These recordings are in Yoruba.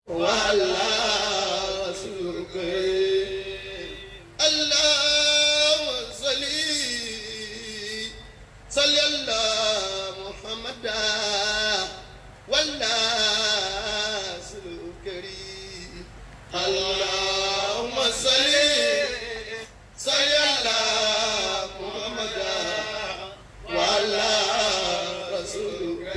وعلى رسولك اللهم صل على محمد وعلى رسولك اللهم صل على محمد وعلى رسولك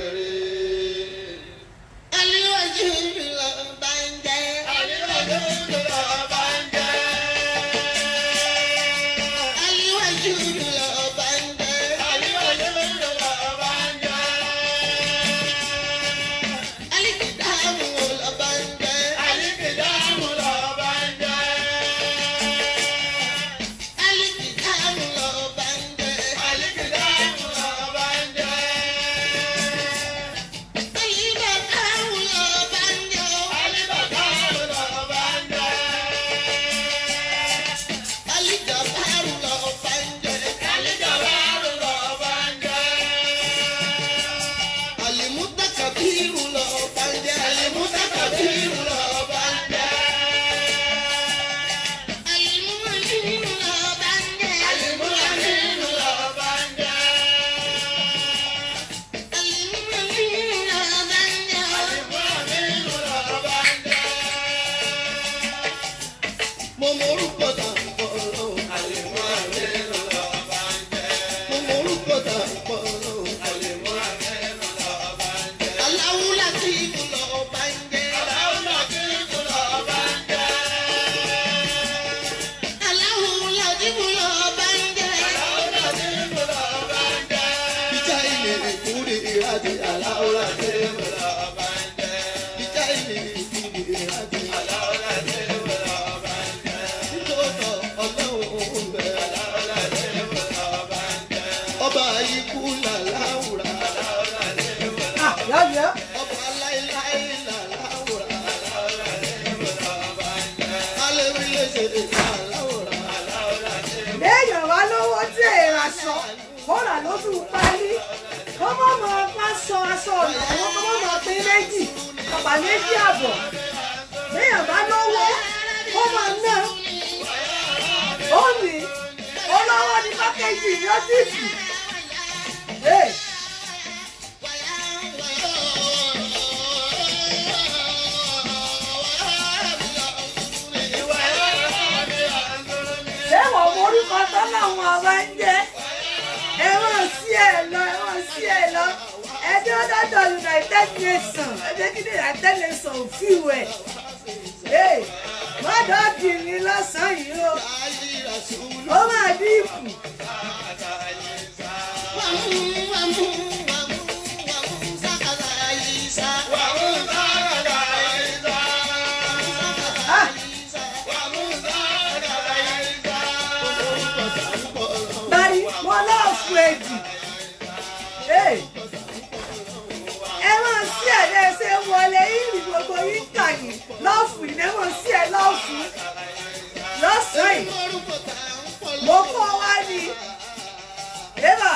kóra lójú pálí kó mọ̀ mọ́ aṣọ ọ̀nà àwọn kó mọ̀ mọ́ pín méjì ọ̀pá méjì àbọ̀ léèyàn bá lówó kó mọ̀ ná ó ní olówó ní pákéjì yọ́tìfì. ṣé wọ́n mọ orúkọ tó láwọn ọba ń jẹ́? Ẹ̀wọ̀n sí ẹ̀ lọ ẹjọ́ dọ́dọ̀ United Nations ẹjọ́ kí ni United Nations ò fi wẹ̀ mọ́dọ̀ọ́dì ní lọ́sàn-án yìí ó máa dìbò. Ẹ̀wọ̀n sí ẹ̀ lẹ́sẹ̀ wọlé ìrì gbogbo yín kàyìn lọ́ọ̀fù ìdẹ́wọ̀n sí ẹ̀ lọ́ọ̀fù lọ́sàn-án yìí mo kọ́ wá ní ẹ̀bà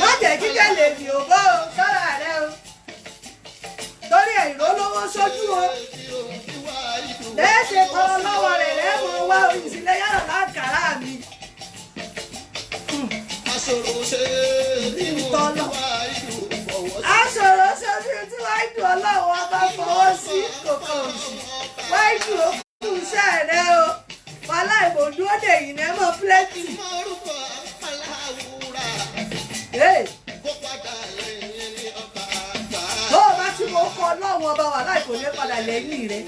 má jẹ́ kíkẹ́ lè dì ó bọ́ ọ sọ́ra rẹ o torí ẹ̀ ìrólówó sójú o lẹ́ẹ̀ṣẹ̀ tọrọ lọ́wọ́ rẹ̀ lẹ́ẹ̀mọ̀ wá ìsìlẹ̀ yàrá lákàrà mi. Aṣòro ṣe bí tí wáá dùn ọlọ́run ọba fọwọ́ sí kòkò òsì wáá dùn òkú iṣẹ́ rẹ o wàhálà ìbòdú òde yìí ní ẹmọ pílẹ́tì. Tó o bá tí mo kọ ọlọ́run ọba wàhálà ìkò ní padà lẹ́yìn rẹ.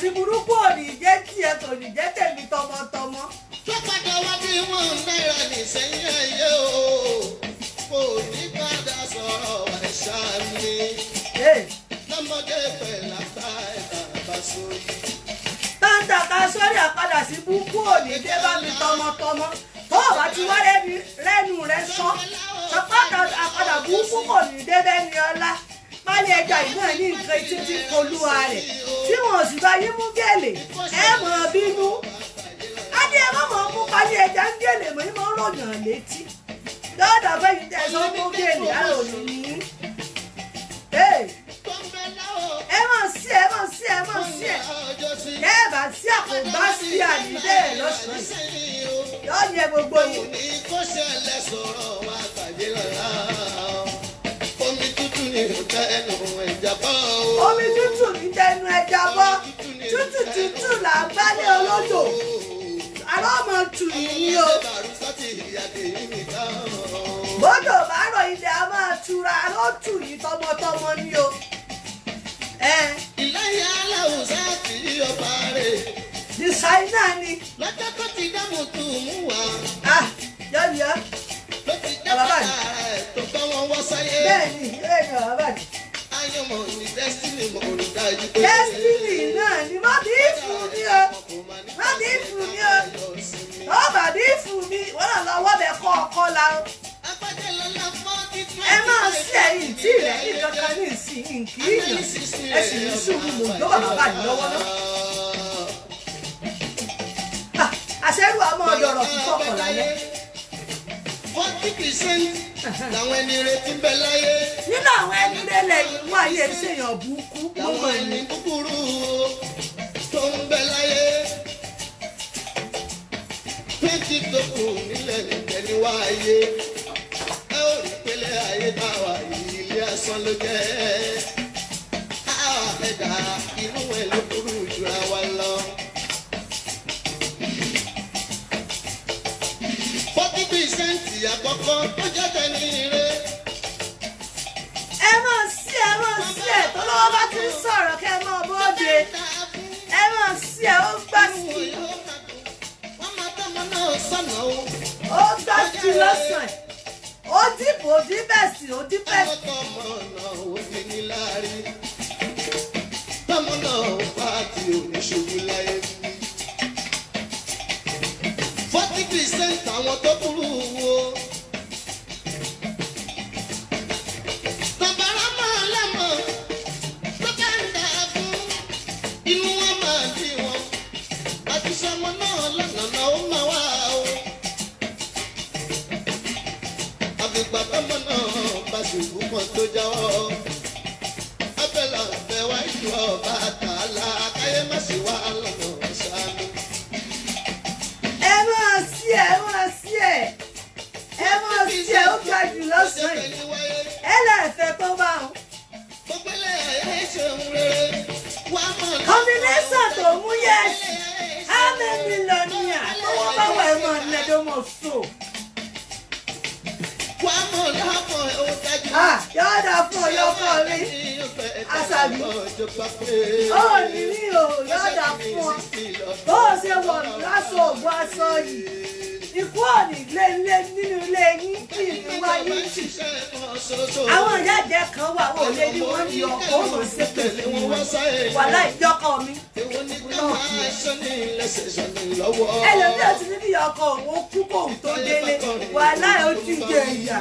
Sí burúkú òní jẹ́ tiẹ̀ kò ní jẹ́ tèmi tọmọtọmọ. Tó padà wá bí wọ́n náírà nísẹ́yìn ayé o, kò ní padà sọ̀rọ̀ ẹ̀ṣá mi. Lọ́mọdé pẹ̀lú àgbà ẹ̀dá bá sórí. Táńtà ká sórí àpadà sí burúkú òní dé bá mi tọmọtọmọ. Tó o bá ti wá rẹ́nu rẹ sọ, àpadà burúkú kò ní dé bẹ́ni ọlá. pálí ẹja yìí náà ní nǹkan etí tí olúwa rẹ̀ tí wọn ò sì bá yín mú gèlè ẹ mọ̀ bínú adé ẹ má mọ̀ mú pálí ẹja ń gèlè mọ̀ ní mọ̀ ń ròyàn létí lọ́dọ̀ fẹ́ yìí tẹ̀ sọ mú gèlè àròyìn ní. ẹ mọ̀ sí ẹ ẹ bá sí àkóbá sí ànídé ẹ lọ́sàn-án yóò yẹ gbogbo yìí. Omi tútù ní tẹnu ẹja bọ́. Omi tútù ní tẹnu ẹja bọ́. Tútù là ń gbálẹ̀ olódò. Àlọ́ ọmọ tù yìí ni o. Bódò bá rọ̀ ilẹ̀ a máa tura ló tù yìí tọmọtọmọ ni o. Ìlẹ́yìn aláwùsá kì í ọba rẹ̀. Dìsáínà ni. Lọ́jọ́ tó ti dáhùn tó mú wa. Yọ̀yọ̀. Ló ti dá bàbá rẹ̀ tó bá wọn wọ́ sáyé. Bẹ́ẹ̀ni bàbá mi. Ayọ̀mọ̀ ní Destiny mo rí dájú pé. Destiny náà ni má bí fún mi o. Má bí fún mi o. Ó bà bí fún mi. Wọ́n náà lọ wọ́ bẹ̀ kọ́ ọkọ la o. Ẹ máa sí ẹ̀yìn tí rẹ̀ ní kankan ní ìsìn kì í yàn. Ẹ sì ní sùúrù mò ń gbọ́ bàbá mi lọ́wọ́ náà. Àṣẹ́rù àmọ́ ọ̀dọ̀rọ̀ fún fọ́kàn lálẹ́. 40% làwọn ẹni retí bẹ láyé. Nínú àwọn ẹni lélẹ̀ yìí wọ́n ayé ṣèyàn burúkú. Làwọn ẹni kúkúrú tó ń bẹ láyé. 20 tó kù nílẹ̀ nìkẹ́ ni wá ayé. Ẹ ò rí pélé ayé táwa yìí ilé asán ló jẹ́. Ẹ̀dá inú ẹ̀ ló burú jura wa lọ. 40% àkọ́kọ́ tó jẹ́ tẹ̀lé ire. Ẹ máa sí ẹ̀ tó lọ́wọ́ bá ti ń sọ̀rọ̀ kẹ́ ẹ máa bóde. Ẹ máa sí ẹ̀ ó gbá sí. Wọ́n máa tọ́mọ náà sọ̀nà o. Ó gbá sí lọ́sàn-án. Ó dìbò ó dí bẹ̀sì ó dí bẹ̀sì. Tọ́mọ náà ò ní ní láàrí. Tọ́mọ náà ò bá ti oníṣòwò láyé bí. 40% àwọn tó kúrú wo. Tàbára máa lẹ́mọ̀ tó bá ń dà fún. Inú wọn máa bí wọn. Àti sọmọ náà lọ́nà náà ó máa wá o. Àfìgbà tọ́mọ náà bá ṣubú kan tó jáwọ́. Abẹ́lẹ̀ ọ̀fẹ́ wá ìlú ọba àtàlà káyé má sì wá lọ́nà ṣáánú. Ẹ máa sí ẹ̀ ó ga jù lọ́sàn-án yìí. Ẹ lẹ́ẹ̀fẹ́ tó bá wọn. Combination tó mú yẹ́sì. How many millionaire tó wọ́n bá wà ẹ̀mọ́ ẹ̀dọ́mọ̀ so. Yọ̀ọ́dà fún ọyọ́kọ̀ mi. Àṣàbí. Ó ní rí o, yọ̀ọ́dà fún ọ. Bó o ṣe wọ̀ lásọ ògùn aṣọ yìí. Ikú òní lé nínú ilé yín kí ìlú wáyé jì. Àwọn ìyá ìjẹ́ kan wà wọ́n lé ní wọ́n ní ọkọ̀ ó mọ̀ sí pé fún wọn. Wàhálà ìjọkọ̀ mi. Ẹlòmíì ò ti ní bí ọkọ̀ òun kú kóhùn tó délé. Wàhálà ó ti jẹ ìyà.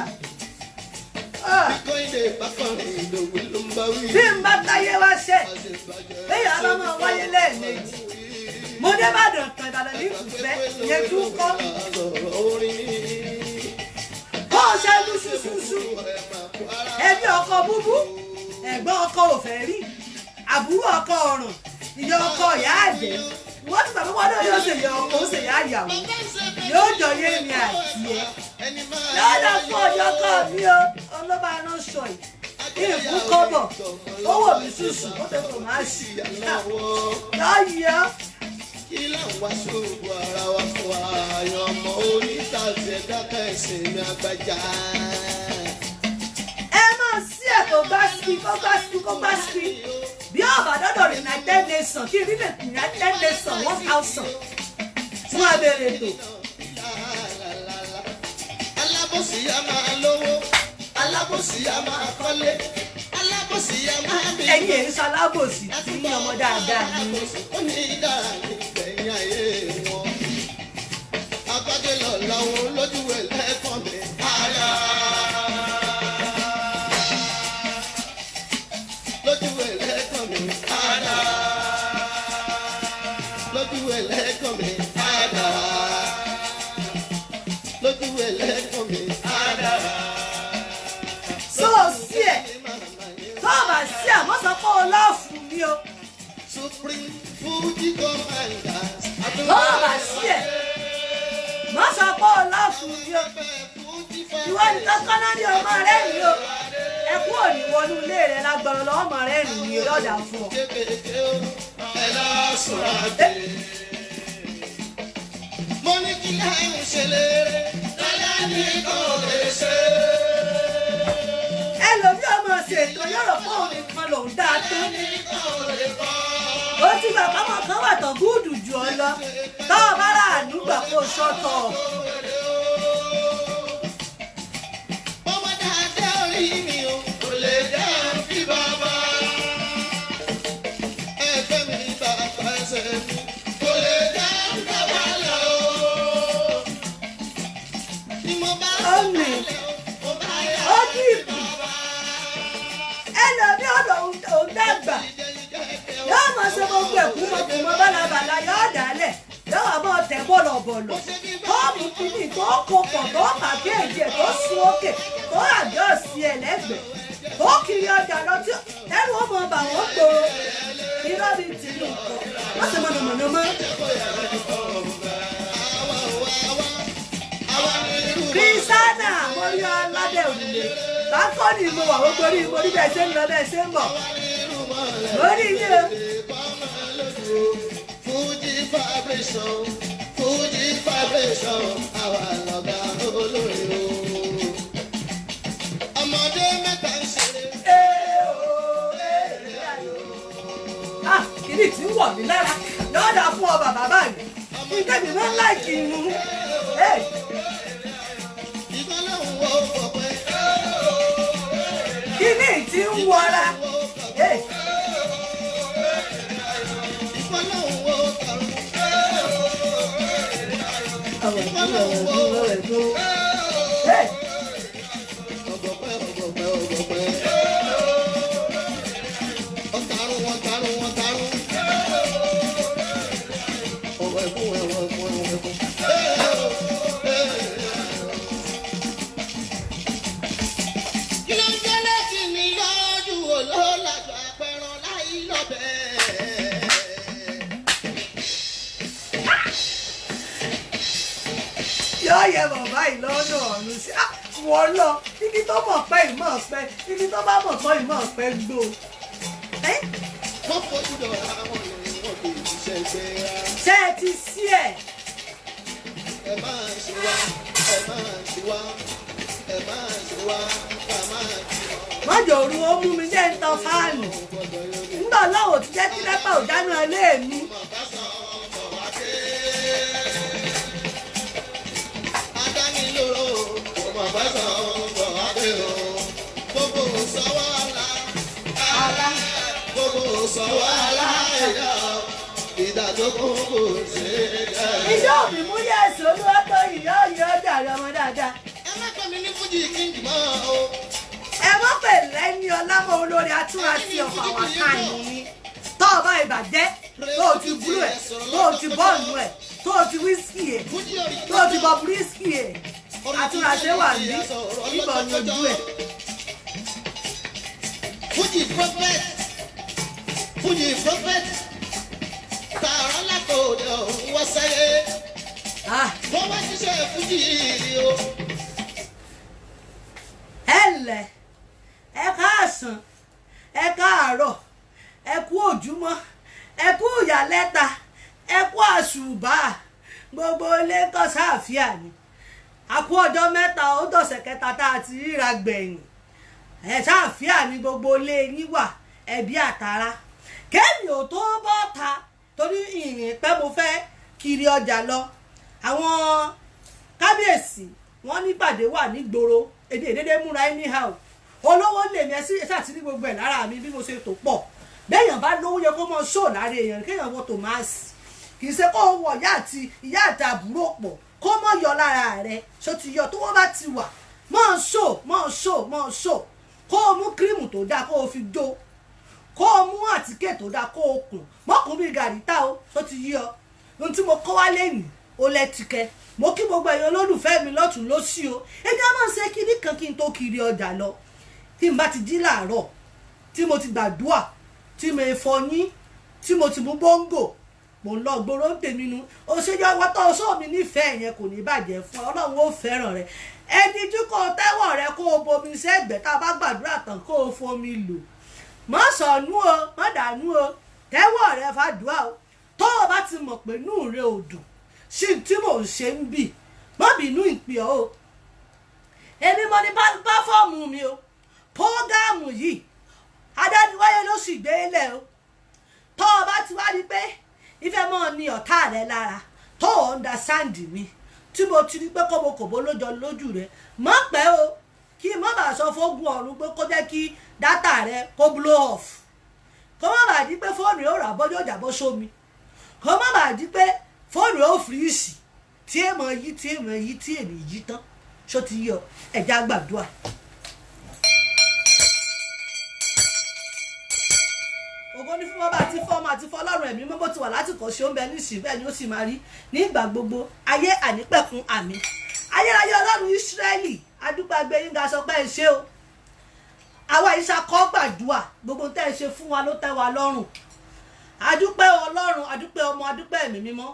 Bí n bá táyé wá ṣe, bẹ́ẹ̀ ọlọ́ máa wáyé lẹ́ẹ̀mejì. Mo dé Ìbàdàn tán Ìbàdàn ní ìfẹ́ yẹn tún kọ́. Bó o ṣe lu ṣuṣuṣu, ẹbí ọkọ búbú, ẹ̀gbọ́n ọkọ òfẹ́ rí, àbúrò ọkọ ọ̀ràn, ìyá ọkọ ìyá àjẹ́. Wọ́n ti gbàgbọ́ wọ́n yóò ṣe ìyá ọkọ ó ṣe ìyá ìyàwó. Yóò jọ yé mi àti ẹ. Lọ́dọ̀ fún ọjọ́ kan mi o, ọlọ́ba iná sọ yìí. Ìfún kọ́bọ̀, owó mi ṣùṣù, ó tẹ̀ tó máa ṣì. Lọ́yọ̀. Kí láwọn wá ṣòwò ara wa fún ààyàn ọmọ onítàṣẹ dáká ẹ̀sìn mi àgbàjá. Ẹ máa sí ẹ̀ tó gbá sí kó gbá sí. Bí ọ̀bà dọ́dọ̀ United Nations kí rí United Nations 1000 fún abẹ́rẹ́ ètò. Alábòsí a máa lówó, alábòsí a máa kọ́lé, alábòsí a máa bí. Ẹ̀yin èyí sọ alábòsí tí ní ọmọ dáadáa ni. Ó ní dára ní ìgbẹ̀yìn ayé wọn. Agbádé lọ làwọn lójú ẹ̀ lẹ́ẹ̀kan mi. lójú ẹlẹ́gàn mi àdàrà lójú ẹlẹ́gàn mi àdàrà. so sí ẹ tó o bá sí ẹ mo sọ pé o lọ́ọ̀ fún mi o. Supreme Fuji Commanders. tó o bá sí ẹ mo sọ pé o lọ́ọ̀ fún mi o. ìwọ ni kankan náà ni ọmọ rẹ ni o. ẹ kú òní wọnú ilé rẹ lágbọrọ lọ́wọ́ ọmọ rẹ nì ní ọ̀dà fún ọ. mo ní kí láwọn ṣe lérè lọ́lá ní kò lè ṣe. ẹlòmí ọmọ ṣètò yọ̀rọ̀ fún òun nìkan lòún dáa tó. ó ti bàbá mọ̀ kán wà tán gúùdù jù ọ lọ tó o bá rà àdúgbò kó o ṣọ́tọ̀. bọ́mọ dáadáa orí mi ò kò lè dá bí bàbá. ẹgbẹ́ mi bàbá ẹsẹ̀ mi kò lè dá bàbá lọ. ni mo bá Ọ̀nì ó dìbò ẹlòmí ọ̀dọ̀ òun dàgbà yóò mọ̀ ṣe gbogbo ẹ̀kú mọ̀kùmọ̀ bálabàlà yóò dálẹ̀ yóò wà mọ̀ tẹ̀ bọ̀lọ̀bọ̀lọ̀ tó mú kíní tó kópọ̀ tó pàkéèjì tó sún òkè tó àjọ sí ẹlẹ́gbẹ̀ẹ́ tó kiri ọjà lọ tí ẹrù ọmọ bà wọ́n gbòòrò irọ́ bíi tìlú nǹkan wọ́n sì mọ̀nàmọ̀nà mọ́. Kristiana mórí ọládẹ òrùlé bákọ́ ni mo wà ó gbórí mo rí bẹ́ẹ̀ ṣe ń lọ bẹ́ẹ̀ ṣe ń bọ̀ lórí ilé o. Fuji vibration, Fuji vibration, àwa lọ̀gá olórí o. Ọmọdé mẹ́ta ń ṣeré. Kìnì tí ń wọ̀ mí lára lọ́dà fún ọ bàbá báyìí nígbà mi máa ń láìkì inú. Ìgbọ́lọ́hún wo pọ̀pẹ́. Kìnì tí ń wọra. Ìgbọ́lọ́hún wo kàrún. Ìgbọ́lọ́hún wo ọ̀gọ̀pẹ́. Kí ló ń jẹ́ lẹ́sìn ní lọ́jú olólàjọ apẹ̀rọ̀ láì lọ́bẹ̀? yóò yẹ bàbá yìí lọ́nà ọ̀run sí wọ́n lọ ibi tó mọ̀ pẹ́ ìmọ̀ pẹ́ ibi tó bá mọ̀ pẹ́ ìmọ̀ pẹ́ gbó. Wọ́n fojú dọ̀rọ̀ àwọn ènìyàn wọn kò ṣiṣẹ́ ṣe ra. Ṣé ẹ ti sí ẹ̀? Ẹ máa ṣe wá, ẹ máa ṣe wá, ẹ máa ṣe wá, ká máa ṣe wá. Mọ́jọ òru ó mú mi jẹ́ ń tan fáànù. Nígbà láwọ̀ tí jẹ́ kí lẹ́pà ò dáná ilé mi. Adánilóró, ọmọ bá sàn bọ̀ wá dé o. Gbogbo sọ́wọ́ àlá, gbogbo sọ́wọ́ àlá ẹ̀yà. Ìdádógún kò ṣe é jẹ́. Ìjọ òbí mú yẹ èso olúwa tó ìyá ọ̀yọ́ ọjà rẹ ọmọ dáadáa. Ẹ má pè mí ní Fújì King mọ́ o. Ẹ mọ́ pè lẹ́ni ọlámọ olórí atúnrasí ọ̀fà wà káàní ni. Tó o bá ìbàjẹ́, tó o ti búrú ẹ̀, tó o ti bọ́ọ̀lù ẹ̀, tó o ti wíṣkì ẹ̀, tó o ti bọ̀ bíríṣkì ẹ̀. Atúnrasí wà ní ìbọn ní ojú ẹ̀. Fuji prophet, Fuji prophet, tààrà látòdì ọ̀hún wá sáyé. Wọ́n wá ṣiṣẹ́ Fuji yìí o. Ẹ ǹlẹ́, ẹ káàsán, ẹ káàárọ̀, ẹ kú òjúmọ́, ẹ kú ìyálẹ́ta, ẹ kú àṣùbà, gbogbo ilé kọ́ sáàfíà ni. A kú ọjọ́ mẹ́ta ó dọ̀sẹ̀ kẹta tá a ti ríra gbẹ̀yìn. Ẹ sáàfíà ni gbogbo ilé yín wà, ẹbí àtàrà. Kéèmì ò tó bọ́ ta torí ìrìn pẹ́ mo fẹ́ kiri ọjà lọ. Àwọn kábíyèsí wọ́n nípàdé wà nígboro èdè dédé múra anyhow. Olówó lè mi ẹsí ṣàtìrí gbogbo ẹ̀ lára mi bí mo ṣe tó pọ̀. Béèyàn bá lówó yẹ kó mọ ṣó lára èèyàn kéèyàn wọ tòmásì. Kì í ṣe kó wọ ìyá àti àbúrò pọ̀ kó mọ̀ yọ lára rẹ̀ ṣó ti yọ tó wọ́n bá ti wà mọ̀ ṣó kó o mú kírímù tó dáa kó o fi jó kó o mú àtíkè tó dáa kó o kùn mọ́kùn bíi gàríta o ṣó ti yí ọ ohun tí mo kọ́ wá lẹ́yìn ó lẹ́tìkẹ́ mo kí gbogbo ẹ̀yin olólùfẹ́ mi lọ́tún lósì o ẹjẹ́ máa ń ṣe kíní kan kí n tó kiri ọjà lọ tí n bá ti jí làárọ̀ tí mo ti gbàdúà tí mo fọyín tí mo ti mú bóńgò mo ń lọ gbòòrò ń tèmi nu òṣèjọ wọ́tọ̀ ọ̀ṣọ́ mi nífẹ̀ẹ́ yẹn kò ní bàjẹ́ fún ọlọ́run ó fẹ́ràn rẹ ẹdíjú kó tẹ́wọ̀ rẹ kó o bomi sẹ́gbẹ̀ẹ́ tá a bá gbàdúrà tán kó o fomi lò má sọnù o má dànù o tẹ́wọ̀ rẹ fàdúà o tó o bá ti mọ̀ pé inú rẹ ò dùn sí tí mò ń ṣe ń bì má bínú ìpè ọ́ o èmi mo ní pàfọ́ọ̀mù mi o prógámù yìí adániwáyé ló sì gbé lẹ̀ o tó o bá ti wá rí pé ìfẹ́ mọ́ ni ọ̀tá rẹ lára tó o understand mi tí mo ti rí pé kọ́bọ̀kọ̀bọ̀ lójọ lójú rẹ má pẹ́ o kí n má bàa sọ fógun ọ̀run pé kó jẹ́ kí dátà rẹ kó blow off kó má bàa di pé fóònù yóò rà bọ́jọ́ ìjàbọ́ sómi kó má bàa di pé fóònù yóò fìrísì tí èèmọ̀ yí tí èèmọ̀ yí tí èmi yí tán ṣó ti yọ ẹ̀já gbàdúrà. ògo ní fún bàbá àti fọ́ọ̀mù àti fọlọ́run ẹ̀mí mọ́ bó ti wà láti kọ́ ṣe ó ń bẹ nísìnyí bẹ́ẹ̀ ni ó sì máa rí ní ìgbà gbogbo ayé ànípẹ̀kun àmì ayérayé ọlọ́run Ísírẹ́lì adúpẹ́ agbẹ́yìn ga sọ pé ẹ ṣé o àwa ìṣàkọ́ gbàdúrà gbogbo tẹ́ ẹ ṣe fún wa ló tẹ́ wa lọ́rùn adúpẹ́ ọlọ́run adúpẹ́ ọmọ adúpẹ́ ẹ̀mí mímọ́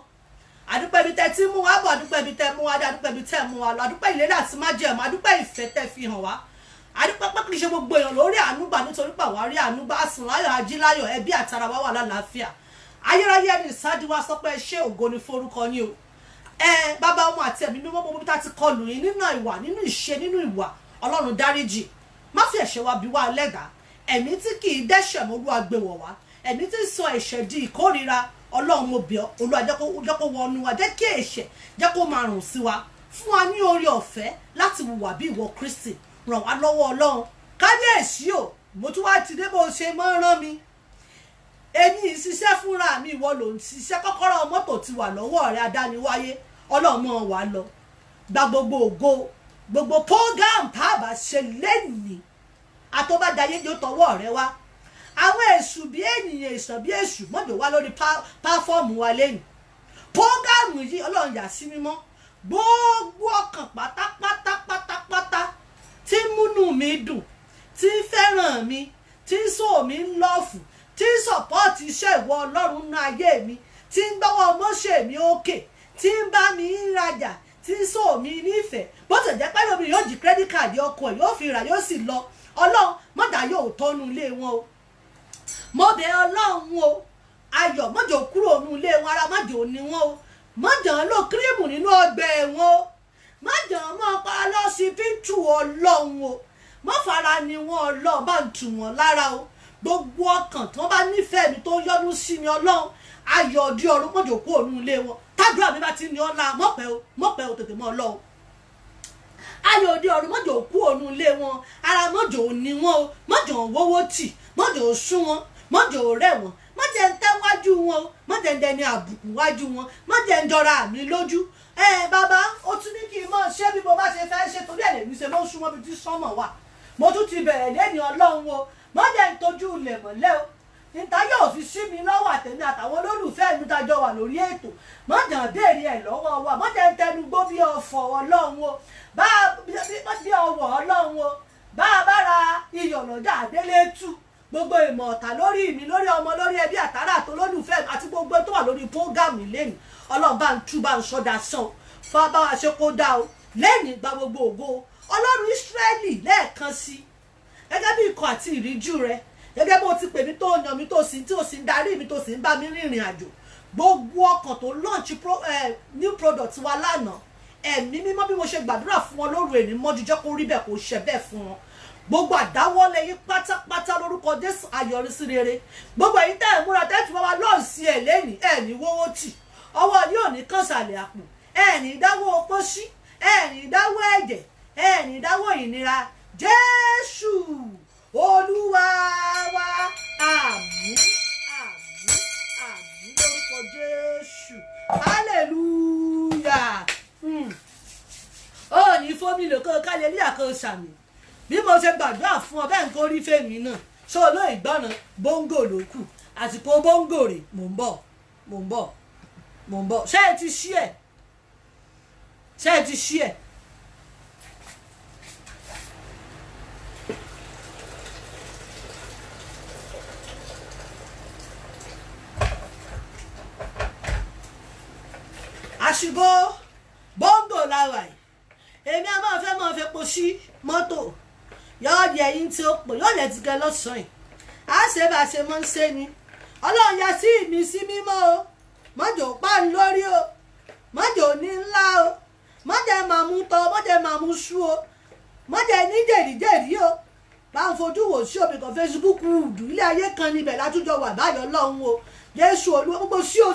adúpẹ́ ibi tẹ́ tí mú wa bọ̀ adúpẹ́ ibi tẹ́ mú wa dé adúpẹ́ ibi tẹ́ mú wa lọ adúpẹ́ ìlérí àti májẹ̀mú adúpẹ́ ìfẹ́ tẹ́ fi hàn wá adúpẹ́ pé kì í ṣe gbogbo èèyàn lórí ànúgbà nítorí pé àwa rí ànúgbà sùn láyọ̀ ajíláyọ̀ ẹbí àtara wa wà lálàáfíà ayérayé ẹni ìsáájú wa sọ pé ṣé ògo ni forúkọ yín o bàbá ọmọ àti ẹ̀mí mímọ́ gbogbo bí tá ti kọlù yín nínú ìwà nínú ìṣe nínú ìwà ọlọ́run dáríjì má fi ẹ̀ṣẹ̀ wa bí wá lẹ́gàá ẹ̀mí tí kì í dẹ́ṣẹ̀ mọ́ olúwa gbé wọ̀ wá ẹ̀mí tí sọ ẹ̀ṣẹ̀ di ìkórira ọlọ́run mo bẹ̀ ọ́ olúwa jẹ́ kó wọnú wa jẹ́ kí ẹ̀ṣẹ̀ jẹ́ kó máa rùn sí wa fún wa ní oore ọ̀fẹ́ láti hùwà bí ìwọ Kristi ràn wá lọ́wọ́ ọlọ́run kábíyèsí o mo tún wá ti dé bó ṣe mọ́ rán mi èmi ìṣiṣẹ́ fúnra mi ìwọ ló ń ṣiṣẹ́ kọ́kọ́rọ́ mọ́tò ti wà lọ́wọ́ rẹ adániwáyé ọlọ́run mọ́ wa lọ gba gbogbo ògo gbogbo program tá a bá ṣe lẹ́nìí àtọ́bàdáyé yóò tọwọ́ rẹ wá àwọn èṣù bí ènìyàn èṣàn bí èṣù mọ́jọ wá lórí pàfọ́ọ̀mù wa lẹ́nu prógámù yìí ọlọ́run yà sí mímọ́ gbogbo ọkàn pátápátápátápátá tí múnú mi dùn tí fẹ́ràn mi tí sọ mi ń lọ́ọ̀fù tí sọ̀pọ́ọ̀tì iṣẹ́ ìwọ ọlọ́run nínú ayé mi tí ń gbọ́wọ́ mọ́ṣẹ́ mi òkè tí ń bá mi rajà tí sọ mi nífẹ̀ẹ́ bó ti jẹ́ pẹ́lú mi yóò jí credit card ọkọ̀ yóò fi rà yóò sì lọ ọlọ́run mọ́dà yóò tọ́nu ilé wọn o mo bẹ̀ ọlọ́run o ayọ̀ mọ́jọ kúrò nínú ilé wọn ara mọ́jọ ní wọn o mọ́jọ ló kírímù nínú ọgbẹ́ wọn o mọ́jọ mọ́ pa lọ́sibítù ọlọ́run o mọ́ fara ni wọn ọlọ́run bá ń tù wọ́n lára o gbogbo ọkàn tí wọ́n bá nífẹ̀ẹ́ mi tó yọ́nú sí mi ọlọ́run ayọ̀ ọdí ọ̀run mọ́jọ kúrò nínú ilé wọn tádùá mi bá ti ní ọlá mọ́pẹ́ o tètè mọ́ ọlọ́run ayọ̀ òde ọ̀run mọ́jọ kú òun ilé wọn ara mọ́jọ ní wọn o mọ́jọ wọ́wọ́ tì mọ́jọ sún wọn mọ́jọ rẹ̀ wọn mọ́jẹ ń tẹ́ wájú wọn o mọ́jẹ ń dẹni àbùkù wájú wọn mọ́jẹ ń jọra mi lójú bàbá ó tún ní kí n mọ̀ ṣé bí mo bá ṣe fẹ́ ṣe torí ẹ̀lẹ́mí ṣe mọ́ súnmọ́ bí tí sọ́mọ̀ wà mo tún ti bẹ̀rẹ̀ lẹ́ni ọlọ́run o mọ́jẹ ń tọ́jú ilẹ̀ mọ́lẹ́ o níta yóò fi sí mi lọ́wọ́ àtẹ̀mí àtàwọn olólùfẹ́ mi tájọ wà lórí ètò mọ́jẹ ń béèrè ẹ̀ lọ́wọ́ wa mọ́jẹ ń tẹnu gbó bí ọ̀fọ̀ ọlọ́run o bí ọwọ́ ọlọ́run o bá a bá ra iyọ̀ lọ́jà délé tú gbogbo ìmọ̀ ọ̀tá lórí mi lórí ọmọ lórí ẹbí àtàrà àti olólùfẹ́ àti gbogbo tó wà lórí prógámù lẹ́nu ọlọ́run bá ń tú bá ń sọ́dà sàn fún abáwa ṣe kó dá o lẹ́yìn gba gbogbo ògo ọlọ́run Ísírẹ́lì lẹ́ẹ̀kan sí gẹ́gẹ́ bí ikọ̀ àti ìríjú rẹ gẹ́gẹ́ bó ti pè mí tó yàn mí tó sì ń darí mi tó sì ń bá mi rìnrìn àjò gbogbo ọkàn tó launch new product wa lánàá ẹ̀mí mímọ́ bí mo ṣe gbàdúrà fún wọn lóru èní mọ́jú jẹ́ kó rí bẹ́ẹ̀ kó ṣe bẹ́ẹ̀ fún wọn gbogbo àdáwọ́lé yín pátápátá lórúkọ Jésù àyọrísí rere gbogbo èyí tẹ́ ẹ̀ múra tẹ́tù wá lọ́ọ̀sì ẹ̀ lẹ́nìí ẹ̀ ní wọ́wọ́ tì ọwọ́ yóò ní kànsàlẹ̀ àpò ẹ̀ ní dáwọ́ opó sí ẹ̀ ní dáwọ́ ẹ̀jẹ̀ ẹ̀ ní dáwọ́ ìnira Jésù Olúwa wa àmín àmín àmín lórúkọ Jésù hallelujah ó ní fómìlì kan kálẹ́líà kan sàmì bí mo ṣe gbàdúrà fún ọ bẹ́ẹ̀ ń kó rí fèmí náà ṣó olóyè gbọ́nà bóńgò ló kù àsìkò bóńgò rè mò ń bọ̀. mò ń bọ̀ ṣé ẹ ti ṣí ẹ̀ ṣé ẹ ti ṣí ẹ̀. àṣìbò bọ́ńgò lára ẹ̀ èmi a máa fẹ́ máa fi epo sí mọ́tò yóò di ẹyin tí ó pò yóò lè ti gẹ lọ́sàn-án yìí á ṣe bá a ṣe máa ń ṣe ni ọlọ́run ya sí mi sí mímọ́ o mọ́jọ́ pa ń lórí o mọ́jọ́ ní ńlá o mọ́jọ́ máa mú tọ́ mọ́jọ́ máa mú sú o mọ́jọ́ ní jèrìjèrì o bá ń fojú wò sí omi kan Facebook wùdù ilé ayé kan níbẹ̀ látújọ wà báyọ̀ lọ́hùn o Jésù olúwa gbogbo sí o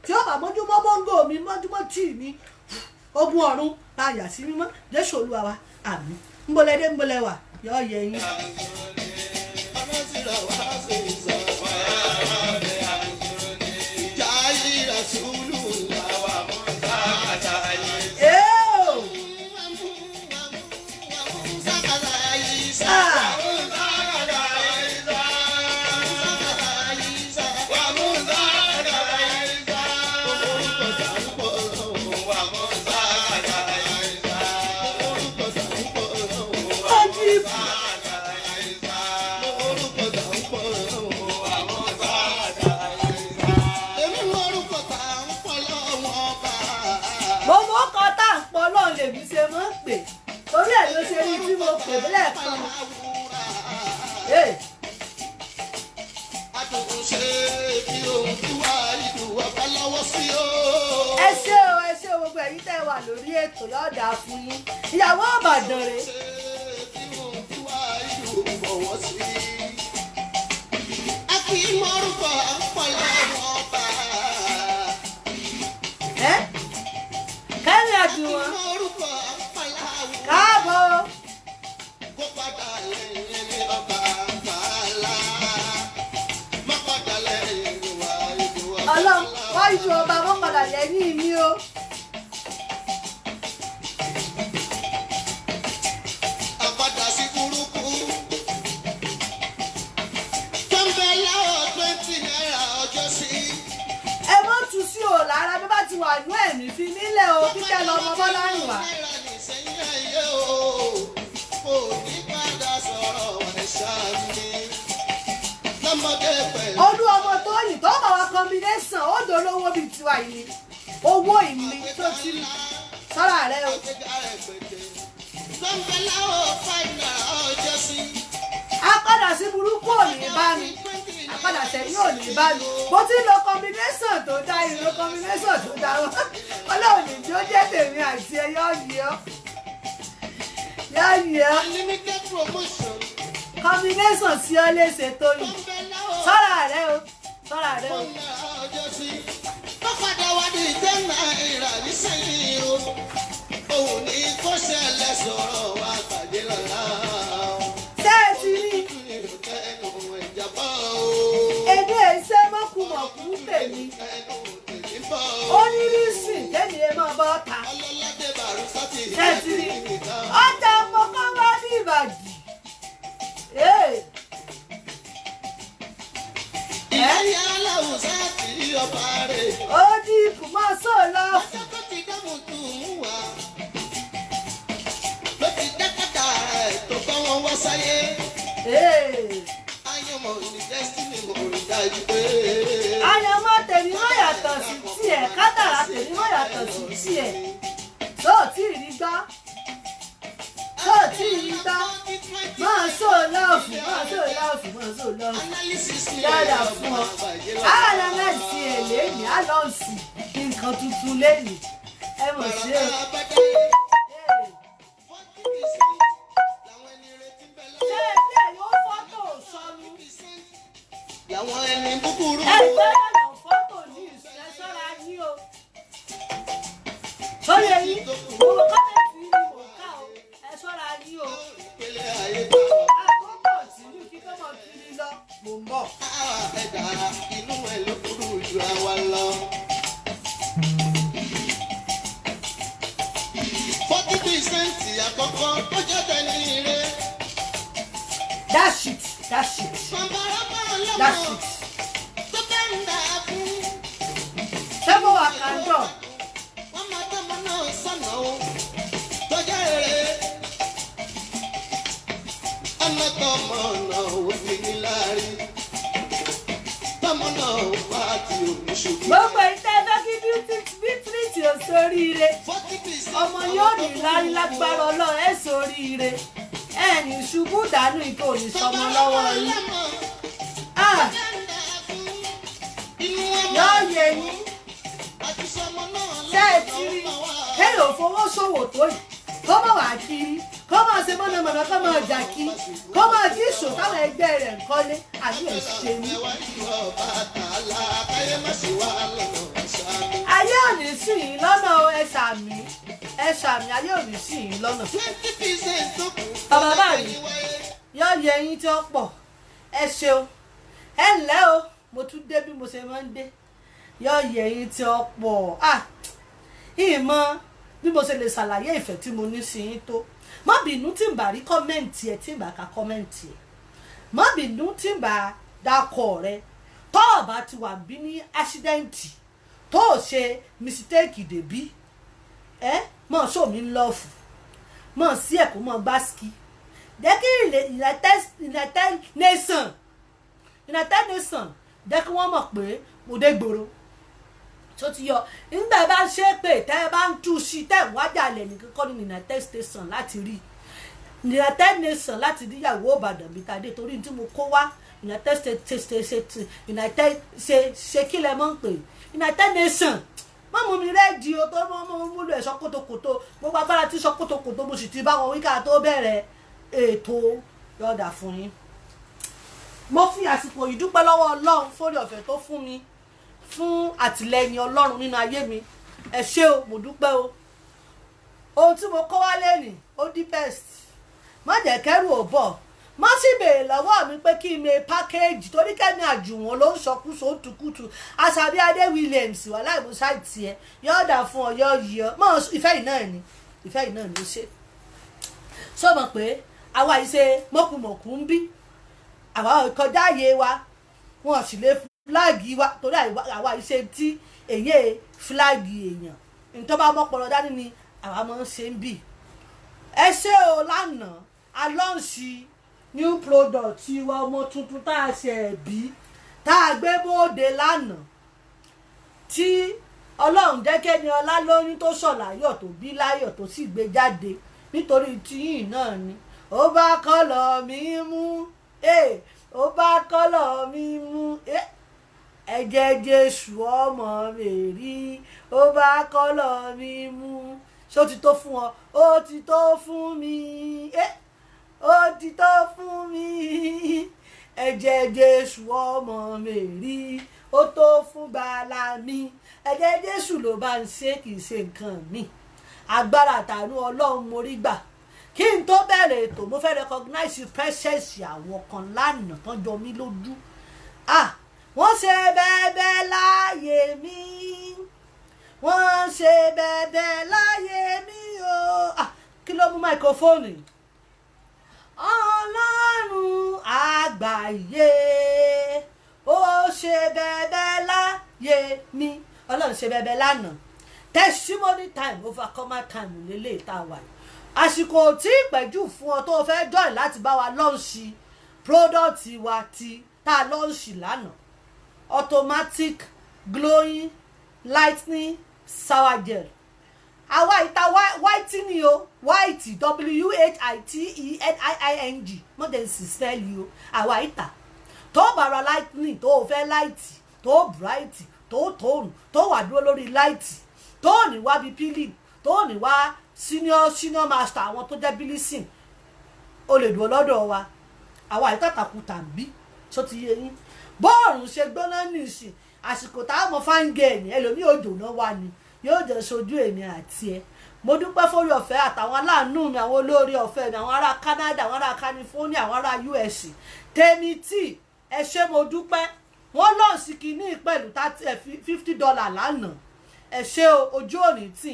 tí ó bá mọ́júmọ́ bọ́ńgò mi mọ́júmọ́ tì mí ogun ọ̀run bá yà sí mímọ́ Jésù olúwa wa àmín ńbọ̀lẹ́dẹ́ ńbọ̀lẹ́wà yọ yẹ yín. lèmi ṣe mọ́ pè torí ẹ̀ ló ṣe rí tí mo pè lẹ́ẹ̀kan. ẹ ṣé o gbogbo ẹ̀yin tẹ́ wà lórí ètò yọ̀ọ̀dà fún yín ìyàwó Ìbàdàn rèé. kẹ́rin àdùnwọ̀n káàbọ̀. ọlọ́run wọ́n ju ọba mọ́kànlá lẹ́yìn mi o. àpàdà sí burúkú tó ń bẹ láwọ̀ 20 naira ọjọ́ sí. ẹ mọ́ tu sí o lára bí bá ti wà ní ẹ̀mí fi nílẹ̀ o kíkẹ́ lọ ọmọ bọ́lá rìn wá. olú ọmọ tó yìn tó bá wa combination ó dolówó bíi tiwa yìí ni owó ìní tó ti sọ́ra rẹ o. apádà sí burúkú ò ní bá mi apádà sẹ́yìn ò ní bá mi mo ti lo combination tó dá ìlò combination tó dá wọn ọlọ́run ní tí ó jẹ́ tèmi àti ẹ yọ yìí ọ́ combination sí ọ léṣe tó yìí sọ́ra rẹ o sọ́ra rẹ o. Bọ́kadà wa di 10 náírà nísìnyí o. Òun ní kó ṣẹlẹ̀ sọ̀rọ̀ wa pàdé lọ́la. Ṣé ẹ ti rí? Èdè ìṣe mọ́kùmọ̀kù tèmi. Ó ní rísìn tẹ́mi ẹ máa bọ́ ta. Ṣé ẹ ti rí? Ọjà mọ́kàn wá ní Ìbàdí. Ìyá aláwùsá ti ọba rẹ̀. Ó di kùmọ̀ sóòlọ́. Ọjọ́ tó ti dáhùn tù ú wá. Ló ti dákàtà rẹ̀ tó bá wọn wá sáyé. Ayọ̀mọ̀ ní destiny mo rí dájú pé. Ayọ̀mọ̀ tèmi má yàtọ̀ sí tiẹ̀, kádàrá tèmi má yàtọ̀ sí tiẹ̀. Tó ò tí ì rí gbá. Tó ò tí ì rí gbá. Máa sóòlọ́ọ̀fù, máa sóòlọ́ọ̀fù, máa sóòlọ́ọ̀fù. Dáadáa fún ọ. Ààrẹ mẹ́sì ẹ̀ lẹ́yìn, á lọ sí nǹkan tuntun lẹ́yìn. Ẹ mọ̀ sí o. Ṣé ẹgbẹ́ yóò fọ́tò sọnù? Làwọn ẹni búburú. Ẹgbẹ́ yóò fọ́tò ní ìṣẹ́ sọ́ra yín o. Sórí ẹyin, mo kọ́mẹ̀tì ni mo ká o. Ẹ sọ́ra yín o. Àkókò tìlú kí tó mọ̀ kiri lọ, mò ń bọ̀. Ẹ̀dá inú ẹ̀ ló burú ju àwa lọ. 40% àkọ́kọ́ ó jẹ́ tẹ̀lé ire. That shit. That shit. Ṣé mo wà ọmọ náà ò fi ní láàrin tọmọ náà ò bá ti òní ṣubú. gbogbo ìtẹ́ fẹ́ kí bíútírìtì ò sóríire ọmọ yóò ní lárí lágbára ọlọ́run ẹ̀ sóríire ẹ̀ ní ṣubú dànù ìkó ní sọmọ lọ́wọ́ yín. yóò yẹ yín ṣé ẹ ti rí kéèyàn fowó ṣòwò tó yìí kó mọ̀ wá kiri kó mọ̀ ṣe mọ̀nàmọ̀nà kó mọ̀ jà kí kó mọ̀ kí ìṣò táwọn ẹgbẹ́ rẹ̀ ń kọ́lé àbí ẹ̀ ṣe mí. ayé ò ní sí yín lọ́nà ẹ ṣàmì ayé ò ní sí yín lọ́nà. bàbá báyìí yóò yẹ yín tí ó pọ̀ ẹ ṣeun ẹ ǹlẹ́ o mo tún dé bí mo ṣe máa ń dé yóò yẹ yín tí ó pọ̀ ìmọ̀ bí mo ṣe lè ṣàlàyé ìfẹ́ tí mo ní sí yín tó má bínú tí n bá rí kọ́mẹ́ǹtì ẹ tí n bá ka kọ́mẹ́ǹtì ẹ má bínú tí n bá dákọ̀ rẹ tó o bá ti wà bí ní ásídẹ́ǹtì tó o ṣe mísítéèkì dèbí mọ̀ ṣó mi ń lọ́ọ̀fù mọ̀ sí ẹ̀kọ́ mọ̀ gbásíkì jẹ́ kí United Nations jẹ́ kí wọ́n mọ̀ pé mo dé gbòòrò tó ti yọ nígbà bá ń ṣe pé tẹ́ ẹ bá ń tú sí tẹ́ ẹ̀ wájà lẹ̀ ní kíkọ́ ní United Nations láti rí United Nations láti rí ìyàwó Ìbàdàn bí tàdé torí tí mo kó wá United States United ṣe kí lẹ mọ̀ ń pè United Nations má mú mi rẹ́ẹ̀dì o tó mọ́ múlò ẹ̀ sọ kótókótó gbogbo agbára tí sọ kótókótó mo sì ti bá wọn wíkà tó bẹ̀rẹ̀ ètò yọ̀ọ̀dà fún yín. mo fi àsìkò yìí dúpẹ́ lọ́wọ́ Ọlọ́run fórí ọ̀fẹ́ tó fún mi fún àtìlẹ́yìn Ọlọ́run nínú ayé mi ẹ ṣé o mo dúpẹ́ o ohun tí mo kọ́ wá lẹ́nìí ó di best má jẹ́ kẹ́rù ò bọ̀ má sì béèrè lọ́wọ́ mi pé kí n me pákéèjì torí Kẹ́mi Àjùwọ̀n ló ń sọkúsọ tukutu Àṣàbí Adé Williams wà láìmú sáìtì ẹ yọ̀ọ̀dà fún ọ yọ̀ yìí ọ mọ ìfẹ́ yìí náà ni ó ṣe sọ mọ̀ pé àwa yìí ṣe mọ̀kùmọ̀kù ń bí àwa kọjá ààyè wa wọn sì lè fúláàgì wa torí àwa iṣẹ́ tí èyí fúláàgì èèyàn nítorí bá mọ́pọ̀lọ́ dání ni àwa máa ń ṣe ń bì. ẹ ṣé o lánàá a lọ́ọ̀ṣì new product wa ọmọ tuntun tá a ṣe ẹ̀bí tá a gbé bóde lánàá tí Ọlọ́run jẹ́kẹ́ ni ọlá lóyún tó ṣọ̀láyọ̀ tó bí láyọ̀ tó sì gbé jáde nítorí tíyìn náà ni ó bá kọ́lọ̀ mi mú ó bá kọ́lọ̀ mi mú ẹ̀jẹ̀ Jésù ọmọ Mèrí ó bá kọ́lọ̀ mi mú ṣé ó ti tó fún ọ ó ti tó fún mi ó ti tó fún mi ẹ̀jẹ̀ Jésù ọmọ Mèrí ó tó fún gbàlà mi ẹ̀jẹ̀ Jésù ló bá ń ṣe kì í ṣe nǹkan mi agbára àtàánú Ọlọ́run mo rí gbà kí n tó bẹ̀rẹ̀ ètò mo fẹ́ recognize presence àwọn kan lánàá tán jọ mí lójú wọ́n ṣe bẹ́ẹ̀bẹ́ láyé mi wọ́n ṣe bẹ́ẹ̀bẹ́ láyé mi o kí ló mú máikrófóònù Ọlọ́run àgbáyé ó ṣe bẹ́ẹ̀bẹ́ láyé mi Ọlọ́run ṣe bẹ́ẹ̀bẹ́ lánàá testimony time overcomer time lélẹ̀ tá a wà àsìkò tí ìpẹ́jù fún ọ tó fẹ́ join láti bá wa lọ́ọ̀ṣì product wa ti tá a lọ́ọ̀ṣì lánàá automatic glowing lightning shower gel àwa ìta whitening o white WHITENIING mọ̀dẹ̀nsì spell yìí o àwa ìta tó bára lightning tó fẹ́ light tó bright tó tone tó wà dúró lórí light tó ní wá bí peeling tó ní wá senior master àwọn tó jẹ́ bilisin o lè dúró lọ́dọ̀ wa àwa ìtàtàkù tàbí tó ti yé yín bọ́ọ̀rùn ṣe gbóná nìsín àsìkò táwọn ọmọ fáńgẹ̀ẹ́nì ẹlòmíì òjò náà wà ní yóò jẹ́ sojú èmi àti ẹ mo dúpẹ́ fórí ọ̀fẹ́ àtàwọn aláàánú mi àwọn olórí ọ̀fẹ́ mi àwọn ará Canada àwọn ará California àwọn ará US tèmi tí ẹ ṣé mo dúpẹ́ wọ́n lọ́ọ̀ sí kínní pẹ̀lú $50 lánàá ẹ ṣé ojú òní tì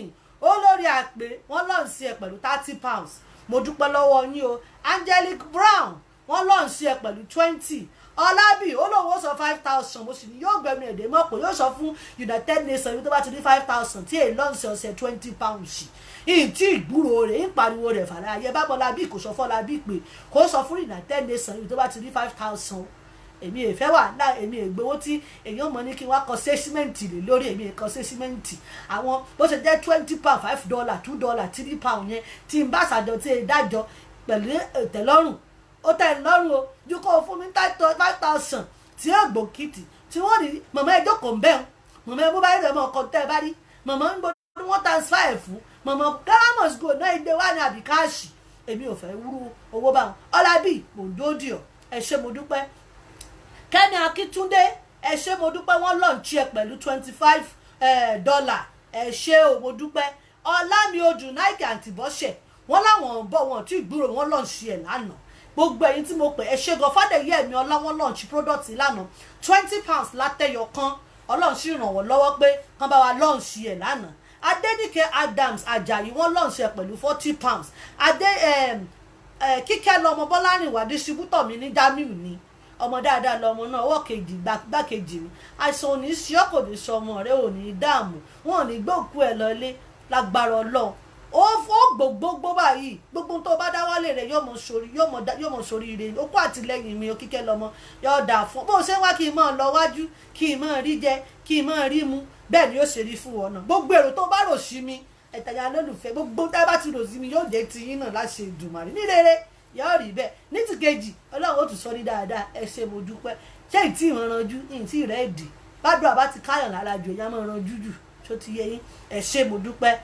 olórí àpè wọ́n lọ́ọ̀ sí ẹ pẹ̀lú £30 mo dúpẹ́ lọ́wọ́ yín o Angelic Brown wọ́n lọ́ọ̀ sí ẹ pẹ̀lú 20 Ọlábì ó lóun ó sọ 5,000 mo sì ní yóò gbẹ̀mí èdè mọ́ pé yóò sọ fún United Nations ibi tó bá ti ní 5,000 tí èyí lọ́ọ̀sì ọ̀sẹ̀ 20 pounds ìtì ìgbúrò rẹ̀ ń pariwo rẹ̀ fàlẹ́ ayé bá Bọ́lábì kò sọ fọ́lábì pé kò sọ fún United Nations ibi tó bá ti ní 5,000 èmi èfẹ́ wà láì èmi ègbowó tí èyàn mọ̀ ní kí wọ́n kọ sẹ́símẹ́ǹtì lè lórí èmi èkọ sẹ́símẹ́ǹtì àwọn bó ṣe jẹ́ $20 $5 $2 £3 yẹn tí n bá ṣàjọ tí ẹ dájọ pẹ̀lú ìtẹ́lọ́rùn ó tẹ́ ẹ lọ́rùn o ju kó o fún mi 5,000 tí ó gbòkìtì tí wọ́n rí mọ̀mọ́ ẹjọ́ kò ń bẹ́ẹ̀ mọ̀mọ́ ẹbú báyìí rẹ̀ mọ̀ ọkọ̀ tẹ́ ẹ bá rí mọ̀mọ́ ń gbọ́dọ̀ wọ́n transfer ẹ̀ fún mọ̀mọ́ garamus go náà ìgbé wà ní àbí káàṣì èmi ò fẹ́ wúrú owó báwọn Ọlábì mò ń dódì ọ̀ ẹ ṣé mo dúpẹ́ Kẹ́mi Akíntúndé ẹ ṣé mo dúpẹ́ wọ́n lọ́ọ̀nchí ẹ pẹ̀lú $25 ẹ ṣé o mo dúpẹ́ Ọlámi odù Nike àǹtí Bọ́sẹ̀ wọ́n láwọn ń bọ̀ wọn tí ìgbúrò wọn lọ́ọ̀nchí ẹ̀ lánàá gbogbo ẹ̀yin tí mo pè ẹ ṣé gan Fádèyí ẹ̀mí ọlá wọn lọ́ọ̀nchí product lánàá £20 látẹ̀yọ kan Ọlọ́run sì ràn wọ́n lọ́wọ́ pé kán bá wa lọ́ọ̀nchí ẹ̀ lánàá Adéníkẹ́ Adams Ajayi wọ́n lọ́ọ̀nchí ẹ̀ pẹ̀lú £40 Kíkẹ́ lọmọ Bọ́lárìnwá distributor mi ní Jamiu ni ọmọ dáadáa lọmọ náà ọwọ́ kejì gbákejì mi àìsàn ò ní sí ọ kò ní sọ ọmọ rẹ ò ní dààmú wọn ò ní gbóòkú ẹ lọlé lágbára Ọlọ́run ó fọ́ gbogbo báyìí gbogbo tó bá dáwọ́lé rẹ̀ yóò mọ̀ sórí ire ó kó àtìlẹ́yìn mi ó Kíkẹ́ lọmọ yóò dà fún bó ṣe wá kí n máa lọ wájú kí n máa rí jẹ kí n máa rí mu bẹ́ẹ̀ ni yóò ṣe rí fún wọn náà gbogbo èrò tó bá rò sí mi ẹ̀tàyà lólùfẹ́ gbogbo tá a bá ti rò sí mi yóò jẹ́ tiyín náà láṣẹ Èdùmàrè ní rere yóò rí bẹ́ẹ̀ ní ti kejì Ọlọ́run ó tún sọ ní dáadáa ẹ ṣé mo dúpẹ́ ṣé ìtì ìrànranjú ìtì rẹ́ẹ̀dì bádùn àbá ti káyàn lára jù ẹ̀yà máa ranjú jù tó ti yẹ yín ẹ ṣé mo dúpẹ́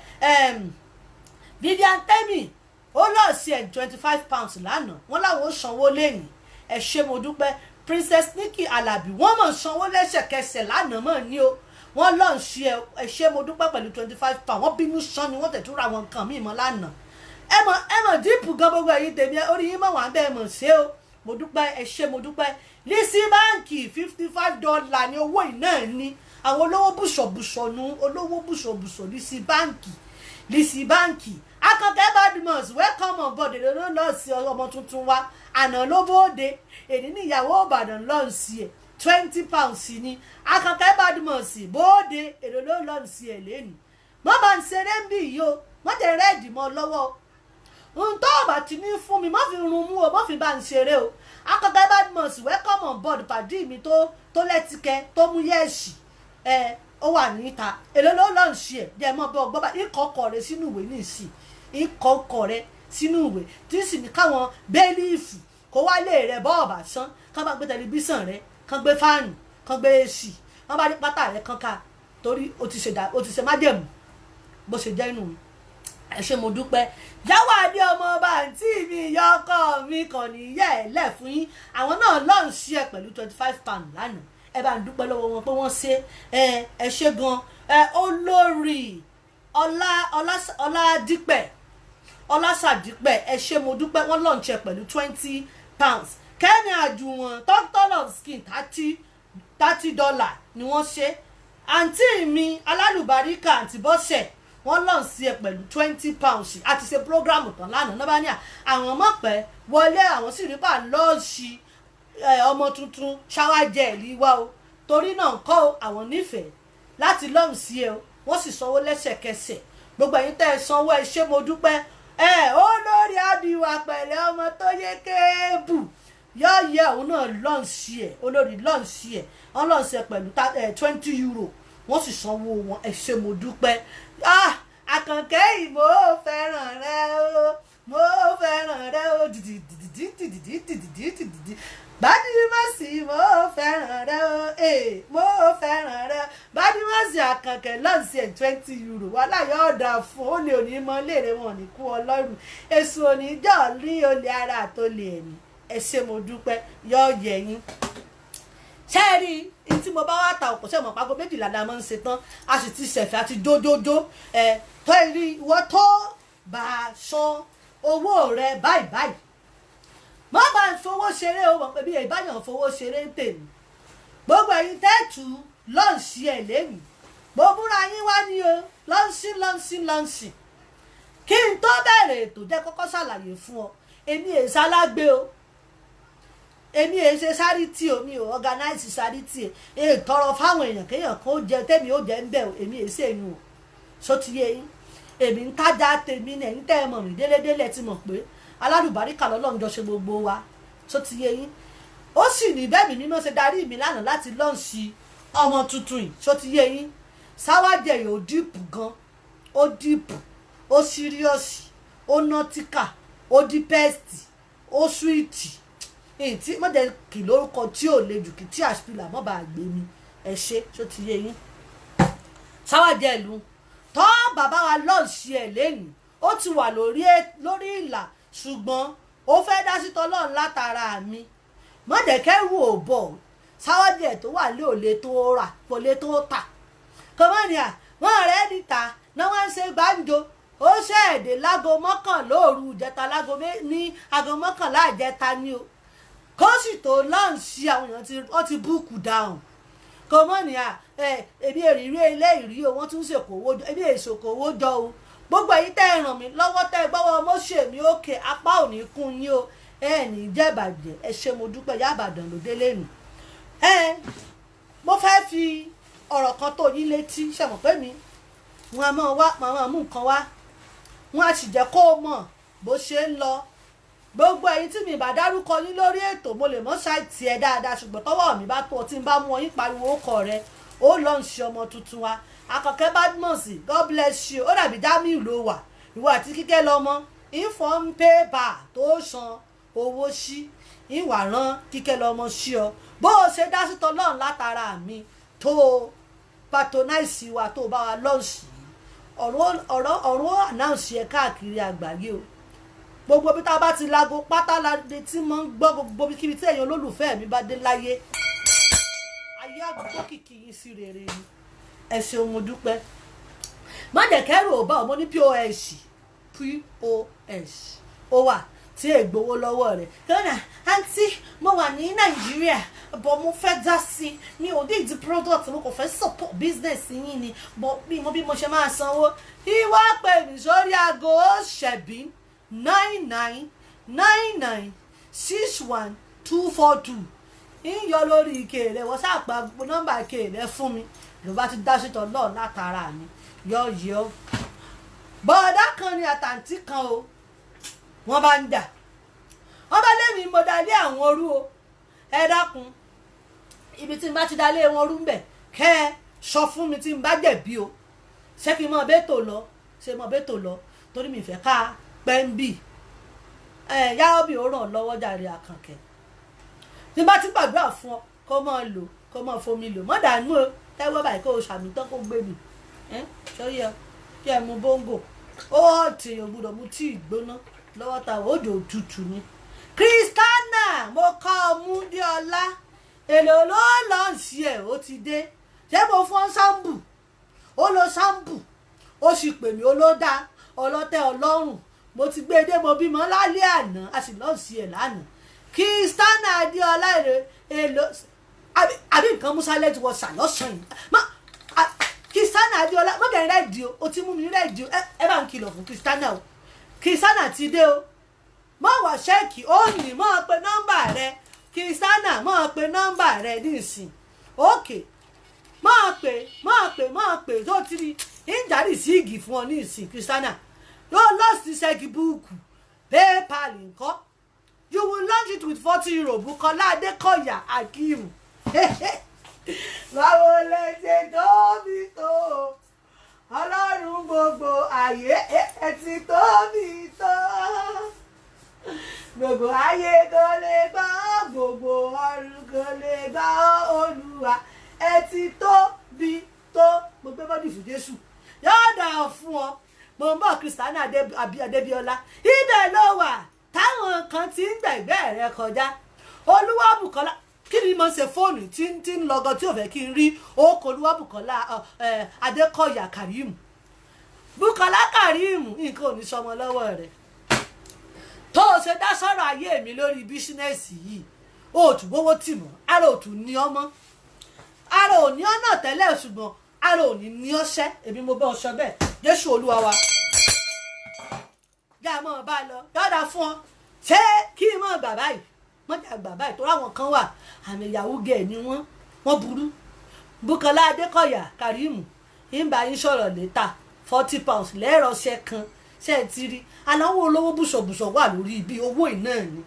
Vivian Temi ó lọ sí ẹ̀ £25 lánàá wọ́n láwọn ó sanwó lẹ́yìn ẹ ṣé mo dúpẹ́ Princess Nikki Alabi wọ́n mọ̀ sanwó lẹ́sẹ̀kẹsẹ̀ lánàá mọ̀ ní o wọ́n lọ sí ẹ ṣé mo dúpẹ́ pẹ̀lú £25 wọ́n bínú sán ni wọ́n tẹ̀ tún ra àwọn nǹkan míì mọ́ lánàá ẹ mọ̀ díìpù gan gbogbo ẹ̀yin tèmi orí yín mọ̀ wá bẹ́ẹ̀ mọ̀ ṣé o mo dúpẹ́ ẹ ṣé mo dúpẹ́ Lizzy báǹkì $55 ní owó iná ní àwọn olówó bùṣọ̀bùṣọ̀ nu olówó bùṣọ̀bùṣọ̀ Lizzy báǹkì Akànkẹ́ Badmus welcome on board èdè ló lọ sí ọmọ tuntun wa àná ló bóde èdè ní ìyàwó Ìbàdàn lọ sí ẹ £20 ní Akànkẹ́ Badmus bóde èdè ló lọ sí ẹ lẹ́nu mọ́ bá ń ṣeré ń bì yìí o mọ́ tẹ̀ rẹ́ẹ̀dì mọ́ lọ́wọ́ ohun tó bá ti ní fún mi mọ́ fi run mú o mọ́ fi bá ń ṣeré o Akànkẹ́ Badmus welcome on board pàdé mi tó lẹ́tìkẹ́ tó mú yẹ́ẹ̀sì ó wà níta èlò ló lọ́n ṣe ẹ̀ jẹ́ mọ́ bọ́ gbọ́bá ìkọ̀ọ̀kọ̀ rẹ sínú ìwé nísìn ìkọ̀ọ̀kọ̀ rẹ sínú ìwé tí sì ní káwọn bẹ́ẹ̀lìfù kó wálé rẹ bọ́ọ̀bà sán kán bá gbé tẹlifíṣàn rẹ kán gbé fáànù kán gbé èsì kán bá rí pátá rẹ kán ká torí o ti ṣe májẹ̀mú bó ṣe jẹ́ inú ẹ ṣé mo dúpẹ́ Yáwó Adé ọmọ ọba àǹtí mi ìyá ọkọ mi kàn ní yẹ́ ẹ̀ lẹ̀ fún yín àwọn náà lọ́n ṣe ẹ̀ pẹ̀lú £25 lánàá ẹ bá ń dúpẹ́ lọ́wọ́ wọn pé wọ́n ṣe ẹ ṣé gan olórí Ọlásàdípẹ̀ ẹ ṣé mo dúpẹ́ wọ́n lọ́n ṣe pẹ̀lú £20 Kẹ́mi Àjùwọ̀n doctor of skin $30 ni wọ́n ṣe àǹtí mi alálùbáríkà àǹtí Bọ́sẹ̀ wọ́n lọ́n sí ẹ pẹ̀lú £20 àti ṣe prógrámù tán lánàá náà bá ní àwọn mọ̀pẹ́ wọlé àwọn sì rí pa lọ́ọ̀ṣì ọmọ tuntun ṣáwájẹ ìlú wa o torí náà ń kọ́ àwọn nífẹ̀ẹ́ láti lọ́n sí ẹ o wọ́n sì sanwó lẹ́sẹ̀kẹsẹ̀ gbogbo ẹ̀yin tẹ́ ẹ sanwó ẹ ṣé mo dúpẹ́ olórí àdìwà pẹ̀lẹ́ ọmọ tó yẹ kéébù yọ̀ọ̀yẹ̀ òun náà lọ́n sí ẹ olórí lọ́n sí ẹ wọ́n lọ́n sí ẹ pẹ̀lú €20 wọ́n sì sanwó wọn ẹ ṣé mo dúpẹ́ Àkànkẹ́ yìí mo fẹ́ràn rẹ o mo fẹ́ràn rẹ o dìdìdìdìdìdìdìdìdìdì Bádìmọ́sì mo fẹ́ràn rẹ o mo fẹ́ràn rẹ Bádìmọ́sì Àkànkẹ́ lọ́ọ̀sì ẹ̀ €20 wà láyọ̀ ọ̀dà fún olè òní mọ́ léèrè wọn ní kú ọlọ́run èso oníjọ́ ní olè ara àtolè ẹ̀mí ẹ ṣé mo dúpẹ́ yọ̀ọ́ yẹ̀yìn ṣé ẹ rí i tí mo bá wá ta òpó ṣe mọ̀ pàgọ́ 12 la máa ń ṣe tán a sì ti ṣẹ̀fẹ̀ àti jójójó tó rí ìwọ tó bá a san owó rẹ báyìí má bá ń fowó ṣeré o mọ̀ pé bí ìbáyàn fowó ṣeré ń tèmi gbogbo ẹ̀yin tẹ́ẹ̀tù lọ́ọ̀ṣì ẹ̀ lẹ́yìn mo múra yín wá ní o lọ́ọ̀ṣì kí n tó bẹ̀rẹ̀ ètò jẹ́ kọ́kọ́ ṣàlàyé fún ọ èmi èsàlágbé o èmi èyí ṣe charity o, mi ò organize charity tọrọ fáwọn èèyàn kéèyàn kó jẹ tèmi ó jẹ ń bẹ̀ o, èmi èyí ṣèyún o so ti yé yín. èmi ń tájà tèmi náà ń tẹ́ ẹ mọ̀ mí délédélé ti mọ̀ pé alálùbáríkà lọ́lọ́run jọ ṣe gbogbo wa so ti yé yín. ó sì ní bẹ́ẹ̀ mi mímọ́ ṣe darí mi lánàá láti lọ́ọ̀ṣì ọmọ tuntun yìí so ti yé yín. sáwádìí ẹ̀yìn ò díìpù gan, ó díìpù, ó síríọ̀sì, ó nọ́tíkà, ó dípẹ́ẹ̀sì, ó súwìtì tí mọ̀dẹ̀ kì lórúkọ tí ò le jù kí tí àṣìlà mọ́ bá gbé mi ẹ ṣe tó ti yé yín. sáwádìí ẹ̀lú tọ́ bàbá wa lọ́ọ̀ṣì ẹ̀ lẹ́yìn ó ti wà lórí ìlà ṣùgbọ́n ó fẹ́ dá sí tọ́lọ́run látara mi mọ̀dẹ̀kẹ́rù ò bọ̀ sáwádìí ẹ̀ tó wà lé òle tó rà kò lè tó tà kọ́mọ́nìyà wọ́n rẹ̀ níta náà wọ́n ń ṣe gbàǹjo ó ṣẹ̀ẹ̀dẹ̀ lágo mọ́kànlá òru ìjẹta ní aago mọ́kànlá ìjẹta ni o kó sì tó lọ́ọ̀ṣì àwọn èèyàn wọ́n ti búùkù dáhùn kọ́mọ́nìyà èmi èrírí ilé ìrí o wọ́n tún ṣèkówó jọ èmi èsòkòwò jọ o gbogbo èyí tẹ́ ẹ ràn mí lọ́wọ́ tẹ́ ẹ gbọ́wọ́ mọ́ṣẹ́ mi òkè apá ò ní kún yín o ní jẹ́bàjẹ́ ẹ ṣé mo dúpẹ́ Ìyábàdàn ló délé nù. mo fẹ́ fi ọ̀rọ̀ kan tó yín létí ṣẹ̀mọ̀ pé mi wọn a máa mú nǹkan wá wọn a sì jẹ́ kó o mọ̀ bó ṣe ń lọ gbogbo èyí tí mi bá dárúkọ yín lórí ètò mo lè mọ́ ṣáìtì ẹ dáadáa ṣùgbọ́n tọ́wọ́ mi bá tó o tí ń bá mú ọyìn pariwo ọkọ rẹ ó lọ ń ṣe ọmọ tuntun wa Àkànkẹ́ Badmus God bless you ó dàbí Jamiu ló wà ìwọ àti Kíkẹ́ lọ́mọ inform paper tó san owó sí ìwà rán Kíkẹ́ lọ́mọ sí ọ bó o ṣe dá sí tọ́lọ́run látara mi tó patronize wa tó bá wa lọ́ọ̀sì ọ̀rọ̀ announce ẹ káàkiri àgbáyé o gbogbo bí tá a bá ti lago pátá ládé tí mo ń gbọ́ gbogbo kíbi tí èèyàn olólùfẹ́ mi bá dé láyé ayé àgbọ̀ kìkì yìí sí rere ni ẹ ṣeun mo dúpẹ́ má jẹ́ kẹ́rù ò bá ọmọ ní POS ó wà tí ègbowó lọ́wọ́ rẹ̀ lọ́nà àǹtí mo wà ní Nàìjíríà bọ̀ mo fẹ́ dá sí mi ò dídí product mo kò fẹ́ support business yín ni bọ̀ bí mo ṣe máa sanwó ìwà pè mí sórí aago ṣẹ̀bí 99996122 yíyọ lórí ike rẹ wọ́n ṣàpà nọ́mbà ike rẹ fún mi ló bá ti dá sí tọ́lọ́ látara mi yọ bọ́ọ̀dá kan ni àtàǹtí kan o wọ́n bá ń jà wọ́n bá lémi mo dalé àwọn orú o ẹ dákun ibi tí n bá ti dalé wọn orú ń bẹ̀ kẹ́ ẹ sọ fún mi tí n bá jẹ̀bi o ṣé kí n mọ bẹ́tò lọ ṣe mọ bẹ́tò lọ torí mi fẹ́ ká pẹ́ńbì yáwọ́bì ó ràn lọ́wọ́ jàre Àkànkẹ́ tí n bá ti gbàdúrà fún ọ kó mọ̀ lò kó mọ̀ fomi lò mọ́ dànù o tẹ́wọ́ báyìí kó o ṣàmì tán kó gbé mi sọ́rí ẹ kí ẹ mu bóńgò ó hàtì èèyàn gbọ́dọ̀ mu tíì gbóná lọ́wọ́ ta òjò tútù ni. Christiana mo kọ́ ọmú dé ọlá èlò ló lọ sí ẹ̀ ó ti dé ṣé mo fọ́n sáǹbù ó lo sáǹbù ó sì pè mí ó ló dá ọlọ́tẹ̀ ọlọ́run mo ti gbé e dé mo bímọ lálẹ́ àná a sì lọ́ọ̀ sí ẹ̀ lánàá Christiana adéọlá èlò àbí nǹkan musa lẹ́tí wọ sàlọ́sàn yìí Christiana adéọlá mọ́gàrin rẹ́ẹ̀dì o ti mú mi rẹ́ẹ̀dì o ẹ bá ń kìlọ̀ fún Christiana o Christiana ti dé o mọ́ wá ṣẹ́ẹ̀kì ó ní mọ́ pe nọ́mbà rẹ Christiana mọ́ pe nọ́mbà rẹ nísìn òkè mọ́ pè tó ti rí ìjàrí sí igi fún ọ nísìn Christiana yóò lọ́ọ̀sì ṣẹ́ẹ̀kì búùkù PayPal nǹkan you will launch it with 40 euro Bukola Adekoya Akeem báwo lè ṣe tóbi tó ọlọ́run gbogbo ayé ẹ ti tóbi tó gbogbo ayé kò lè gbọ́ gbogbo ọ̀run kò lè gbọ́ Olúwa ẹ ti tóbi tó gbogbo bọ́dì fún Jésù yóò dà fún ọ mo ń bọ̀ Christiana Adébíọ́lá ibẹ̀ ló wà táwọn kan ti ń gbẹ̀gbẹ́ rẹ kọjá Olúwabùkọ́lá kí ni mo ṣe fóònù tí ń lọgọ tí ò fẹ́ kí n rí orúkọ Olúwabùkọ́lá Adékọ̀yà Karim Bùkọ́lá Karim nǹkan ò ní sọmọ lọ́wọ́ rẹ̀ tó o ṣe dá sọ̀rọ̀ ayé mi lórí bísínẹ́sì yìí o ò tún gbówó tì mọ́ ara ò tún ní ọmọ ara ò ní ọ̀nà tẹ́lẹ̀ ṣùgbọ́n ara ò ní ní ọṣẹ́ èmi mo bẹ́ ọṣọ bẹ́ẹ̀ Jésù Olúwa wa já mọ́ ọ bá lọ yọ̀dà fún ọ ṣé kí n mọ̀ bàbá yìí mọ́jà gbà báyìí tó ráwọn kan wà àmì ìyàwó gẹ̀ ni wọ́n burú. Bùkọ́lá Adékọ̀yà Kàrímù ìbá yín sọ̀rọ̀ létà £40 lẹ́rọ̀ọ́sẹ̀ kan ṣe é ti rí aláwọ̀ olówó bùsọ̀bùsọ̀ wà lórí ibi owó iná ni.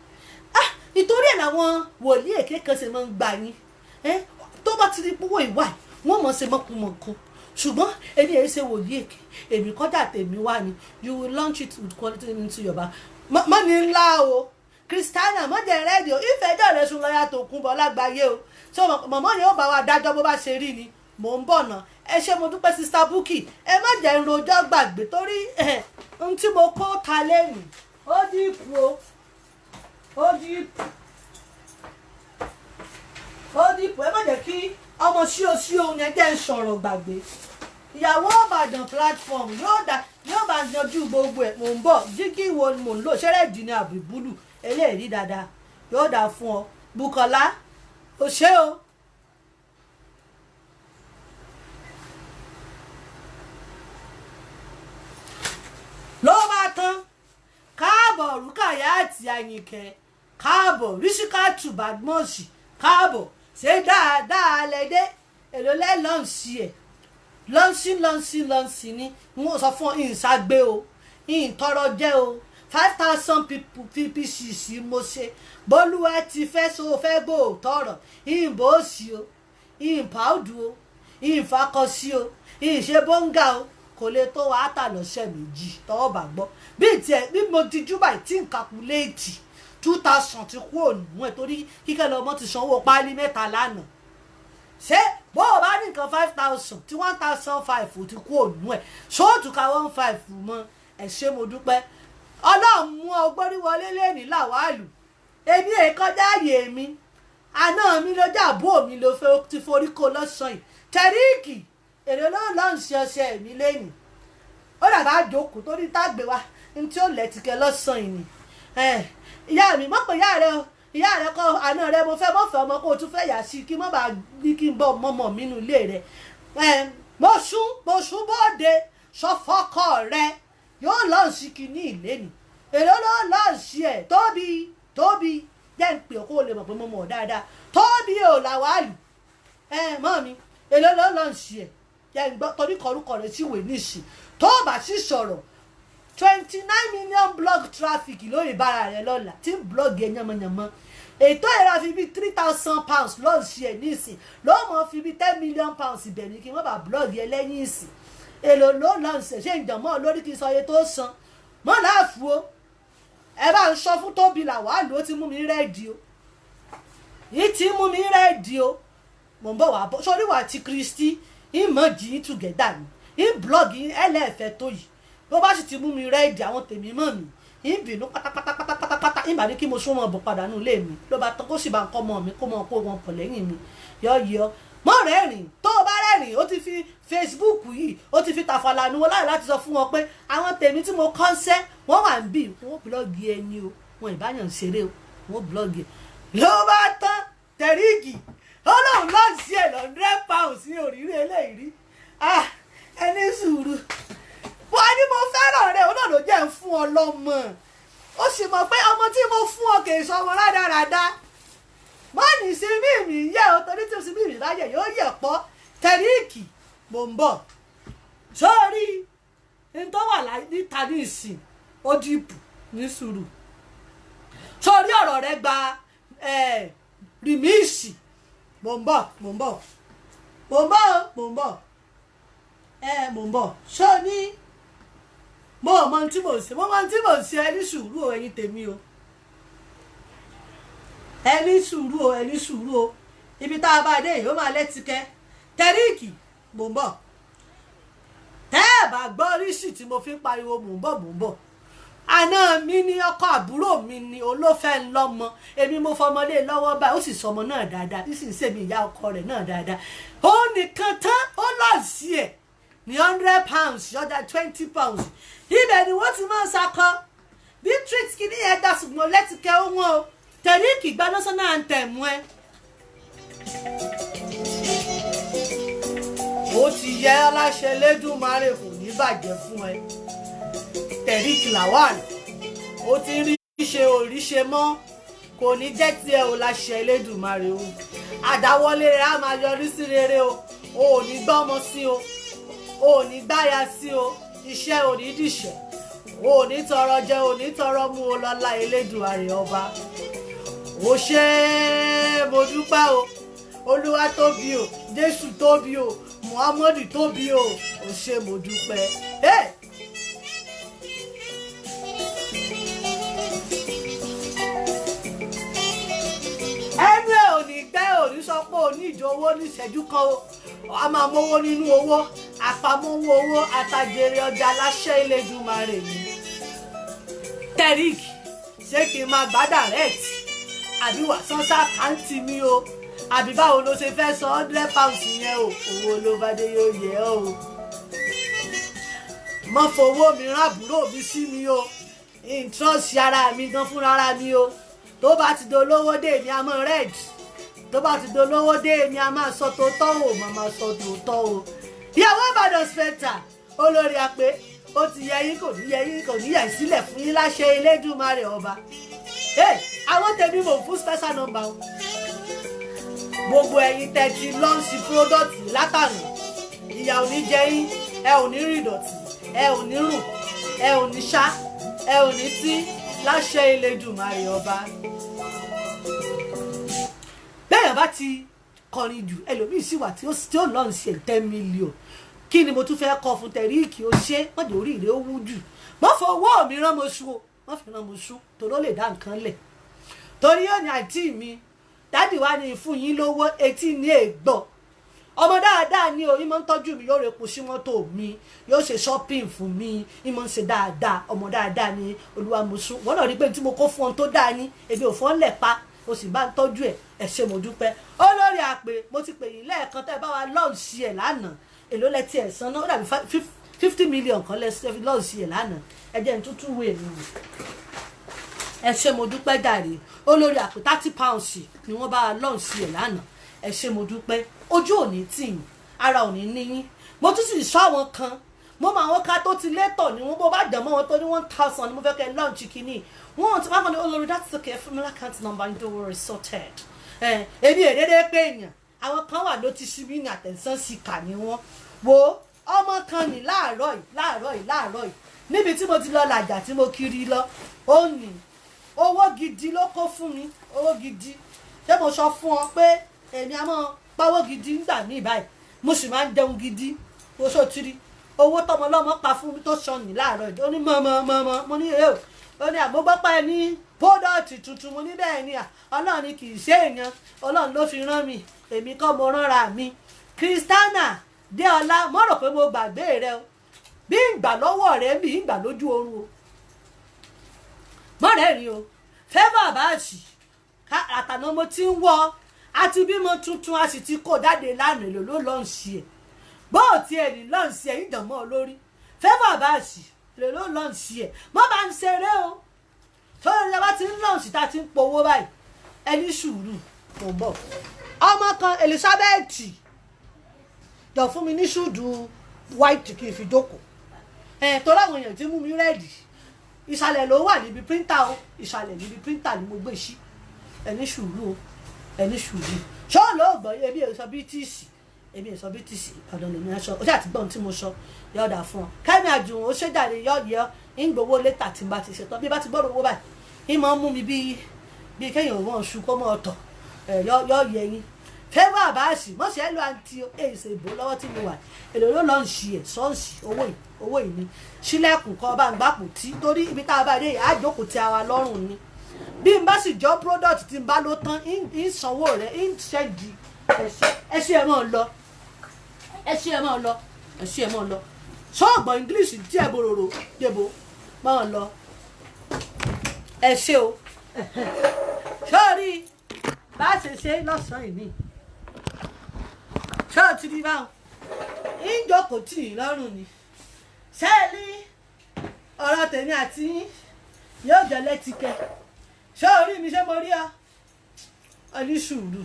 Nítorí ẹ̀ làwọn wòlíì èké kan ṣe máa ń gbà yín tó bá ti rí púpọ̀ ìwà wọ́n mọ̀ ṣe mọ́kùmọ̀kù ṣùgbọ́n èmi èyí ṣe wòlíì èké èmi kọjá tèmi wá ni you will launch it with quality into your bag. Mọ́ ni ńlá o Christiana mọ́jẹ̀ rẹ́díò ìfẹ́jọ́ rẹ̀ sùn lọ́yà tó kún bọ́ lágbàáyé o so mọ̀mọ́ yẹn ó bá wa dájọ́ bó bá ṣe rí ni mò ń bọ̀ náà ẹ ṣé mo dúpẹ́ Sister Bukky ẹ má jẹ́ ń rojọ́ gbàgbé torí ohun tí mo kó ta lẹ́yìn ó dìpọ̀ o ó dìpọ̀ ẹ má jẹ́ kí ọmọ sí ohun yẹn jẹ́ ń sọ̀rọ̀ gbàgbé ìyàwó Ìbàdàn platform yóò bá yanjú gbogbo ẹ̀ mò ń bọ̀ jígí wo ni mò ń lò ṣẹ́rẹ́dì ní àbí búlù eléyìí dáadáa yóò dà fún ọ Bùkọ́lá o ṣé o. ló bá tán káàbọ̀ Rúkàyátì Àyìnkẹ́ káàbọ̀ Rísíkátù Badmọ́sì káàbọ̀ ṣé dáadáa lẹ́dẹ́ èlò lẹ́lọ́ọ̀sì ẹ̀ lọ́nsí ni wọ́n sọ fún ìṣàgbé o ìtọrọ jẹ́ o 5,000 ppcc mo ṣe bólúwa ti fẹ́ so fẹ́ gbò tọrọ ìbò òsì o ìpàdù o ìfakọsí o ìṣe bóńgà o kò lè tó wàá tà lọ́sẹ̀ méjì tọ́wọ́ bá gbọ́ bí mo ti júbà tí n kàkúléètì 2,000 ti kú ònú ẹ̀ torí kíkẹ́ lọ́mọ ti sanwó páálí mẹ́ta lánàá ṣé bó o bá ní nǹkan 5,000 tí 1,500 ti kú ònú ẹ̀ ṣóòtù ká 1,500 mọ́ ẹ̀ ṣé mo dúpẹ́ Ọlọ́run mú ọgbọ́rí wọlé lẹ́ni làwálù èmi èkọjá ààyè mi àná mi ló jàbó mi ló fẹ́ ti forí kó lọ́sàn-án yìí tẹ̀ríìkì èrè náà lọ́n ṣe ọṣẹ mi lẹ́yìn ó dàbá jókòó torí tágbé wa ní tí ó lẹ́tìkẹ́ lọ́sàn-án yìí ni ìyá mi mọ̀ pé ìyá rẹ kọ àná rẹ mo fẹ́ mọ́fẹ́ ọmọ kó o tún fẹ́ yà sí kí mọ́ bá ní kí n bọ́ mọ́mọ́ mi nínú ilé rẹ mo sún bóde sọ fọ́kọ rẹ yóò lọ́ọ̀ sí kinní ìlénì èrò lọ́ọ̀ sí ẹ̀ tóbi jẹ́ ń pè kó o lè mọ̀ pé mo mọ̀ dáadáa tóbi ò làwálù mọ́ mi èrò lọ́ọ̀ sí ẹ̀ jẹ́ ń gbọ́ torí kọrúkọ rẹ̀ sí ìwé níṣì tó bá sì sọ̀rọ̀ 29 million blog traffic lórí ìbára rẹ̀ lọ́la tí ń blog ẹ̀ yánmọ́yánmọ́ ètò ìra fi bí £3,000 lọ́ọ̀ sí ẹ̀ nísìn ló mọ̀ fi bí £10 million ibẹ̀ ní kí wọ́n bá blog ẹ̀ lẹ́yìn ìsìn èlò ló lọ́ọ̀ ṣe ìjọ̀mọ́ lórí kí n sọ iye tó san mọ́ láàfù o ẹ bá ń sọ fún Tóbi Làwálù ó ti mú mi rẹ́ẹ̀dì o yìí ti mú mi rẹ́ẹ̀dì o mò ń bọ̀ wá bọ́ sórí wà tí Kristi ìmọ̀ jì í together ni blog ẹlẹ́ẹ̀fẹ́ tó yìí bó bá sì ti mú mi rẹ́ẹ̀dì àwọn tèmi mọ̀ mi ìbínú pátápátá ìbá ní kí mo sún wọn bọ̀ padà nù ilé mi ló bá tán kó sì bá ń kọ́ mọ́ mi kó mọ́ kó wọn pọ̀ lẹ́yìn mi yọ mọ́ rẹ́rìn tó o bá rẹ́rìn ó ti fi Facebook yìí ó ti fi tàfàlà nu wọn láì láti sọ fún wọn pé àwọn tèmi tí mo kọ́ńsẹ́ wọ́n wà ń bì wọ́n blọ́ọ̀gì ẹni o wọn ìbáyàn ṣeré o wọ́n blọ́ọ̀gì ló bá tán tẹ̀ríìgì ọlọ́run lọ́ọ̀ sí ẹ̀ £100 ní òrìrì eléyìí rí ẹni sùúrù wọ́n ní mo fẹ́ràn rẹ̀ ó náà ló jẹ́ ń fún ọ lọ́mọ ó sì mọ̀ pé ọmọ tí mo fún ọ kì í sọ ọmọ rádaràda mọ́ ní sí mímì yẹ ọ torí tí o sì mímì láyẹ̀ yóò yẹ̀ pọ̀ tẹ̀ríìkì mò ń bọ̀ sórí ní tó wà níta ní ìsìn ó dìbò ní sùúrù sórí ọ̀rọ̀ rẹ gba rìmíìsì mò ń bọ̀ ṣó ní mo mọ tí mo ṣe ẹni sùúrù o ẹ̀yin tèmi o ẹni sùúrù o ibi tá a bá dé yìí ó máa lẹ́tìkẹ́ tẹ̀ríìkì mò ń bọ̀ tẹ́ ẹ̀ bá gbọ́ rísì tí mo fi ń pariwo mò ń bọ̀ àná mi ní ọkọ àbúrò mi ní olófẹ́ ńlọ́mọ èmi mo fọmọlé lọ́wọ́ báyìí ó sì sọmọ náà dáadáa bí sì ń sèmi ìyá ọkọ rẹ̀ náà dáadáa ó nìkan tán ó lọ sí ẹ̀ ní £100 yọjà £20 ibẹ̀ ni wọ́n ti máa ń sakọ bí treat kìíní yẹn dá ṣùgbọ́n lẹ́tìkẹ́ ó wọ́n o tẹ̀ríìkì gba national anthem ẹ. ó ti yẹ aláṣẹ Elédùmarè kò ní bàjẹ́ fún ẹ Tẹ̀ríìkì Làwálù ó ti rí ṣe òríṣe mọ́ kò ní jẹ́ tiẹ̀ o láṣẹ Elédùmarè o àdáwọlé rẹ̀ á máa yọrí sí rere o ò ní gbọ́mọ sí o ò ní gbáya sí o iṣẹ́ ò ní dìṣẹ́ ò ní tọrọ jẹ ò ní tọrọ mú o lọ́lá Elédùmarè ọba ó ṣe mo dúpẹ́ o Olúwa tóbi o Jésù tóbi o Muhammadu tóbi o ó ṣe mo dúpẹ́. ẹnu ẹ ò ní gbẹ́ ò ní sọ pé ò ní ìjọ owó ní ìṣẹ́jú kan o a máa mówó nínú owó àpamọ́wọ́ owó àtàjèrè ọjà láṣẹ Elédùmarè mi. Tariq ṣé kí n máa gbá direct àbí wà sánsá àkáǹtì mi o àbí báwo ló ṣe fẹ́ san £100 yẹn o owó ló bá dé yóò yẹ ọ́ o. mo fowó mi rán àbúrò mi sí mi o ìtọ́sí ara mi gan fúnra ara mi o tó bá ti dolówó dé mi a máa red tó bá ti dolówó dé mi a máa sọ tòótọ́ o màmá sọ tòótọ́ o. ìyàwó Ìbàdàn spectre olórí apẹ ó ti yẹ yín kò ní yẹ sílẹ̀ fún yín láṣẹ Elédùmarè ọba. àwọn tèmi mò ń fún special number o gbogbo ẹ̀yin tẹ́ ti lọ́ọ̀sì product látàrí ìyà ò ní jẹ yín ẹ ò ní rí ìdọ̀tí ẹ ò ní rùn ẹ ò ní ṣá ẹ ò ní tí láṣẹ Elédùmarè ọba. bẹ́ẹ̀ bá ti kọrin jù ẹlòmíì sì wà tí ó lọ́ọ̀sì 10 million kí ni mo tún fẹ́ kọ fún Tariq ó ṣe mọ́jọ́ orí rẹ̀ ó wú jù mọ́ fọwọ́ mi rán mo ṣú o mọ́ fi rán mo ṣú torí ó lè dá nǹkan lẹ̀ torí ó ní àǹtí mi dádì wa ní fún yín lówó etí ní ègbọ́ ọmọ dáadáa ni o ìmọ̀ ń tọ́jú mi yóò repo sí mọ́tò mi yóò ṣe shopping fún mi ìmọ̀ ń ṣe dáadáa ọmọ dáadáa ni Olúwamoṣù wọ́n náà rí pé tí mo kó fún ọ tó dáa ní èmi ò fọ́n lẹ̀ pa o sì bá ń tọ́jú ẹ̀ ṣe mo dúpẹ́ olórí àpè mo ti pè yín lẹ́ẹ̀kan tẹ́ ẹ bá wa lọ́ọ̀ṣì ẹ̀ lánàá èló lẹ́tí ẹ̀ san náà ó dàbí 50 million kan lọ́ọ̀ṣì ẹ̀ lánàá ẹ jẹ́ ní tútù wé mi ẹ ṣe mo dúpẹ́ jàre olórí àpè £30 ni wọ́n bá lọ́ọ̀ṣì ẹ̀ lánàá ẹ ṣe mo dúpẹ́ ojú òní tì yín ara òní níyín mo tún sì sọ àwọn kan mo mọ àwọn ká tó ti létọ̀ ni wọ́n bó bá dẹ̀ mọ́ wọn tó ní 1000 ni mo fẹ́ kẹ́ lọ́ọ̀ṣì kìíní wọ́n ti máa kàn ní olórí that's okay fún mi lákàntì number and don't worry sorted èmi èdèdè pé èèyàn àwọn kan wà ló ti ṣí mí ní àtẹ̀sán sí kà ní wọ́n wo ọmọ kan ní láàárọ̀ yìí níbi tí mo ti lọ làjà tí mo kiri lọ ó ní owó gidi ló kó fún mi owó gidi ṣé mo sọ fún ọ pé èmi á mọ pawó gidi nígbà míì báyìí mo sì máa ń jẹun gidi o ṣó tiri owó tọmọ lọmọ pa fún mi tó sọnì láàárọ̀ yìí ó ní mọ mo ní èèyàn ó ní àmúgbọ́pá ẹ ní pódọ̀tì tuntun mo ní bẹ́ẹ̀ ni Ọlọ́run ni kì í ṣe èèyàn Ọlọ́run ló fi rán mi èmi kọ́ mo ránra mi Christiana Déọlá mo rò pé mo gbàgbé rẹ o bí ìgbà lọ́wọ́ rẹ bí ìgbà lójú oorun o mọ́rẹ́ rí o fẹ́fà báàsì àtàná mo ti ń wọ àti bímọ tuntun a sì ti kó jáde lánàá èlò ló lọ́ọ̀ṣì ẹ̀ bóò tí ẹ̀ ní lọ́ọ̀ṣì ẹ̀ ìdààmú olórí fẹ́fà báàsì èlò ló lọ́ọ̀ṣì ẹ̀ mọ́ bá ń ṣeré o sọ́dọ̀ ìjọba ti ń lọ́ọ̀ṣì tá a ti ń powó báyìí ẹni sùúrù kò bọ̀ ọmọ kan Elizabeth jọ fún mi ní ṣùdù white kí n fi jókòó torí àwọn èèyàn tí mú mi rẹ́ẹ̀dì ìsàlẹ̀ ló wà níbi píríntà o ìsàlẹ̀ níbi píríntà ni mo gbé sí ẹni sùúrù o ẹni sùúrù ṣọ́ ló gbọ́ èmi èso BTC ọ̀dọ̀ lèmi aṣọ ó ṣàti gbọ́n tí mo sọ yọ̀ọ̀dà fún ọ Kẹ́mi Àjùwọ̀n ó ṣèjàre yọ̀ọ̀yẹ́ ń gbowó létà tí n bá ti ṣetán bí bá ti gbọ́dọ̀ owó báyìí ń máa ń mú mi bí kéèyàn ò wọ́n ṣu kó mọ́ ọ̀tọ̀ yọ̀ọ̀yẹ́ yín fẹ́wọ́ àbáàṣì mọ̀ṣẹ́ ló àǹtí èsè ìbò lọ́wọ́ tí mo wà èlò ló lọ́ọ́ ń ṣe ẹ̀ sọ́ọ̀ṣì owó ìní sílẹ̀kùn kan bá ń gbàpò tí torí ibi tá a bá dé àjókòó tí a wà lọ́rùn ni bí n bá sì jọ product tí n bá ló tán ń sanwó rẹ̀ ń ṣẹ́gi ẹṣẹ́ ẹ̀ máa lọ ṣọ́ọ̀gbọ̀n English díẹ̀ bororo dèbò máa lọ ẹṣẹ́ o sọ́ọ̀rí bá a ṣe ṣe lọ́sàn-án ìní ṣọ́ọ̀tì ní báwọn ìjókòó tì í lọ́rùn ni ṣẹ́ẹ̀lì ọ̀rọ̀ tèmi àti yóò jọ lẹ́tìkẹ́ ṣọ́ọ̀rí mi ṣé mo rí ọ ọní sùúrù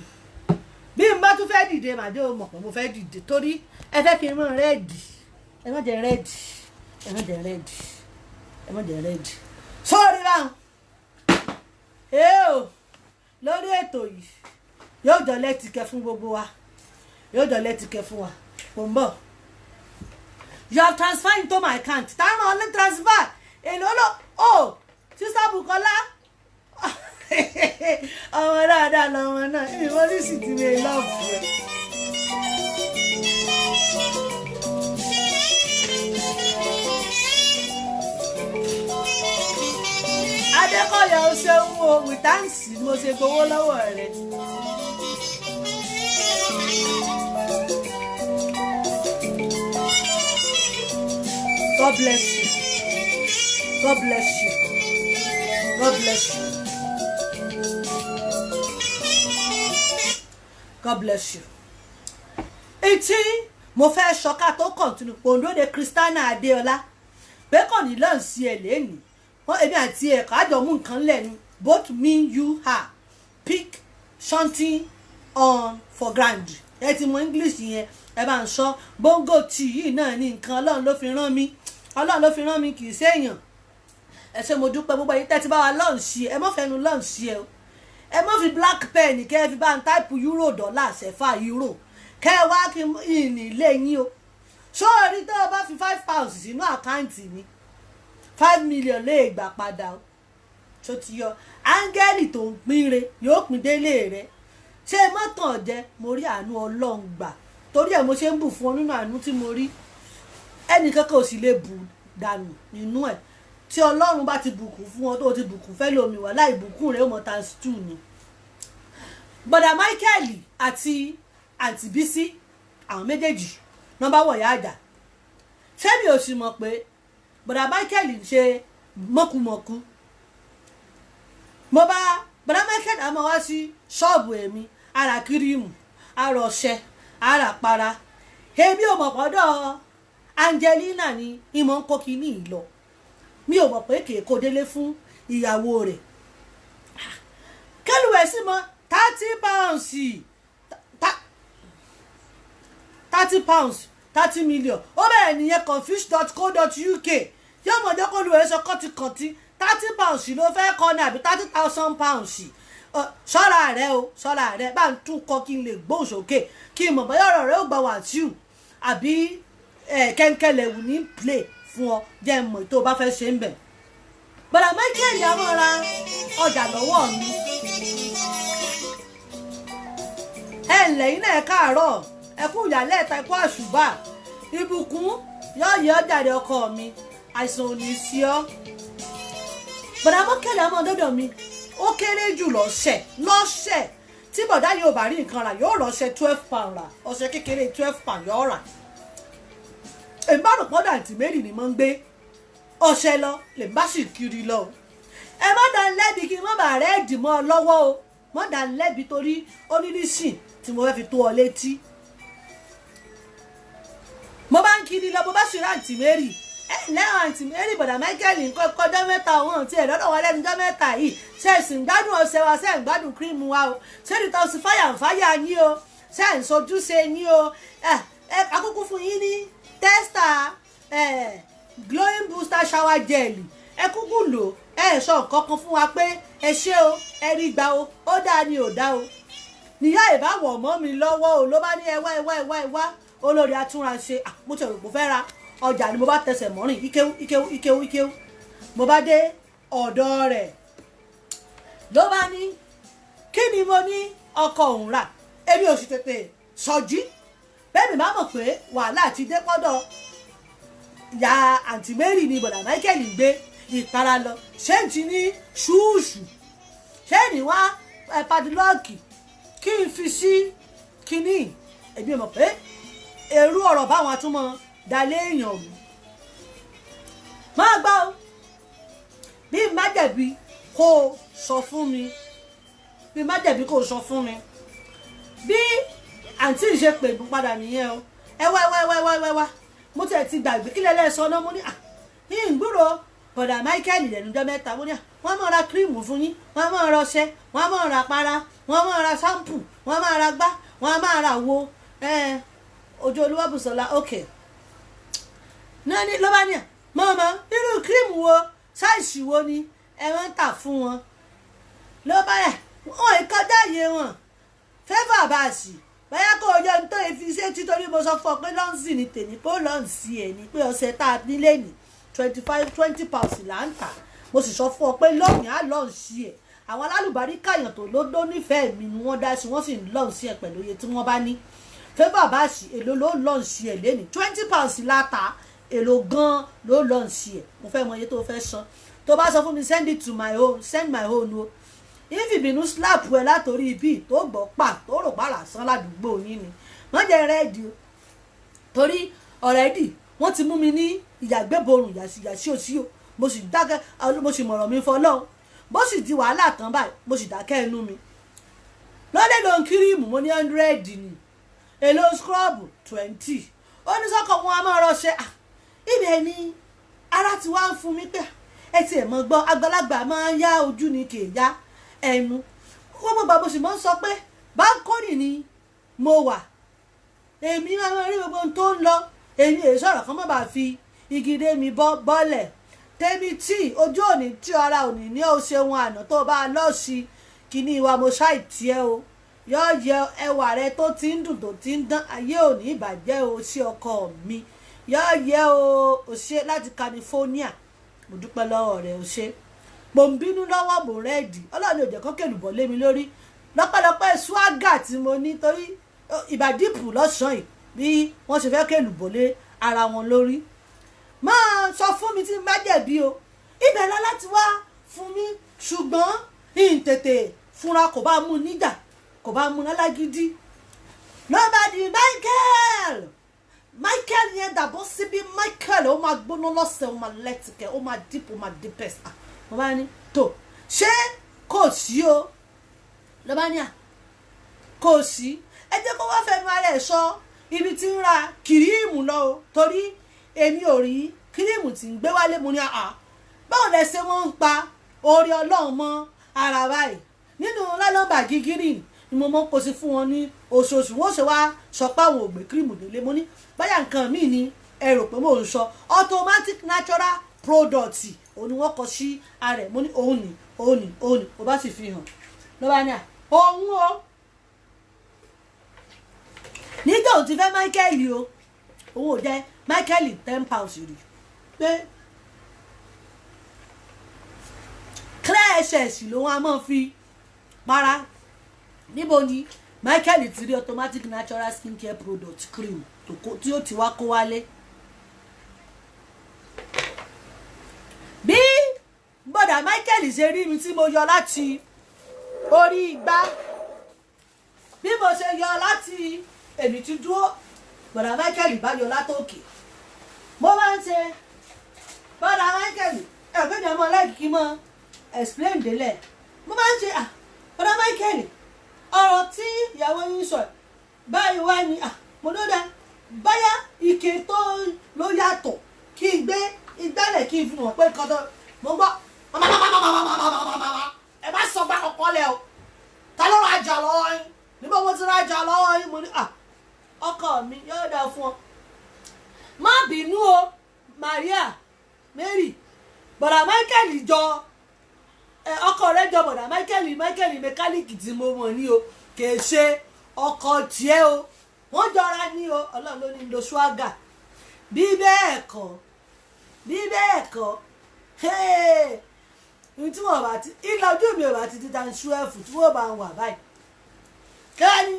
bí n bá tún fẹ́ dìde màdé o mọ̀ pé mo fẹ́ dìde torí ẹ fẹ́ kí n mọ̀ rẹ́ẹ̀dì ẹ má jẹ́ rẹ́ẹ̀dì sọ́ọ̀rí báwọn lórí ètò yìí yóò jọ lẹ́tìkẹ́ fún gbogbo wa yóò jọ lẹ́tìkẹ́ fún wa kò ń bọ̀. You have transferred into my account táwọn ọlẹ́ transfer èlò ló o sísá Bùkọ́lá ọmọ dáadáa lọmọ náà ìwọ ní sì ti lè lọ́ọ̀bù rẹ̀. Adékọ̀yà ó ṣeun o wìtáǹsì ni mo ṣe gbowó lọ́wọ́ rẹ̀. God bless you. God bless you. God bless you. God bless you. Etí mo fẹ́ ṣọ́ká tó kọ̀ntínú pòǹdó de Christiana Adéọlá pé kò ní lọ́n sí ẹ̀ lẹ́nu wọ́n èmi àti ẹ̀ka àjọ mú nǹkan lẹ́nu both me you her pick something on for grand ẹ ti mọ English yẹn ẹ bá ń sọ bongo tí yìí náà ní nǹkan Ọlọ́run ló fi rán mi Ọlọ́run ló fi rán mi kì í ṣèèyàn ẹ ṣé mo dúpẹ́ gbogbo yìí tẹ́tí bá wa lọ́n sí ẹ mọ́ fẹ́nu lọ́n sí ẹ o ẹ mọ́ fi black pen kẹ́ ẹ fi bá ń táìpù euro dollar ṣẹ̀fà euro kẹ́ ẹ wá kí ìní ilé yín o sóòrí tó o bá fi 5 pounds sínú àkáǹtì mi 5 million lè gbà padà o tó ti yọ áńgẹ́lì tó ń pínre yóò pín délé rẹ ṣé mọ́tàn jẹ mo rí àánú Ọlọ́run gbà torí ẹ̀ mo ṣe ń bù fún ọ nínú àánú tí mo rí ẹnìkan kò sì lè bù dànù nínú ẹ̀ tí Ọlọ́run bá ti bùkún fún ọ tó ti bùkún fẹ́ lómi wà láì bùkún rẹ̀ ó mọ̀ times 2 ni. bọ̀dà Michael àti àǹtí Bísí àwọn méjèèjì nọ́mbà wọ̀nyá àjà ṣé mi ò sì mọ̀ pé bọ̀dà Michael ń ṣe mọ́kùmọ́kù mo bá bọ̀dà Michael àmọ́ wá sí ṣọ́ọ̀bù èmi ara kírímù ara ọṣẹ ara para èmi ò mọ̀ pọ́dọ̀ Angelina ni ìmọ̀ ń kó kíní ìlọ mi ò mọ̀ pé kèé kó délé fún ìyàwó rẹ̀ kẹ́lùwẹ̀ sí mọ́ 30 pounds 30 pounds 30 million ó bẹ̀rẹ̀ nìyẹn confuse.co.uk yóò mọ̀ jẹ́ kó lu ẹ̀ sọ kọ́tìkọ́tì 30 pounds ló fẹ́ kọ́ ní àbí 30,000 pounds ṣọ́ra rẹ̀ o ṣọ́ra rẹ̀ bá ń tún kọ́ kí n lè gbóhùn sókè kí n mọ̀ bóyá ọ̀rọ̀ rẹ̀ ó gba Wàsíù àbí kẹ́ńkẹ́lẹ̀ wù ní play fún ọ jẹ́ mọ̀ tó bá fẹ́ ṣe ń bẹ̀. bọ̀dà Michael yà mọ́ ra ọjà lọ́wọ́ mi. ẹ ǹlẹ́ yín náà káàárọ̀ ẹ kú ìyàlẹ́ ẹ̀ta ẹ̀kú àṣùbà ìbùkún yóò yẹ ọjà rẹ ọkọ mi àìsàn ò ní sí ọ. bọ̀dà Michael yà mọ́ dọ́dọ̀ mi ó kéré jù lọ́sẹ̀ tí bọ̀dá yóò bá rí nǹkan rà yóò rọ̀ṣẹ̀ 12 pound rà ọṣẹ kékeré 12 pound yóò rà. èmi bá rò pọ́dà àǹtí Mary ni mo ń gbé ọṣẹ lọ lè bá sì kiri lọ ẹ má dá lẹ́bi kí n má bàa rẹ́ẹ̀dì mọ́ ọ lọ́wọ́ o má dá lẹ́bi torí ó ní nísìn tí mo fẹ́ fi tó ọ létí mo bá ń kiri lọ mo bá sì rí àǹtí Mary lẹ́yìn àǹtí Mary bọ̀dà Michael nǹkan kọjọ́ mẹ́ta òun tí ẹ̀ lọ́dọ̀ wa lẹ́nu jọ́ mẹ́ta yìí ṣe é sì ń gbádùn ọṣẹ wa ṣe é ń gbádùn kírìmù wa o ṣé ní tọ́sí fáyà ń fáyà yín o ṣe é ń sojúṣe yín o akókó fún yín ní tester glowing booster shower gel ẹ kúkú lò ẹ sọ nǹkan kan fún wa pé ẹ ṣé o ẹ rí gbà o ó dáa ni ò dáa o níyà ìbáwọ̀ mọ́ mi lọ́wọ́ o ló bá ní ẹ wá olórí atúnraṣe mo ti rò pé fẹ́ ra ọjà ni mo bá tẹsẹ̀ mọ́rìn ìkéwú mo bá dé ọ̀dọ̀ rẹ̀ ló bá ní kí ni mo ní ọkọ òun rà èmi ò sì tètè sọjí bẹ́ẹ̀ mi má mọ̀ pé wàhálà ti dé pọ́dọ̀ ya àǹtí Mary ni bọ̀dà Michael ń gbé ìpara lọ ṣé ń ti ní ṣúùṣù ṣé ní wá padlọ́ọ̀kì kí n fi sí kínní èmi mọ̀ pé èrú ọ̀rọ̀ báwọn atúmọ̀ dalé èèyàn rù máa gbọ́ o bí má jẹ̀bi kó sọ fún mi bí àǹtí ìṣe pè mí padà nìyẹn o ẹ wá mo tẹ̀ ti gbàgbé kílẹ̀ lẹ́sọ̀ náà mo ní ní ìgbúrò bọ̀dà Michael lẹ́nu jọ́ mẹ́ta mo ní wọ́n máa ra kírímù fún yín wọ́n máa ra ọṣẹ wọ́n máa ra para wọ́n máa ra ṣámpù wọ́n máa ra gbá wọ́n máa ra wo ojú Olúwabùsọ́lá òkè náà ní ló bá ní mọ́mọ́ irú kírímù wo sáìsì wo ni ẹ máa ń tà fún wọn ló bá yẹ wọn ìkọjá yé wọn fẹ́fà bá a sì báyà kó o yọ ní tó fi ṣe títorí mo sọ fún ọ pé lọ́ǹsì ni tèmi pé ó lọ́ǹsì ẹ̀ ni pé ọ̀sẹ̀ tá a nílé ní 20 là ń tà mo sì sọ fún ọ pé lọ́ọ̀nì á lọ́ǹsì ẹ̀ àwọn alálùbáríkà èèyàn tó ló nífẹ̀ẹ́ mi ni wọ́n dá sí wọ́n sì ń lọ́ǹsì ẹ̀ pẹ̀lú iye tí wọ́n bá ní fẹ́fà bá a sì èlò ló lọ́ǹsì ẹ̀ lé ní 20 pounds láta èlò gan ló lọ́ǹsì ẹ̀ mo fẹ́ mọ iye tó fẹ́ san tó bá sọ fún mi send it to my own send my own o ìfìbínú slap ẹ látòrí ibi tó gbọ́ pa tó rò pa lásán ládùúgbò yín ni wọ́n jẹ́ rẹ́ẹ̀dì o torí ọ̀rẹ́dì wọ́n ti mú mi ní ìyàgbéborùn yàsíyàsí òsí o mo sì dákẹ́ mo sì mọ̀rọ̀ mi fọlọ́run bó sì di wàhálà tán báyìí mo sì dákẹ́ ẹnu mi lọ́dẹ̀ ló ń kírímù mo ní 100 ni èlò scrub 20 ó ní sọ́kọ̀ wọn a máa rọṣẹ́ ibẹ̀ ni ara ti wá ń fún mi pé ẹ ti ẹ̀ mọ́ gbọ́ àgbàlagbà máa ń yá ojú ni kì í yá ẹnu wọ́n mọ̀ bàbá sì máa ń sọ pé báńkọ́nì ni mo wà èmi máa rí gbogbo ohun tó ń lọ èmi èyí sọ̀rọ̀ kan má bàa fi igi dé mi bọ́lẹ̀ tẹ́mi tí ojú òní tí ara òní ní ó ṣe wọn àná tó bá lọ sí kíní ìwà mo ṣáì tiẹ́ o yóò yẹ ẹwà rẹ tó ti ń dùn tó ti ń dán ayé òní ìbàjẹ́ o sí ọkọ mi yóò yẹ o ṣe láti California mo dúpẹ́ lọ́wọ́ rẹ o ṣe mo ń bínú lọ́wọ́ mo rẹ́ẹ̀dì ọlọ́run ò jẹ́ kó kèlùbọ̀ lé mi lórí lọ́pọ̀lọpọ̀ swagà tí mo ní torí ìbàdìpù lọ́sàn-án bí wọ́n ṣe fẹ́ kèlùbọ̀ lé ara wọn lórí máa sọ fún mi tí n bá jẹ̀bi o ibẹ̀ lọ láti wá fún mi ṣùgbọ́n ìtètè fúnra kò bá mú níjà kò bá mú lálágídí lọ́ba di Michael yẹn dàbọ̀ síbi Michael ó máa gbóná lọ́sẹ̀ ó máa lẹ́tìkẹ́ ó máa dìpọ̀ ó máa dìpẹ́sì mo bá ní tó ṣé kò sí o ló bá ní kò sí ẹ jẹ́ kó wá fẹnu ara ẹ̀ sọ ibi tí ń ra kìrìmù lọ o torí èmi ò rí kìrìmù tí ń gbé wálé mo ní báwo lẹ ṣe wọ́n ń pa orí ọlọ́run mọ́ ara báyìí nínú lálọ́bà gígírì ni mo mọ́ kó sí fún wọn ní oṣooṣù wọ́n ṣe wá sọ pé àwọn ò gbé kìrìmù délé mo ní báyà nǹkan míì ni ẹ rò pé mò ń sọ automatic natural product òun ni wọ́n kọ sí ara ẹ̀ mo ní òun ni ó bá sì fi hàn ló bá ní òun o nígbà òun ti fẹ́ Michael o òun ò jẹ́ Michael 10 pounds rí pé clear ss ló wọn a máa fi para níbo ni Michael ti rí automatic natural skincare product cream tí ó ti wá kó wálé bí bọ́dà Michael ṣe rí mi tí mo yọ láti orí igbá bí mo ṣe yọ láti èmi ti dúró bọ́dà Michael bá yọ látòkè mo máa ń ṣe bọ́dà Michael ẹ̀gbẹ́ni ọmọ lẹ́kìkí mọ́ explain délẹ̀ mo máa ń ṣe bọ́dà Michael ọ̀rọ̀ tí ìyàwó yín sọ báyìí wá ní mo ló dá báyà ike tó ló yàtọ̀ kí n gbé ìgbálẹ̀ kí n fi hàn pé nǹkan tó mo gbọ́ ẹ bá sọ bá kọ̀kọ́ lẹ o ta ló rajà lọ́wọ́ yín níbo mo ti rajà lọ́wọ́ yín mo ní ọkọ mi yóò dá fún ọ má bínú o Maria Mary bọ̀dà Michael jọ ọkọ rẹ jọ bọ̀dà Michael mẹkáníìkì tí mo mọ̀ ní o kìí ṣe ọkọ tiẹ̀ o wọ́n jọra ní o ọlọ́run ló ní lo ṣúágà bí bẹ́ẹ̀ kọ́ ní tí wọ́n bá ti ilẹ̀ ojú mi ò bá ti dídá ṣú ẹ̀fù tí wọ́n bá ń wà báyìí kẹ́ni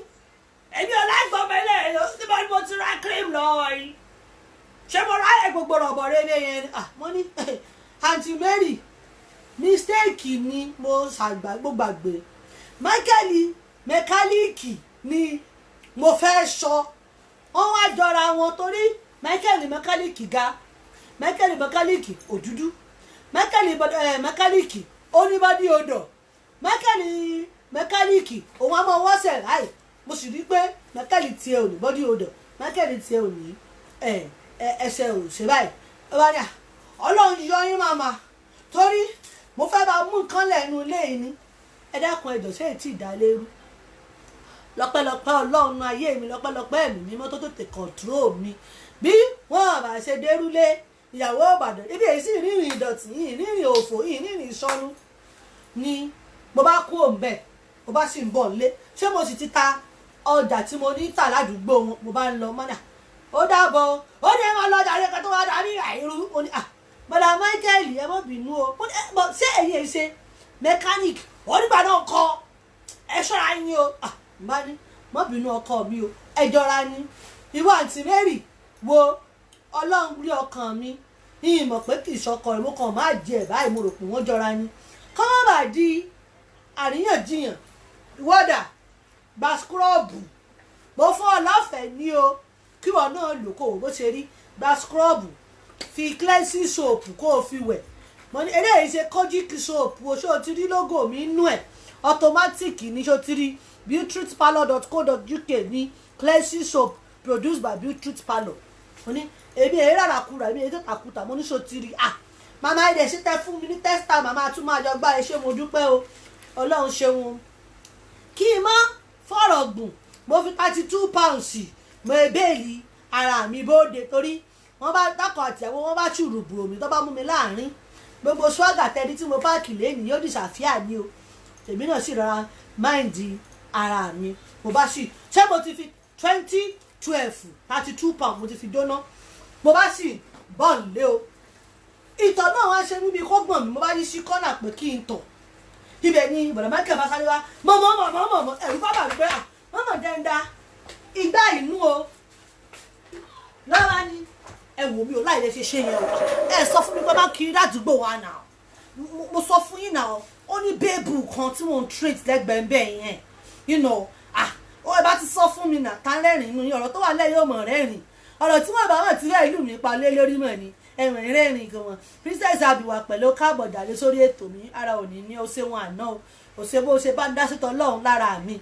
èmi ò láìpọ̀ mẹ́lẹ̀ ẹ̀yọ́ tí mo ti ra cream lọ́wọ́ yìí ṣé mo ráyè gbogbo rọ̀bọ̀ rẹ̀ yẹn ni mo ní Aunty Mary mistake ni mo ṣàgbàgbé Michael mẹkáníìkì ni mo fẹ́ sọ wọ́n wá jọra wọn torí Michael mẹkáníìkì ga Michael mẹkáníìkì òdúdú Michael mẹkáníìkì oníbọ́dí odò Michael mẹkáníìkì òun á mọ wọ́sẹ̀ láì mo sì rí pé Michael tiẹ̀ ò ní bọ́dí odò Michael tiẹ̀ ò ní ẹsẹ̀ ò ṣe báyìí ọba ní ọlọ́run yọ yín màmá torí mo fẹ́ bá mú nǹkan lẹ́nu ilé yìí ni ẹ dákun ẹjọ́ ṣé ètí ìdálérú lọ́pẹ́lọpẹ́ ọlọ́run ayé mi lọ́pẹ́lọpẹ́ ẹ̀mí mímọ́ tó tètè kọ̀ǹtúrò mi bí wọ́n bá ṣe dérúlé ìyàwó Ìbàdàn ibi èyí sì rìnrìn ìdọ̀tí yìí rìnrìn òfò yìí rìnrìn ìsọnù ni mo bá kú òǹbẹ̀ mo bá sì ń bọ̀ nílé ṣé mo sì ti ta ọjà tí mo ní tà ládùúgbò wọn mo bá ń lọ mọ́nà ó dábọ̀ ó ní ẹ máa lọ ọjà rẹ kan tó wá darí àìrú ó ní bọ́dà Michael ẹ má bínú o ṣé ẹ̀yin ẹ̀ ṣe mechanic onígbà náà kọ́ ẹ ṣọ́ra yín o bá ní má bínú ọkọ mi o ẹ jọra ní ìwọ àǹtí Mary wo Ọlọ́run rí ọkàn mi yìí mọ̀ pé kì í ṣọkọ rẹ̀ mo kàn má jẹ báyìí mo rò pé wọ́n jọra ní kọ́ má bàa di àríyànjiyàn ìwọ́dà gba skúrọ́ọ̀bù mo fún ọ lọ́fẹ̀ẹ́ ní o kí wọn náà lò kó o bó ṣe rí gba skúrọ́ọ̀bù fi cleansing soap kó o fi wẹ̀ mo ní eléyìí ṣe kojic soap o ṣé o ti rí logo mi nú ẹ̀ automatic ní ṣó ti rí beautyparlour.co.uk ní cleansing soap produced by Beauty Parlour mo ní èmi èyí rárá kúrò èmi èyí tó takùtà mo ní ṣó ti rí màmá ẹ̀dẹ̀ sí tẹ fún mi ní tẹ́sítà màmá tún máa jọ gbá ẹ ṣé mo dúpẹ́ o Ọlọ́run ṣeun kí n má fọ̀rọ̀ gùn mo fi £32 mo ebéèlì ara mi bóde torí wọ́n bá dákọ̀ àtìyàwó wọ́n bá ṣùrùbù omi tó bá mú mi láàrin gbogbo swagger tẹ́ni tí mo páàkì lẹ́yìn yóò dìṣàfíà ní o èmi náà sì rọra máìndì ara mi mo bá sì ṣé mo ti fi 2012 £32 mo ti fi jóná mo bá sì bọ́ọ̀lù lé o ìtọ̀ náà wá ṣe níbi kó gbọ̀n mi mo bá yí sí kọ́nà pé kí n tọ̀ ibẹ̀ ni bọ̀dọ̀ Michael bá sáré wá mọ̀mọ́ ẹ̀rú bábà gbé mọ̀mọ́ dẹ́ndá igbá inú o lọ́wọ́ ni ẹ wò mí o láì lè ṣe yẹn o ẹ sọ fún mi pé bá kiri ládùúgbò wa nà mo sọ fún yín náà ó ní bébù kan tí mò ń treat lẹ́gbẹ̀ẹ́ bẹ́ẹ̀ yẹn you know ó ẹ bá ti sọ fún mi nà tá rẹ́rìn inú yín ọ̀rọ̀ tó wà lẹ́yìn ọmọ rẹ́rìn ọ̀rọ̀ tí wọ́n bá wà tí rẹ́ ìlú mi pa lé lórí mọ̀ ni ẹ̀rìn rẹ́rìn gan Princess Abiwa pẹ̀lú káàbọ̀ dàdé sórí ètò mi ara òní ní ó ṣe wọn àná o ó ṣe bó ṣe bá ń dá sítọ̀ Ọlọ́run lára mi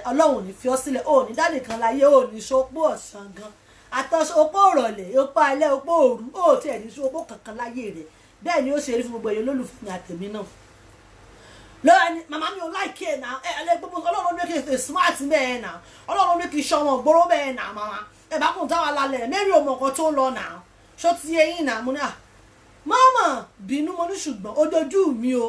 Ọlọ́run ò ní fi ọ́ sílẹ̀ ò ní dá nìkan láyé ò ní ṣopó ọ̀sán gan àtọ́sọ opó òrọ̀lẹ̀ opó alẹ́ opó òru ó tiẹ̀ ní ṣopó kankan láyé rẹ̀ bẹ́ẹ̀ ni ó ṣe rí fún gbogbo èèyàn olólùfẹ́ mi àtẹ̀mí náà lọ́wọ́ ni màmá mi ò láìkí ẹ̀ náà ẹ̀ gbogbo Ọlọ́run ló kì í smart bẹ́ẹ̀ náà Ọlọ́run ló kì í ṣọmọ gbóró bẹ́ẹ̀ náà màmá ẹ̀ bá kùn táwa lálẹ́ mẹ́rin ò mọ̀ nǹkan tó ń lọ náà ṣó ti eyín náà mo ní mọ́mọ́ bínú mo ní ṣùgbọ́n ojojú mi o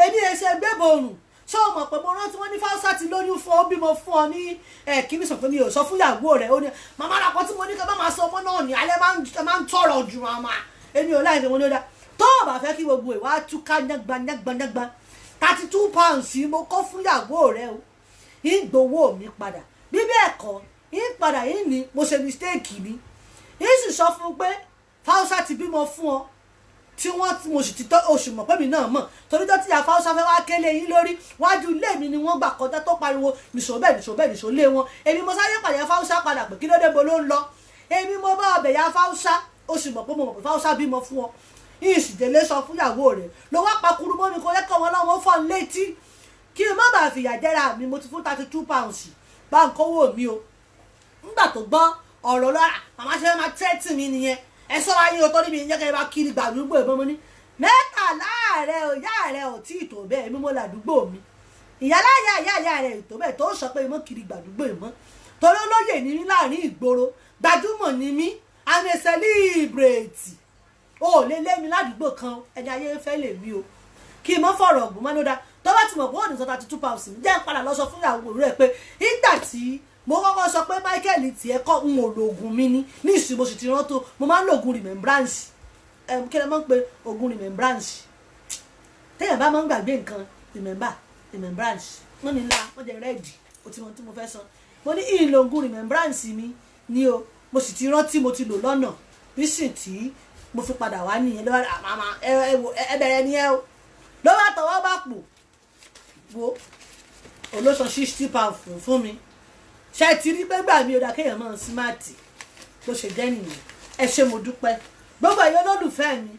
èmi ẹ̀ ṣe gbébòrùn ṣé o mọ̀ pé mo rántí wọ́n ní Fáúsá ti lóyún fún ọ bí mo fún ọ ní kíní sọ pé mi ò sọ fún ìyàwó rẹ̀ ó ní màmá àràkọ́ tí mo ní kí ẹ máa sọ ọmọ náà ní alẹ́ máa ń tọrọ ju màmá èmi ò láì fi wọn ní ó dá tó o bá fẹ́ kí gbogbo ìwà túká nyagba £32 mo kọ́ fún ìyàwó rẹ̀ o ń gbowó mi padà bí bẹ́ẹ̀ kọ́ ń padà yín ni mo ṣe mistake mi yín sì sọ fún pé Fáúsá ti bímọ fún ọ tí mo sì ti tọ́ oṣù mọ̀ pé mi náà mọ̀ torí tó ti ya Fáúsá fẹ́ wá kélé yín lórí wájú ilé mi ni wọ́n gbà kọjá tó pariwo nìṣó lé wọn èmi mo sáré pàdé Fáúsá padà pé kí ló dé bo ló ń lọ èmi mo bá ọbẹ̀ ya Fáúsá ó sì mọ̀ pé mo mọ̀ pé Fáúsá bímọ fún ọ yìí sì délé sọ fún ìyàwó rẹ̀ ló wá pakuru mọ́ mi kó yẹ kọ́ wọn lọ́wọ́ fọ́n létí kí n má bàa fìyà jẹ́ra mi mo ti fún £32 bá ń kówó mi o nígbà tó gbọ́ ọ̀rọ̀ lọ́ra màmá ṣe máa tẹ́tì mi nìyẹn ẹ sọ́ra yín o tó níbi ìyẹn kẹ́ bá kiri gbàdúgbò ìbọn mo ní mẹ́tàlá rẹ̀ ò yá rẹ̀ ò tí ì tó bẹ́ẹ̀ mímọ́ ládùúgbò mi ìyá rẹ̀ ò tó bẹ́ẹ̀ tó sọ pé mọ́ kiri gbàdúgbò ìmọ̀ torí olóyè ní mí láàrin ìgboro gbajúmọ̀ ní mí I'm a celebrity o lè lé mi ládùúgbò kan ẹni ayé fẹ́ lè mí o kí n mọ́ fọ̀rọ̀ ọ̀gùn mọ́ lóda tó bá ti mọ̀ pé ó ní sọ £32 jẹ́ ń padà lọ sọ fún ìyàwó rẹ̀ pé nígbà tí mo kọ́kọ́ sọ pé Michael tiẹ̀ kọ́ ń ò lo oògùn mi ní ìsìn mo sì ti rántó mo máa ń lo oògùn remembrance kí lè máa ń pe oògùn remembrance téèyàn bá máa ń gbàgbé nǹkan remembrance wọ́n ní ńlá wọ́n jẹ́ rẹ́ẹ̀dì ó ti mọ tí mo fẹ́ sọ mo ní ìlò oògùn remembrance mi ní o mo sì ti rántí mo ti lò lọ́nà nísìn tí mo fi padà wá nìyẹn lọ́wọ́ àmàmà ẹ bẹ̀rẹ̀ ni ẹ o lọ́wọ́ àtọwọ́ bá pò wo olóṣàn £60 fún mi ṣe ti rí pé gbà mí ó dá kéèyàn máa símáàtì bó ṣe jẹ́ nìyẹn ẹ ṣé mo dúpẹ́ gbogbo ẹ̀yin olólùfẹ́ mi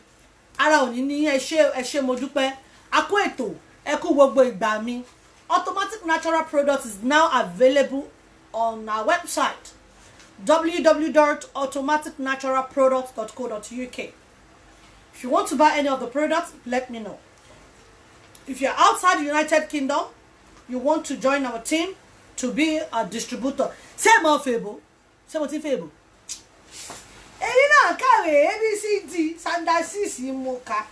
ara òní ní ẹ ṣé mo dúpẹ́ a kú ètò ẹ kú gbogbo ìgbà mi Automatic Natural Products is now available on our website www.automaticnaturalproducts.co.uk. If you want to buy any of the products, let me know. If you're outside the United Kingdom, you want to join our team to be a distributor. Say more fable. Say what in fable. Èyí náà kàwé ABCD standard 6 mo kà.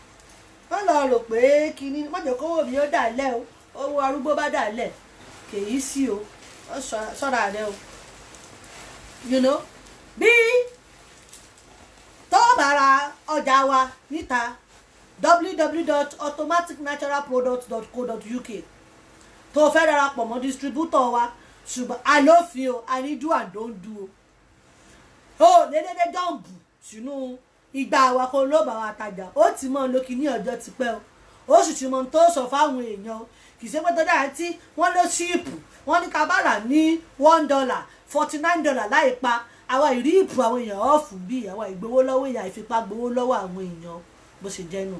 Wọ́n lọ rò pé kíní má jẹ́ kówó mi ó dà lẹ́ o. owó arúgbó bá dà lẹ̀ kèyí sí o sọ́ra rẹ o you know bí tó bá ra ọjà wa níta www.automaticnaturalproducts.co.uk tó fẹ́ darapọ̀ mọ́ distributor wa ṣùgbọ́n àlófin o I need do and don't do o dédédé jọ̀ǹbù sínú ìgbà wa kó ló bá wa tajà ó ti mọ̀ lókì ní ọjọ́ tipẹ́ o ó sì ti mọ̀ tó sọ fáwọn èèyàn kì í ṣe pé tó dáa tí wọ́n ló ṣíìpù wọ́n ní kábàrà ní $1 $49 láì pa àwa ìríìpù àwọn èèyàn ọ̀fù bíi àwa ìgbowó lọ́wọ́ ìyá ìfipá gbowó lọ́wọ́ àwọn èèyàn bó ṣe jẹ́ nù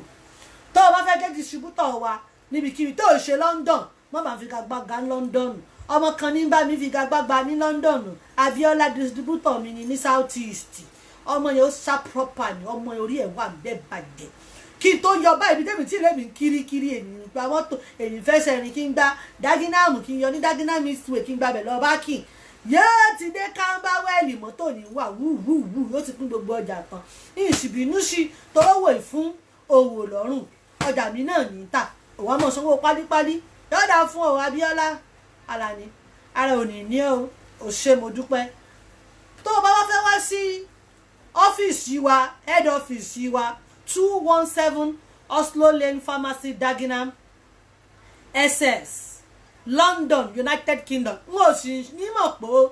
tó o bá fẹ́ jẹ́ distributor wa níbikíbi tó o ṣe London wọ́n máa fi gagbága ní London ọmọ kan ní bá mi fi gagbága ní London Abiola distributor mi ní South East ọmọ yẹn ó sá proper ni ọmọ yẹn orí ẹ̀ wà bẹ́ẹ̀ bàjẹ́ kí n tó yọ báyìí bí tèmi tí lèmi kirikiri èmi pa mọ́tò èmi fẹsẹ̀ rìn kí n gba Dagenham kí n yọ ní Dagenham Eastway kí n gbabẹ̀ lọ bá kì yóò ti dé Camberwell mọ́tò ní wà wúwúwú yóò ti pín gbogbo ọjà tán ìṣìbínú sí tọwọ́ ìfún òwò lọ́rùn ọjà mi náà ní ta òwò àmọ́ sanwó pálípálí yóò dá fún ọ Abíọ́lá Alani ara ò ní ní o ò ṣe mo dúpẹ́ tó o bá wá fẹ́ wá sí ọ́fíìsì wa head office wa 217 Oslo Lane Pharmacy Dagenham SS London United Kingdom n ò sì ní mọ̀pọ̀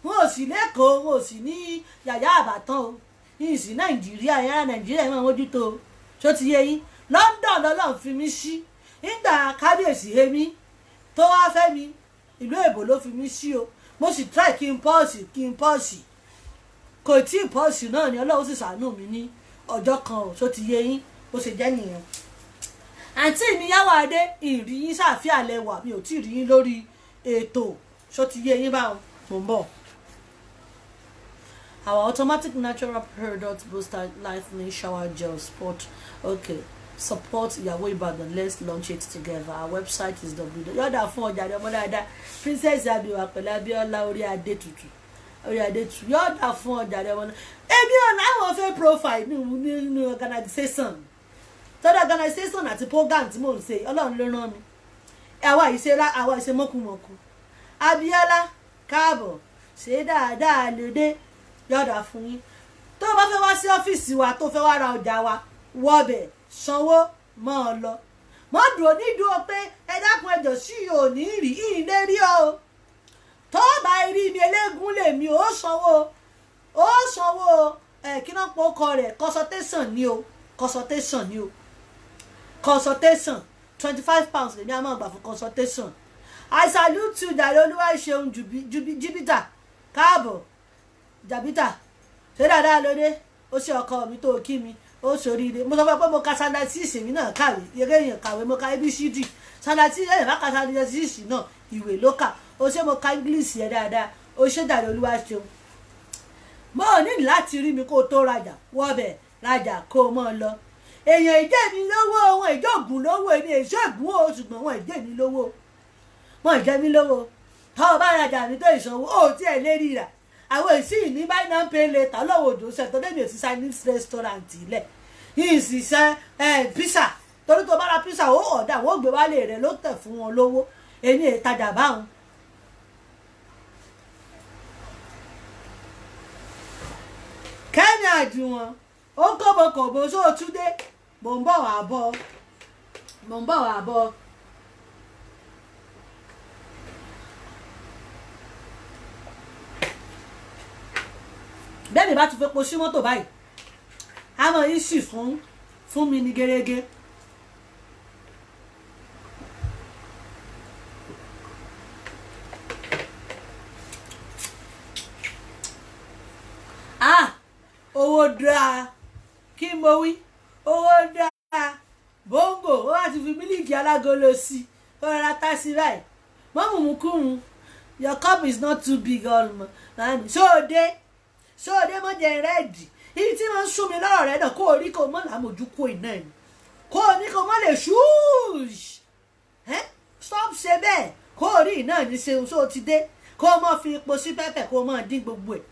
n ò sì lẹ́kọ̀ọ́ n ò sì ní yàyà àbàtàn o n sì Nàìjíríà yàrá Nàìjíríà máa mójútó tó ti yé yín London lọ́lọ́run fi mí sí nígbà kábíyèsí èmi tó wá fẹ́ mi ìlú èbó ló fi mí sí o mo sì try kí n pọ́ọ̀sì kò tí ì pọ́ọ̀sì náà ni Ọlọ́run sì ṣàánú mi ní ọjọ́ kan ò tó ti yé yín bó ṣe jẹ́ nìyẹn àǹtí mi Yáwádé ìrì yín ṣàfihàn lẹ́wà mi ò tí ì rí yín lórí ètò ṣó ti yé yín báwọn mò ń bọ̀. Our automatic natural product booster life meal shower gel sport support Ìyàwó Ìbàdàn. Let's launch it together. Our website is yọ̀dà fún ọjà rẹ̀ ọmọ dáadáa Princess Abiwa pẹ̀lú Abíọ́lá orí adé tutù yọ̀dà fún ọjà rẹ̀ ọmọ náà èmi ò láwọn fẹ́ profile nínú organization tọ́dọ̀ organization àti program tí mò ń ṣe Ọlọ́run ló rán mi àwa ìṣe mọ́kùmọ́kù Abíọ́lá káàbọ̀ ṣe dáadáa lédè yọ̀dà fún yín tó bá fẹ́ wá sí ọ́fíìsì wa tó fẹ́ wá ra ọjà wa wọ́bẹ̀ sanwó mọ́ ọ lọ mọ́ dúró nídúró pé ẹ dákun ẹjọ́ sí ò ní rí ilé rí o tó bá rí mi eléégún lèmi ó sanwó kí náà pọ̀ ọkọ rẹ̀ consultation ni o consultation £25 lèmi àmọ́ gbà fún consultation. I salute you jàre olúwa ṣeun jìbìtà káàbọ̀ jàbìtà ṣé dáadáa lóde ó ṣe ọkọ mi tó kí mi ó ṣoríire mo sọ fún ẹ pé mo ka standard 6 mi náà kàwé yẹgẹ èèyàn kàwé mo ka ABCD standard 6 ẹ̀yìn bá ka standard 6 náà ìwé ló kà ó ṣe mo ka English yẹn dáadáa ó ṣe jàre olúwa ṣeun mo ò ní láti rí mi kó o tó rajà wọ́bẹ̀ rajà kó o mọ́ ọ lọ èèyàn ìjẹ́ mi lówó wọn ìjọ́gùn lówó ẹni èso ègún o ṣùgbọ́n wọn ìjẹ́ mi lówó wọn ìjẹ́ mi lówó tọ́ ọ bá rajà mi tó ìsanwó ó tí ẹ̀ lérí rà àwọn èsì ní buy now pay later lọ́wọ́ òjò ṣe tó débi òsì Chinese restaurant ilẹ̀ yìí sì ṣe pizza torí tó bá ra pizza ó ọ̀dà wọ́n gbé wálé rẹ̀ ló tẹ̀ fún wọn lówó ẹni ìtajà báwọn. Kẹ́mi Àjùwọ̀n ó ń kọ́bọ̀kọ̀bọ̀ sóòtúndé mò ń bọ̀ wá bọ̀. Bẹ́ẹ̀ni bá ti fẹ́ po sí mọ́tò báyìí àmọ́ yìí sì fún mi ní gẹ́gẹ́. Owó dáa kí mo wí owó dáa bóńgò ó wá ti fi mílíkì alágolo sí ó rárá tá sí báyìí mọ́mùmùkùrùn your cup is not too big ọ̀lùmọ̀ láàmì sóòdé mọ́ jẹ rẹ́ẹ̀dì ibi tí wọ́n ń sún mi lọ́rọ̀ rẹ̀ náà kó o rí kó o mọ́ làmójú kó iná ẹ̀ kó o ní kó o mọ́ lè ṣúùṣì stop ṣe bẹ́ẹ̀ kó o rí iná ní ṣeun sóò ti dé kó o mọ́ fi epo sí pẹ́pẹ́ kó o mọ́ dín gbogbo ẹ̀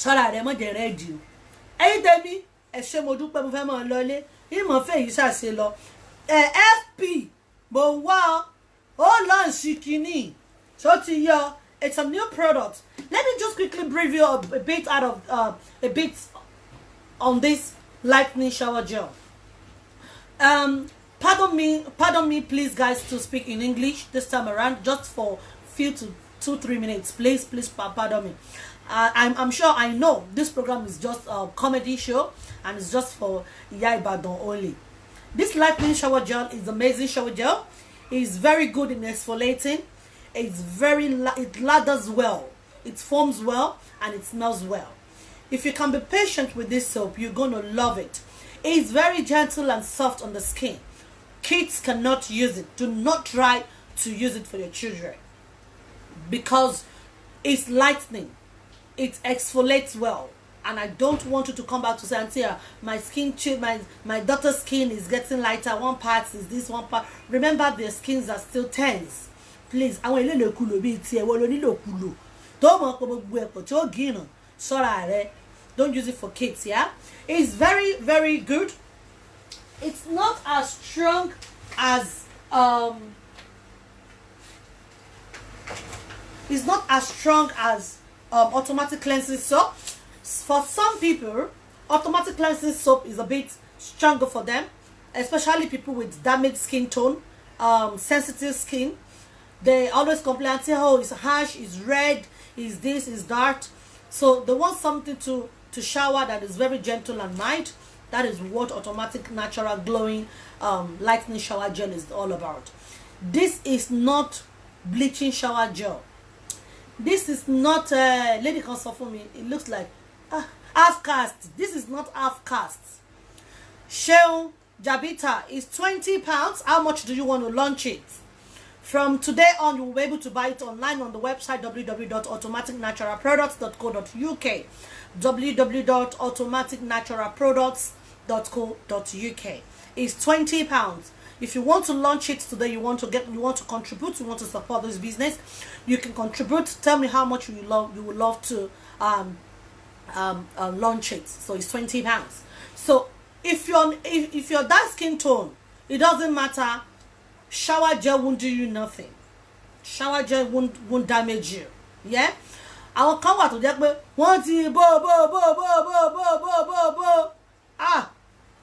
sọ́ra rẹ̀ mọ́ jẹ rẹ́ẹ̀dì o ẹ̀yin tèmi ẹ ṣé mo dúpẹ́ mo fẹ́ mọ́ ọ lọlé ìmọ̀ fẹ́ yìí ṣàṣe lọ FP mo wá ọ Oh, launch kini. So to you, it's a new product. Let me just quickly brief you a bit on this lightning shower gel. Pardon me, please, guys, to speak in English this time around, just for few to 2-3 minutes, please, pardon me. I'm sure I know this program is just a comedy show and it's just for Iya Ibadan only. This lightning shower gel is amazing shower gel. It's very good in exfoliating. It lathers well, it foams well, and it smells well. If you can be patient with this soap, you're gonna love it. It's very gentle and soft on the skin. Kids cannot use it. Do not try to use it for your children because it's lightening. It exfoliates well, and I don't want you to come back to say, Auntie, my daughter's skin is getting lighter. One part is this, one part. Remember, their skins are still tense. Please, I want you don't use it for kids, yeah? It's very, very good. It's not as strong as automatic cleansing soap. For some people, automatic cleansing soap is a bit stronger for them, especially people with damaged skin tone, sensitive skin. They always complain, say, oh, it's harsh, it's red, it's this, it's that. So they want something to shower that is very gentle and mild. That is what automatic natural glowing lightning shower gel is all about. This is not bleaching shower gel. This is not lady can suffer me. It looks like half cast. This is not half cast. Shell Jabita is £20. How much do you want to launch it? From today on, you will be able to buy it online on the website www.automaticnaturalproducts.co.uk. www.automaticnaturalproducts.co.uk. It's £20. If you want to launch it today, you want to contribute, you want to support this business, you can contribute. Tell me how much you would love to launch it. So it's £20. So if you're dark skin tone, it doesn't matter. Shower gel won't do you nothing. Shower gel won't damage you. Yeah. Àwọn kan wà tó jẹ́ pé wọ́n ti bó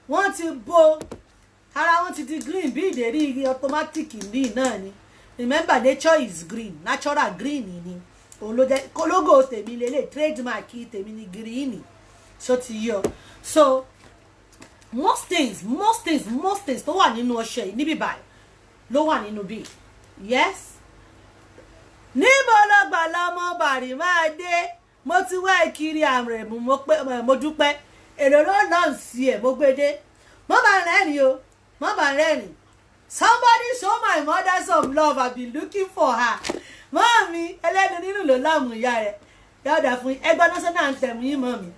wọ́n ti bó ara wọn ti di green bí ìdérí automatic ní náà ni. Remember, nature is green, natural green ni. Logo tèmi lélẹ̀, trademark tèmi ni green. So ti yọ. So most things tó wà nínú ọṣẹ yìí níbí báyìí ló wà nínú bí. Yes. Níbo ló gbà lọ́mọ bàrí máa dé? Mo ti wá ìkiri àrẹ̀mú mo dúpẹ́. Èrò ló náà sí ẹ̀ mo gbé dé. Mo bá rẹ́rìn o. Mo bá rẹ́rìn. Somebody show my mother some love. I've been looking for her. Mommy, ẹlẹ́nu nínú ló láàmú ìyá rẹ̀. Yọ̀dà fún ẹgbẹ́ national anthem yín mommy.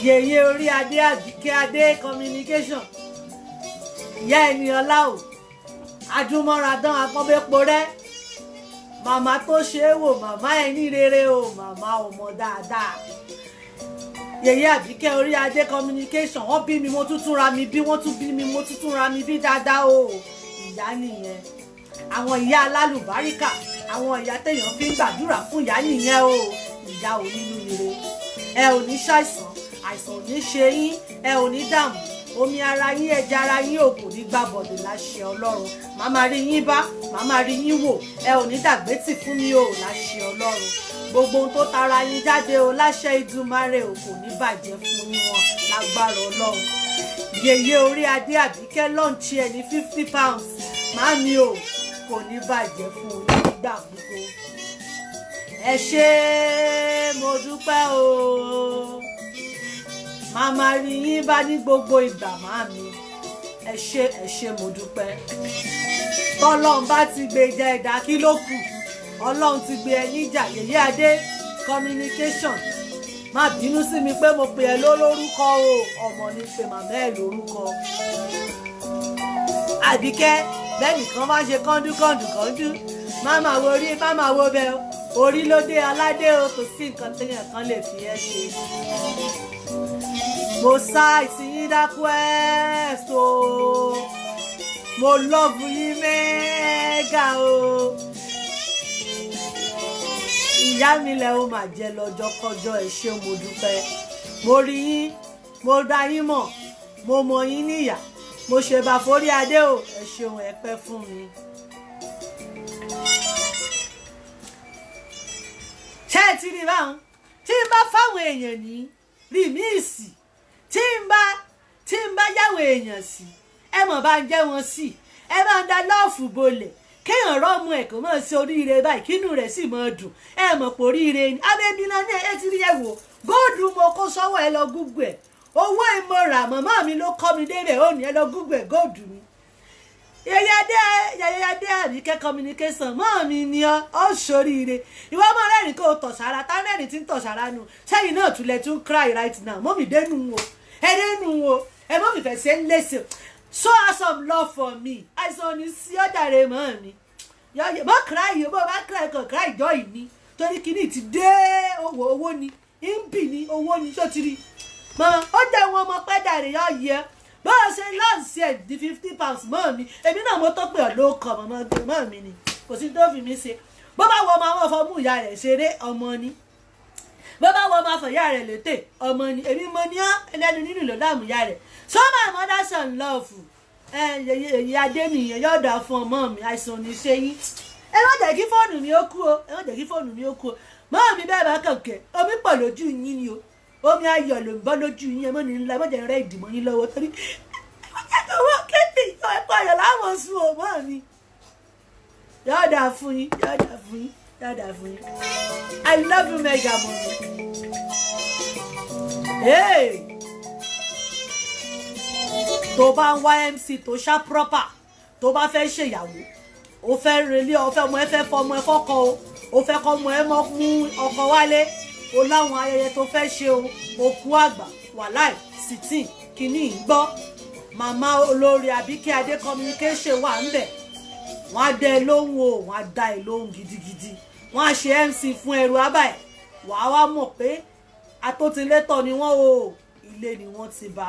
Yèyé orí adé Àbíkẹ́ adé communication. Ìyá ènìyàn láò. Adúmọ̀radán apọ́nbẹ́po rẹ́. Màmá tó ṣe é wò, màmá ẹni rere o, màmá ọmọ dáadáa. Yèyé Àbíkẹ́ orí adé communication. Wọ́n bí mi mo tún ra mi bí, wọ́n tún bí mi mo tún ra mi bí dáadáa o. Ìyá nìyẹn. Àwọn ìyá alálùbáríkà, àwọn ìyá téèyàn fi ń gbàdúrà fún ìyá nìyẹn o. Ìyá onínúure. Ẹ ò ní ṣàìsàn, àìsàn ò ní ṣe yín, ẹ ò ní dààmú. Omi ara yín, ẹja ara yín ò kò ní gbàbọ̀dè láṣẹ Ọlọ́run. Màmá rí yín bá, màmá rí yín wò, ẹ ò ní dàgbétì fún mi o láṣẹ Ọlọ́run. Gbogbo ohun tó tara yín jáde o láṣẹ Ìdùmarè o kò ní bàjẹ́ fún yín wọn lágbára Ọlọ́run. Yèyé orí adé Àbíkẹ́ lọ́ǹchì ẹ̀ ní £50. Màámi o kò ní bàjẹ́ fún yín nígbà gbogbo. Ẹ ṣé mo dúpẹ́ o. Màmá rí yín bá ní gbogbo ìgbà màámi. Ẹ ṣé mo dúpẹ́. Tọ́lọ́run bá ti gbèjà ẹ̀dá kí ló kù? Ọlọ́run ti gbé ẹ̀yin jà. Yèyé adé communication. Má bínú sí mi pé mo pè ẹ́ lórúkọ o. Ọmọ ní pé màmá ẹ̀ lórúkọ. Àbíkẹ́ bẹ́ẹ̀ nìkan bá ṣe kọ́ńdú. Máma wo orí, máma wo bẹ́ẹ̀ o. Orí ló dé aládé o, kò sí nǹkan téèyàn kan lè fi ẹ́ ṣe. Mo sá ìsinyìí dákú ẹ́ so. mo love yín mẹ́gà o ìyá mi lẹ o máa jẹ lọ́jọ́ kọjọ́ ẹ ṣé mo dúpẹ́ mo rí yín mo dá yín mọ̀ mo mọ̀ yín níyà mo ṣe bá forí adé o ẹ ṣeun ẹ pẹ́ fún mi. ṣé ẹ ti rí báwọn tí n bá fáwọn èèyàn ní rìmíìsì tí n bá yáwó èèyàn sí ẹ mọ̀ bá ń jẹ́ wọn sí ẹ bá ń da lọ́ọ̀fù bolẹ̀ kéèyàn rọ́ọ̀mù ẹ̀ kò mọ̀ sí oríire báyìí kínú rẹ̀ sì mọ̀ dùn ẹ mọ̀ pé oríire ni abẹ́bíná ní ẹ ti rí ẹ wò góòdù mo kó sọ́wọ́ ẹ lọ gúgbù ẹ̀ owó ìmọ̀ràn màmá mi ló kọ́ mi débẹ̀ ó ní ẹ lọ gúgbù ẹ̀ góòdù mi yẹyẹdẹ àríkẹ́ communication mọ́ mi ni ọ́ ṣoríire ìwọ ọmọ rẹ́rìn kó o tọ̀ sára tá rẹ́rìn tí ń tọ̀ sára nu sẹ́yìn náà tún lẹ tún cry right now mọ́ mi dénú wo ẹ dénú wo ẹ mọ́ mi fẹ́ ṣe ń léṣe show us some love for me àìsàn ní sí ọ̀dàrẹ mọ́ mi mọ́ cry yìí bó bá cry kan cry jọ ìní torí kíní ti dé owó ni ń bì ní owó ni ṣó ti rí mọ́ ó jẹ́ wọn ọmọ pẹ́ dàrí yọ yẹ bó o ṣe lọ́ọ̀sì ẹ̀ di £50 mọ́ mi èmi náà mo tó pè ọ́ ló kọ́ mọ́ mi ni kò sí tó fi mí ṣe bó bá wọ ọmọ àwọn ọ̀fọ̀ mú ìyá rẹ̀ ṣeré ọmọ ni bó bá wọ ọmọ afọ ìyá rẹ̀ létè ọmọ ni èmi mo ní ọ́ ẹlẹ́nu nínú ìlú dààmú ìyá rẹ̀ so my mother son love èyí adé nìyẹn yóò dà fún ọmọ mi àìsàn ní ṣe yín ẹ má jẹ́ kí fóònù mi ó kú o ẹ má jẹ́ kí fóònù mi ó kú o mọ́ mi bẹ́ẹ̀ bá kànkẹ́ omi pọ̀ lójú yín ni o omi ayọ̀ ló ń bọ́ lójú yín ẹmọ́ ní ńlá ẹmọ́jẹ̀ rẹ̀ ìdìmọ̀ yín lọ́wọ́ torí ẹmọ́jẹ̀ owó kéde ìjọ ẹ̀kọ́ ayọ̀ láwọn sùn ò mọ́ mi yọ̀ọ̀dà fún yín yọ̀ọ̀dà fún yín yọ̀ọ̀dà fún yín I love you mega mommy. Hey. Tó bá ń wá MC tó ṣá proper tó bá fẹ́ ṣèyàwó ó fẹ́ relé ó fẹ́ ọmọ ẹ fẹ́ fọmọ ẹ fọ́kọ o ó fẹ́ kọ́ ọmọ ẹ mọ́ mú ọkọ wálé o láwọn ayẹyẹ tó fẹ́ ṣe o òkú àgbà wàláì sitin kìíní gbọ́ màmá olórí Àbíkẹ́ Adé communication wà ń bẹ̀ wọ́n á dẹ lóhùn o wọ́n á dá ẹ lóhùn gidigidi wọ́n á ṣe MC fún ẹrù abáyé wàá wá mọ̀ pé atótilétọ̀ ni wọ́n o ilé ni wọ́n ti bá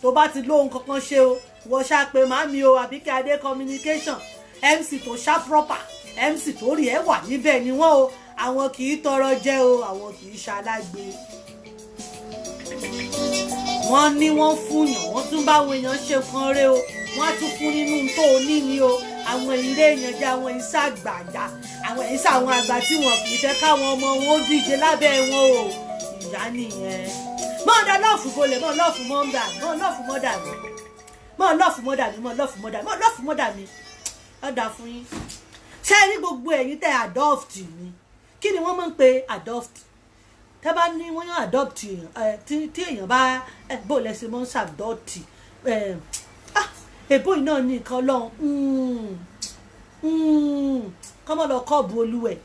tó bá ti lóhùn kankan ṣe o wọ́n ṣá pé màmí o Àbíkẹ́ Adé communication MC tó ṣá proper MC tó rí ẹ wà níbẹ̀ ni wọ́n o àwọn kì í tọrọ jẹ o àwọn kì í ṣalágbe wọ́n ní wọ́n fún yàn wọ́n tún bá àwọn èèyàn ṣe kan rẹ o wọ́n á tún fún nínú tó ní ni o àwọn ilé èèyàn jẹ àwọn ìṣe àgbàyà àwọn ìṣe àwọn àgbà tí wọ́n kì í fẹ́ káwọn ọmọ wọn ó díje lábẹ́ wọn o ìyá nìyẹn mọ ọdọ lọọfù bolẹ mọ lọọfù mọdà mi mọ lọọfù mọdà mi mọ lọọfù mọdà mi mọ lọọfù mọdà mi ọdà fún yín ṣé ẹ ní gbogbo ẹ̀yin tẹ́ adopt mi kí ni wọ́n máa ń pe adopt tẹ́ bá ní wọ́n yàn adopt èèyàn tí èèyàn bá bó lẹ́sẹ̀ mọ́ ń ṣàdọ́tì èbó iná ní nǹkan lọ́hùn kọ́mọ́ lọ kọ́ọ̀bù olúwẹ̀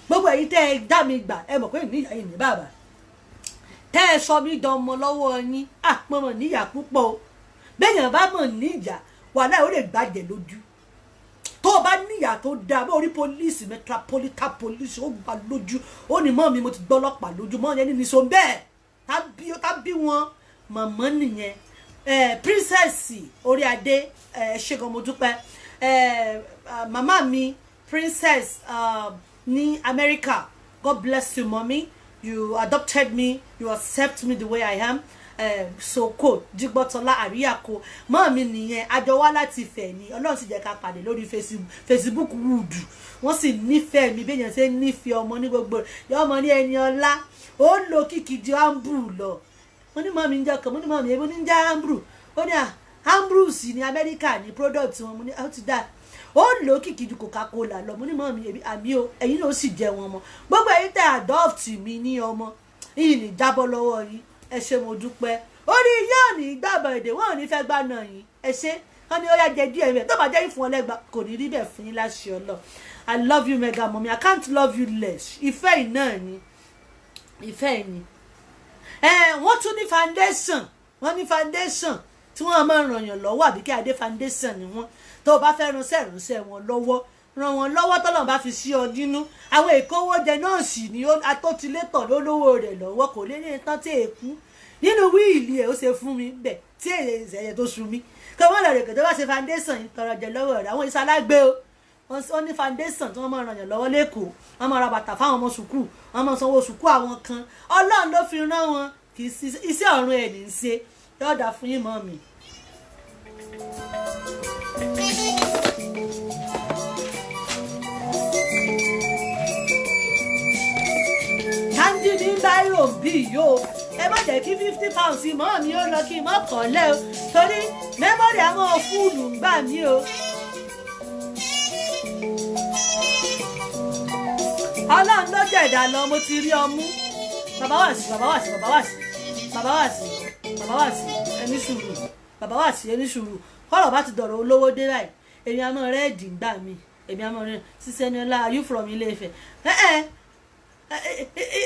gbogbo ẹ̀yin tẹ́ ẹ dá mi gbà ẹ mọ̀ pé níyà yìí ní bàbá tẹ́ ẹ sọ mí dán ọmọ lọ́wọ́ yín mọ̀ níyà púpọ̀ o bẹ́ẹ̀yàn bá mọ̀ níyà wàhálà ó lè gbàjẹ́ lójú tó o bá níyà tó dáa bó orí pólíìsì metropolitan police ó gbà lójú ó ní mọ́ mi mo ti gbọ́ ọlọ́pàá lójú mọ́ yẹn ní so bẹ́ẹ̀ tábí wọn mọ̀mọ́ nìyẹn princess orí adé ṣẹ́gun mo dúpẹ́ màmá mi princess ní America God bless you mommy you adopted me you accept me the way I am Soko Jígbọ́tọ́lá Àríyàkó mọ́ mi nìyẹn àjọ wá láti Ifẹ̀ ni Ọlọ́run sì jẹ́ ká pàdé lórí Facebook wúdù wọ́n sì nífẹ̀ẹ́ mi bẹ́ẹ̀ yẹn ṣe nífẹ̀ẹ́ ọmọ ní gbogbo yọ ọmọ ní ẹni ọlá ó ń lo kìkìdí ambru lọ mo ní mọ́ mi ń jẹ́ kan mo ní mọ́ mi èmi ní ń jẹ́ ambru ó ní ambrus ní Amẹ́ríkà ní product wọn mo ní ó ti dá ó ń lo kìkìdí Coca-Cola lọ mo ní mọ́ mi àmì o ẹ̀yin ló sì jẹ́ wọn mọ́ gbogbo ẹ̀yin tẹ́ adopt mi ní ọmọ yìí ní jábọ́ lọ́wọ́ yìí ẹ ṣé mo dúpẹ́ orí yóò ní gbàgbọ́ èdè wọn ò ní fẹ́ gbà náà yín ẹ ṣé wọn ni ó yá jẹ díẹ̀ rẹ̀ tó bá jẹ́ ìfún ọlẹ́gbà kò ní rí bẹ́ẹ̀ fún yín láṣẹ ọlọ I love you mega mommy I can't love you less ìfẹ́ yìí náà ni ìfẹ́ yìí ni wọ́n tún ní foundation wọ́n ní foundation tí wọ́n máa ràn yàn lọ́wọ́ Àbíkẹ́ Adé foundation ni wọ́n tó o bá fẹ́ ránṣẹ́ wọn lọ́wọ́ ràn wọ́n lọ́wọ́ tọ́lọ̀ bá fi sí ọ nínú àwọn ìkówójẹ náà sì ni atótilétọ̀ lólówó rẹ̀ lọ́wọ́ kò lè ní tán tí èkú nínú wíìlì ẹ̀ ó ṣe fún mi bẹ̀ tí èyí ìṣẹ̀yẹ tó sun mi kí wọ́n lọ rè kò tó bá ṣe foundation yìí tọrọ jẹ lọ́wọ́ rẹ̀ àwọn ìṣalágbé o wọ́n ní foundation tí wọ́n máa ràn yàn lọ́wọ́ lẹ́kọ̀ọ́ wọ́n máa ra bàtà fáwọn ọmọ sùkúù wọ́n máa sanwó sùkúù àwọn kan ọlọ́run ló fi rán wọn kì í iṣẹ́ ọ̀run ẹ̀ ní í ṣe yọ̀ọ̀dà fún yín mọ́ mi. Kandi ní báyò bí yóò ẹ má jẹ́ kí 50 pounds mọ́ mi ó lọ kí n mọ́ kọ́lẹ́ o torí mẹ́mọ́rì àwọn fúlù ń gbà mí o. Ọlọ́run ló jẹ̀dá lọ mo ti rí ọmú bàbá wà sí ẹni sùúrù bàbá wà sí ẹni sùúrù kọ́rọ̀ bá ti dọ̀rọ̀ olówó dé báyìí èmi àmọ́ rẹ́ẹ̀dì ń gbà mí èmi àmọ́ rẹ́ẹ̀dì sísẹ́ ní ọlá are you from Ilé-Ifẹ̀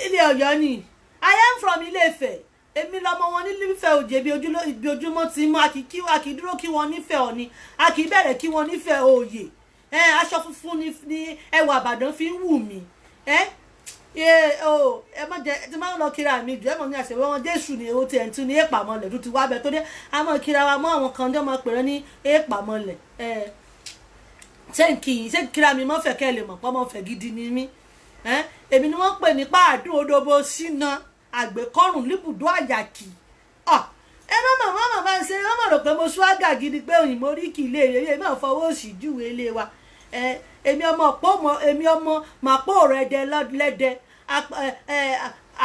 ilé Ọ̀yọ́ ni I am from Ilé-Ifẹ̀ èmi lọmọ wọn ní Ilé-Ifẹ̀ òjè bí ojúmọ́ ti mú a kì í dúró kí wọ́n nífẹ̀ẹ́ Ọ̀ni a kì í bẹ̀rẹ̀ kí wọ́n nífẹ̀ẹ́ Oyè aṣọ funfun ní ẹwà Ìbàdàn fi ń wù mí ẹ má jẹ ti máa ń lọ kíra mi jù ẹ mọ̀ ní àṣẹ wọn Jésù ní owó tí ẹ̀ ń tún ní èèpàmọ́lẹ̀ tó ti wá bẹ tó dé a mọ̀ kíra wa mọ́ àwọn kan tó máa pèrè ní èèpàmọ́lẹ̀ ṣé kíra mi mọ́ fẹ́ kẹ́ lè mọ̀ pọ́ mọ́ fẹ́ gidi ni mí èmi ni wọ́n pè ní páàdùn odòbó síná àgbékọ́rùn líbùdó àyàkì ẹ má bá ń ṣe wọ́n mọ̀ rò pé mo ṣúágà gidi pé òyìnbó rí kì í lè rí èmi náà fọwọ́ òsì júwèé ilé wa èmi ọmọ màpọ̀ rẹ̀ dẹ lẹ́dẹ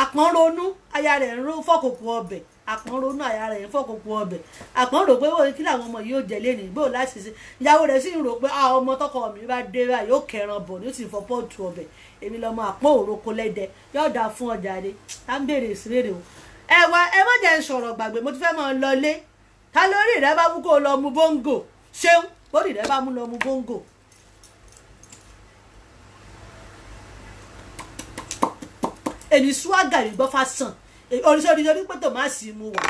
àpọ́nronú aya rẹ̀ ń rún fọ́kòkò ọbẹ̀ àpọ́nronú aya rẹ̀ ń fọ́kòkò ọbẹ̀ àpọ́n rò pé wọ́n kí làwọn ọmọ yìí ó jẹ lé nìgbò láti ṣe ìyàwó rẹ̀ sì ń rò pé ọmọ tọkọ mi bá dé báyìí ó kẹran bọ̀ ní ó sì fọ́ pọ́ọ̀tù ọbẹ̀ èmi lọ́mọ àpọ́n òroko lẹ́dẹ yóò dáa fún ọjà rẹ̀ à ń bèrè ìsírèrè o ẹ má jẹ́ ń sọ̀rọ̀ gbàgbé mo ti fẹ́ máa lọlé ta lórí rẹ bá mú kó lọ mu bóńgò ṣéun lórí rẹ bá mú lọ mu bóńgò. èmi ṣúágà rí gbọ́ fásán oríṣiríṣi pé tòmásì mu wà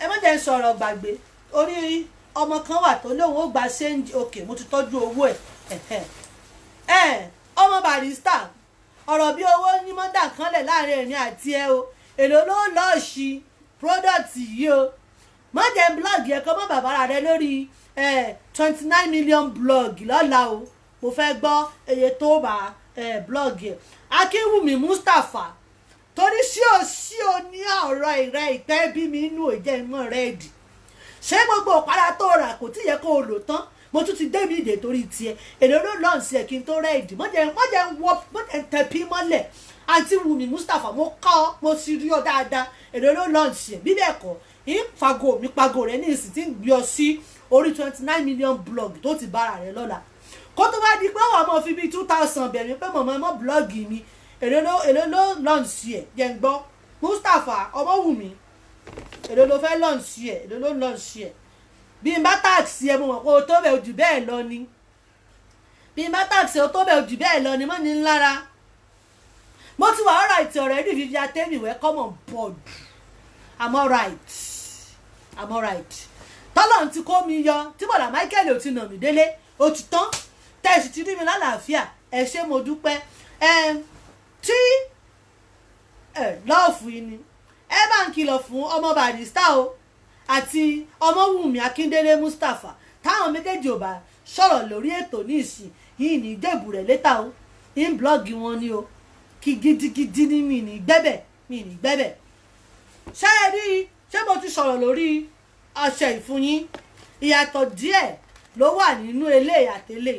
ẹ má jẹ́ ń sọ̀rọ̀ gbàgbé orí ọmọ kan wà tó lóun ó gba ṣéǹjì òkè mo ti tọ́jú owó ẹ̀ ọmọ Barrister ọ̀rọ̀ bí owó ní mọ́dà kanlẹ̀ láàrin ẹ̀rín àti ẹ o èlò ló lọ́ọ̀ṣì product yìí o má jẹ́ blog yẹ kọ́ mọ́ bàbá rẹ lórí 29 million blog lọ́la o mo fẹ́ gbọ́ eye tó bá blog yẹ Akínwùmí Mustapha torí sí o ní ọ̀rọ̀ ìrẹ́ ìpẹ́ bí mi inú ìjẹ́ ìmọ̀ rẹ̀ dì ṣé gbogbo ọ̀pára tó rà kò tí yẹ kó o lò tán mo tún ti débi ìdè torí tiẹ̀ èdè ló lọ́n sí ẹ̀ kí n tó rẹ̀ dì mọ́jẹ̀ tẹ̀pí mọ́lẹ̀ àǹtí Wùmí Mustapha mo kọ́ mo sì rí ọ dáadáa èdè ló lọ́n sí ẹ̀ bíbẹ̀ kọ́ ìfago mi pago rẹ̀ ní ìsìn tí ń gbé ọ sí orí 29 million blog tó ti bára rẹ̀ lọ́la kó tó bá di pé wọ́n mọ̀ fi bíi 2000 bẹ̀rẹ̀ pé mọ̀mọ́ mọ́ blọ́ọ̀gì mi èlò ló lọ́ǹsì ẹ̀ jẹ́ ń gbọ́ Mustapha Ọmọwùmí èlò ló fẹ́ lọ́ǹsì ẹ̀ èlò ló lọ́ǹsì ẹ̀ bí n bá táàkì ẹ mo mọ̀ pé o tó bẹ̀ ojú bẹ́ẹ̀ lọ ni bí n bá táàkì o tó bẹ̀ ojú bẹ́ẹ̀ lọ ni mọ́ ni lára mo ti wà alright already fífi atẹ́nìwẹ́ come on board I'm alright tọ́lọ̀ ti kó mi yọ tí bọ̀dà Michael ò ti nà mí délé ó ti tán tẹ̀sí ti rí mi lálàáfíà ẹ ṣé mo dúpẹ́ tí lọ́ọ̀fù yìí ni ẹ bá ń kìlọ̀ fún ọmọ Barrister o àti Ọmọwùmí Akíndélé Mustapha táwọn méjèèjì ò bá sọ̀rọ̀ lórí ètò ní ìsìn yìí ní ìjẹ́bù rẹ̀ létà o in blọ́ọ̀gì wọn ni o kí gidigidi ni mi ní gbẹ́bẹ̀ ṣé ẹ rí ṣé mo ti sọ̀rọ̀ lórí ọṣẹ ìfúnyín ìyàtọ̀ díẹ̀ ló wà nínú eléyìí àtẹlẹ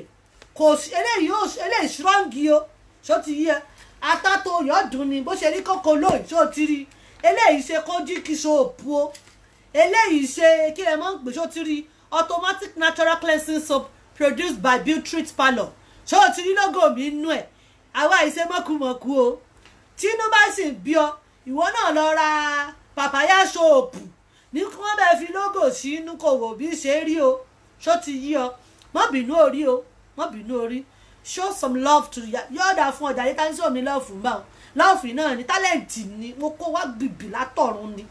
kò sí eléyìí strong o ṣó ti yẹ atátó yọ̀ọ́dún ni bó ṣe rí kókó lóyún ṣó ti rí eléyìí ṣe kójú kí soap o eléyìí ṣe kí ẹ mọ̀ ń gbé ṣó ti rí automatic natural cleansing soap produced by Beautreat Parlour ṣó ti rí lógo mi nú ẹ̀ àwa ìṣe mọ́kùmọ̀kù o tínú bá sì ń bí ọ ìwọ náà lọ ra papaya soap ní kí wọ́n bẹ́ẹ̀ fi lógo sí inú kò wò bí ṣe rí o ṣó ti yí ọ má bínú orí show some love to yọ̀ọ̀dà fún ọjà yíká ní sọ mi lọ́ọ̀fù ń bá wọn lọ́ọ̀fù náà ni tálẹ̀ǹtì ni mo kó wá gbìbì látọ̀run ni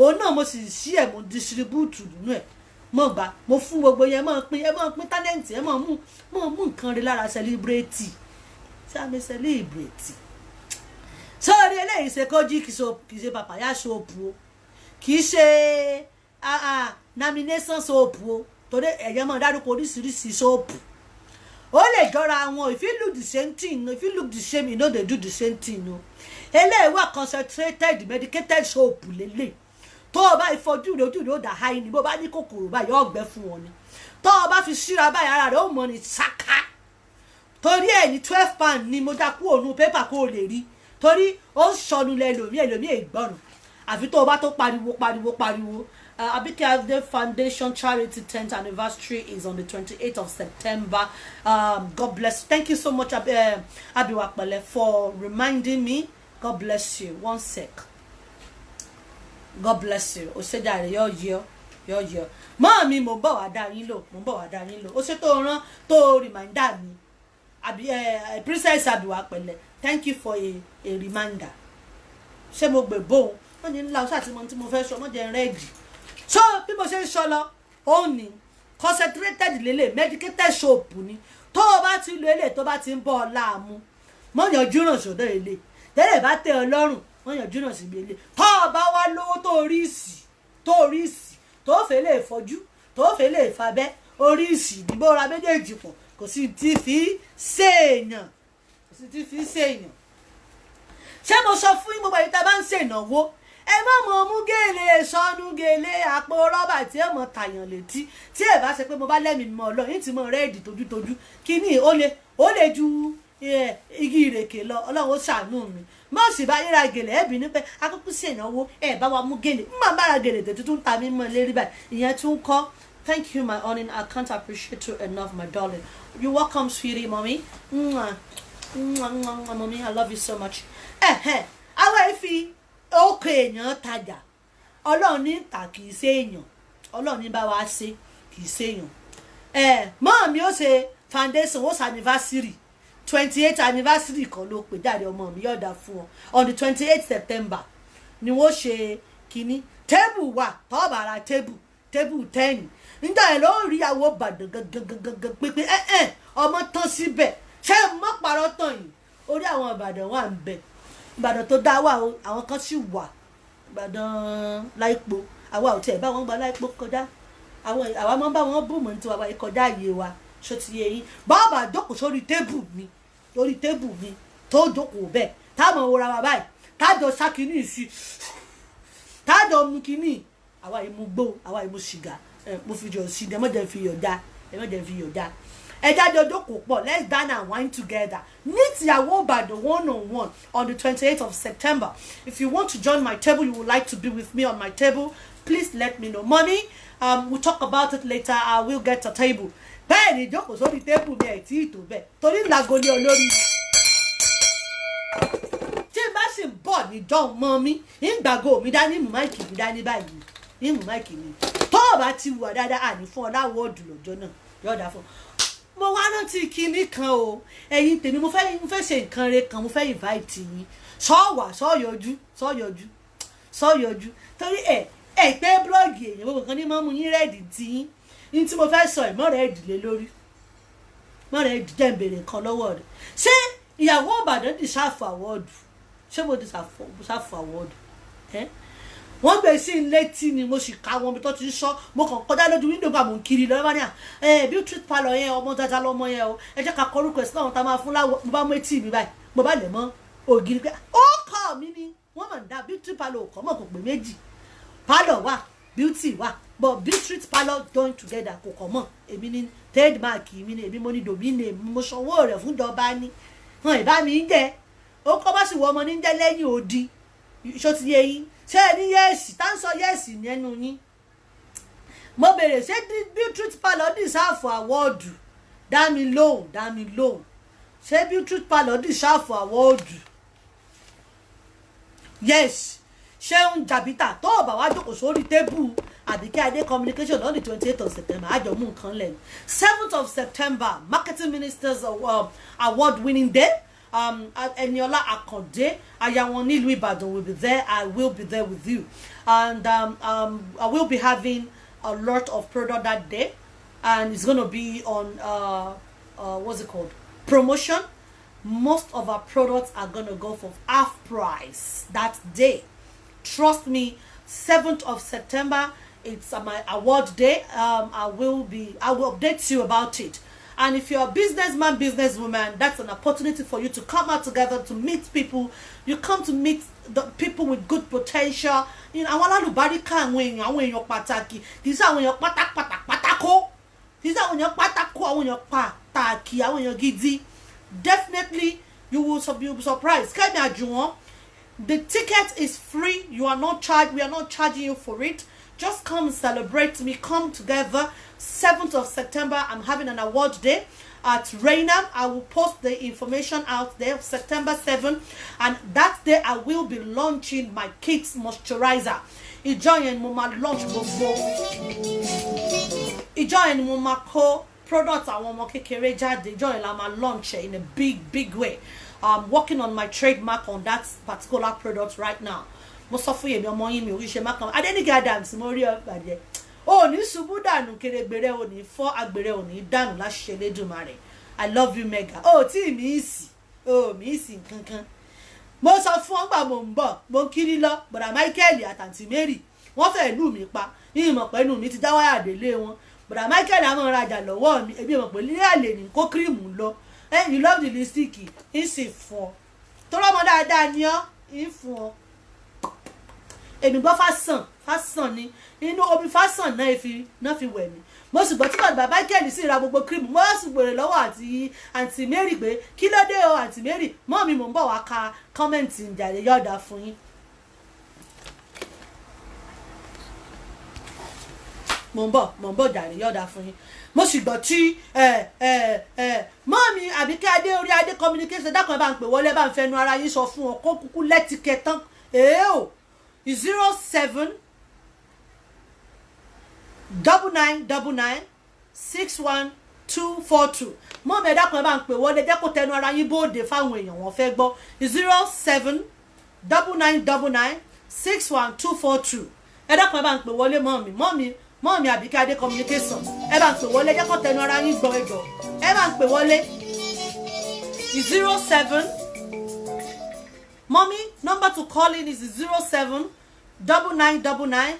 òun náà mo sì sí ẹ̀ mo distribute nínú ẹ̀ mo gbà mo fún gbogbo yẹn mọ̀ pín tálẹ̀ǹtì ẹ̀ mọ̀ mú nǹkan rí lára celebrate sáàmì celebrate sọ́ọ́rí eléyìí ṣe kọ́jí kì í ṣe papaya soap o kì í ṣe nomination soap o torí ẹ̀yẹ́ mọ̀ dárúkọ oríṣiríṣi soap ó lè jọra wọn. If you look the same thing, if you look the same, you know they do the same thing o. Eléyìí wà concentrated medicated soap lélẹ̀ tó o bá ìfọjú rẹ ojú rẹ ó dà háì ní bó bá ní kòkòrò báyìí ọgbẹ́ fún wọn ni tó o bá fi síra báyìí ara rẹ ó mọ ní ṣáká torí ẹ̀ ní £12 ni mo dá kúrò nù pépà kó o lè rí torí ó ń sọnù lẹ́lòmíì ìgbọ̀nù àfi tó o bá tó pariwo. Abike Ade Foundation Charity 10th anniversary is on the 28th of September. God bless. Thank you so much, Abiwapele, for reminding me. God bless you. One sec. God bless you. O ṣe jàre yo. Mami mo bọ̀ wá dá yín lò. O ṣe tó rán tó reminder mi. Princess Abiwapele, thank you for a reminder. Ṣé mo gbé bò wọ́n ní ńlá o ṣáà tí mo fẹ́ sọ mo jẹ́ ready. So bí mo ṣe ń sọ lọ ó ní concentrated lele medicated soap ni tó o bá ti lo ele tó bá ti ń bọ̀ láàmú mo yanjú ràn sọ́dọ̀ ele tẹ́lẹ̀ bá tẹ́ ọ lọ́rùn mo yanjú ràn sí ele tó o bá wá lówó tó rísì tó fẹ́ lè fọjú tó fẹ́ lè fabẹ́ oríṣì ìdìbò ra méjèèjì pọ̀ kò sí ti fi ṣèèyàn ṣé mo sọ fún yín gbogbo ẹ̀yin tá a bá ń ṣènáwó ẹ má mọ mú gèlè sọnù gèlè àpò rọ́bà tí ẹ mọ tàyàn létí tí ẹ bá ṣe pé mo bá lẹ́mìí mọ ọlọ́run yìí ti mọ rẹ́ẹ̀dì tójútójú kíní ó lè ju igi ìrèké lọ ọlọ́run ó ṣàánú mi má sì bá yíra gèlè ẹ̀bì ní pé akókó sí ìnáwó ẹ bá wa mú gèlè ń máa bára gèlè tètè tún ta mí mọ́ lérí báyìí ìyẹn tún kọ́. Thank you, my honey. I can't appreciate you enough, my darling. You're welcome, sweetie, mommy. Mommy, I love you so much. Àwọn ìfi ókè èèyàn tajà ọlọ́run ní ta kì í ṣe èèyàn ọlọ́run ní bá wa ṣe kì í ṣe èèyàn. Mọ́ mi ó ṣe foundation ó ṣe anniversary 28th anniversary kan ló pè jáde ọmọ mi yọ̀ọ̀dà fún ọ on the 28th September ni wọ́n ṣe kínní tébù wà tọ́ọ̀bàrà tébù 10 nígbà yẹn ló rí àwọ̀ bàdàn gangan pépé ọmọ tán síbẹ̀ ṣé mọ́ parọ́ tán yìí orí àwọn ìbàdàn wà ń bẹ̀ ìbàdàn tó dá wà o àwọn kan sì wà ìbàdàn láìpò àwa ò tiẹ̀ bá wọn gba láìpò kọjá àwa máa ń bá wọn bùnmọ̀ nítorí àwa kọjá àyè wa ṣó ti yẹ yín bàbá jókòó sórí tébù mi tó jókòó bẹ́ẹ̀ táwọn òwúra wa báyìí tájọ sákìní sí tájọ mú kìíní àwa yìí mú gbó àwa yìí mú sìgá mo fi jọ sí ẹ mọ̀jẹ̀ fi yọ̀já ẹja jọjọ kò pọ̀ let's dine and wine together meet ìyàwó Ìbàdàn 1-on-1 on the 28th of September. If you want to join my table, you would like to be with me on my table, please let me know. Money, we'll talk about it later. I will get a table. Bẹ́ẹ̀ ni ìjókòó sórí table mi ẹ̀ tí ì tó bẹ́ẹ̀ torí làgòlì olórí tí n bá sì ń bọ̀ ní dán mọ́ mi ìgbàgbọ́ mi dání mú máìkì mi dání báyìí ní mú máìkì mi tó o bá ti wà dáadáa àní fún ọ láwọ̀ ọ̀dùn lọ́jọ́ náà yọ̀ọ̀dà fún mo wá rántí kinní kan o ẹ̀yin tèmi mo fẹ́ ṣe nǹkan rẹ kan mo fẹ́ invite yín sọ́ọ̀yọjú torí ẹ̀ pé blọ́ọ̀gì èèyàn gbogbo kan ní mọ́ mu yín rẹ́ẹ̀dì tí yín ní tí mo fẹ́ sọ ìmọ̀ rẹ́ẹ̀dì lé lórí mọ́ rẹ́ẹ̀dì jẹ́ ìbéèrè nǹkan lọ́wọ́ rẹ̀ ṣé ìyàwó Ìbàdàn di ṣáàfù àwọ́ọ̀dù ṣé mo di ṣáàfù àwọ́ọ̀dù wọ́n gbé sí létí ni mo sì ká wọn bí tó ti sọ mo kàn kọjá lójú wíńdò gbà mò ń kiri lọ́wọ́ bá ní beauty parlour yẹn ọmọ dáadáa lọ́mọ yẹn o ẹ jẹ́ ká kọrúkọ ẹ̀sìn náà tá a máa fún láwọ mo bá mú etí mi báyìí mo bá lẹ̀ mọ́ ògiri pé ó kọ́ mi ni wọ́n mọ̀ ń dá beauty parlour kọ́ mọ̀ kò pé méjì parlour wà beauty wà but beauty parlour join together kò kọ́ mọ̀ èmi ní trademark mi ni èmi mo ní domine mo sanwó rẹ̀ fún ìjọba ní hàn ìbá mi ń jẹ́ ó kọ́ bá sì wọ ọmọ ní jẹ́ lẹ́yìn odi ṣó ti yẹ yín ṣé ẹ ní yẹ́ẹ̀sì tá ń sọ yẹ́ẹ̀sì nínú yín mo bèrè ṣé beauty parlour deserve àwọ́ọ̀dù dá mi lóhùn ṣé beauty parlour deserve àwọ́ọ̀dù yes ṣéun jàbítà tó o bá wá jókòó sórí tébù Àbíkẹ́ Adé communication on the 28th of September àjọ mú nǹkan lẹ́nu 7th of September marketing ministers award winning day. Eniola Akande, Ayawọn nílùú Ìbàdàn will be there. I will be there with you, and I will be having a lot of product that day, and it's gonna be on what's it called? Promotion. Most of our products are gonna go for half price that day. Trust me, 7th of September. It's my award day. I will update you about it. And if you're a businessman, businesswoman, that's an opportunity for you to come out together to meet people. You come to meet the people with good potential. You know, àwọn alálùbáríkà àwọn èèyàn pàtàkì. These are àwọn èèyàn pátákó. These are àwọn èèyàn pátákó, àwọn èèyàn pàtàkì, àwọn èèyàn gidi. Definitely, you will be surprised. Kẹ́mi Àjùwọ̀n, the ticket is free. You are not charged. We are not charging you for it. Just come and celebrate me. Come together. 7th of September, I'm having an award day at Raynham. I will post the information out there, September 7th. And that day, I will be launching my kids moisturizer. Ìjọ mo máa launch gbogbo. Ìjọ mo máa kó product àwọn ọmọ kékeré jáde. Ìjọ la máa launch in a big way. I'm working on my trademark on that particular product right now. Mo sọ fún yèmí ọmọ yín mi oríṣẹ́ mákàn Adéníkẹ́ Adams mo rí ọgbàdẹ ó ní ṣubú dànù kèrègbèrè ò ní fọ́ àgbèrè ò ní dànù láṣẹ Elédùmarè. I love you mega. Tí mi sì kankan mo sọ fún ọgbà mo ń bọ̀ mo kiri lọ bọ̀dà Michael àtàntì Mary wọ́n fẹ́ lù mí pa yìí mọ̀ pé inú mi ti dá wáyà délé wọn bọ̀dà Michael àmọ́ rajà lọ́wọ́ mi ebi mọ̀ pé lílé àlè ní kó kírìmù lọ you love the lipstick ń sì fún ọ tó rọ́mọ dáadáa ni ọ́ ń fún ọ. Èmi gbọ́ fásán ni inú omi fásán náà fi wẹ̀ mí mo sì gbọ́ tí bàbá Michael sì ra gbogbo cream mo sì gbèrè lọ́wọ́ àǹtí Mary pé kí ló dé o àǹtí Mary mọ́ mi mò ń bọ̀ wá ka kọ́mẹ̀ntì ìjàre yọ̀ọ̀dà fún yín. mo ń bọ̀ jàre yọ̀ọ̀dà fún yín mo sì gbọ́ tí mọ́ mi Àbíkẹ́ Adé orí Adé communication dákun ẹ bá ń pè wọlé bá ń fẹnu ara yín sọ fún ọ kó kúkú lẹ́tìkẹ́ tán 07 9999 61242 mọ́ mi ẹ dákun ẹ bá ń pè wọlé jẹ́ kó tẹnu ara yín bóde fáwọn èèyàn wọ́n fẹ́ gbọ́ 07 9999 61242 ẹ dákun ẹ bá ń pè wọlé mọ́ mi Àbíkẹ́ Adé communication ẹ bá ń pè wọlé jẹ́ kó tẹnu ara yín gbọ́ ẹjọ́ ẹ bá ń pè wọlé 07 Mommy, number to call in is 07 9999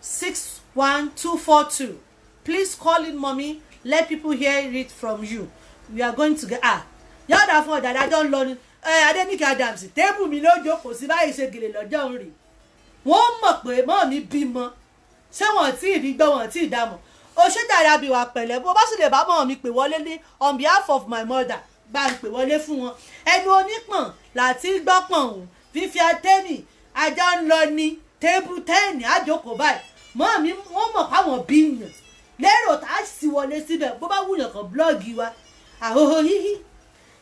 61242. Please call in, mommy. Let people hear it from you. We are going to get yọ̀ọ̀dà fún ọ̀dà adájọ́ ń lọ ni Adéníkẹ́ Adams tébù mi lójó kò sí báyìí ṣe gèlè lọ́jọ́ ń rìn. Wọ́n mọ̀ pé mọ́ mi bímọ ṣé wọ́n tí ì rí gbọ́ wọ́n tí ì dámọ̀. O ṣé dàrá bí wà pẹ̀lẹ́ bó bá sì lè bá mọ̀ mi pè wọlé ní on behalf of my mother bá ń pè wọlé fún wọn. Ẹnu onípọ̀n láti gbọ́pọ̀n òun fífi atẹ́nì ajá ń lọ ní tébù 10 àjòkó báyìí mọ́ mi wọ́n mọ̀ káwọn bíyàn lérò tá a sì wọlé síbẹ̀ bó bá wúyàn kan blọ́ọ̀gì wa àhóhó híhí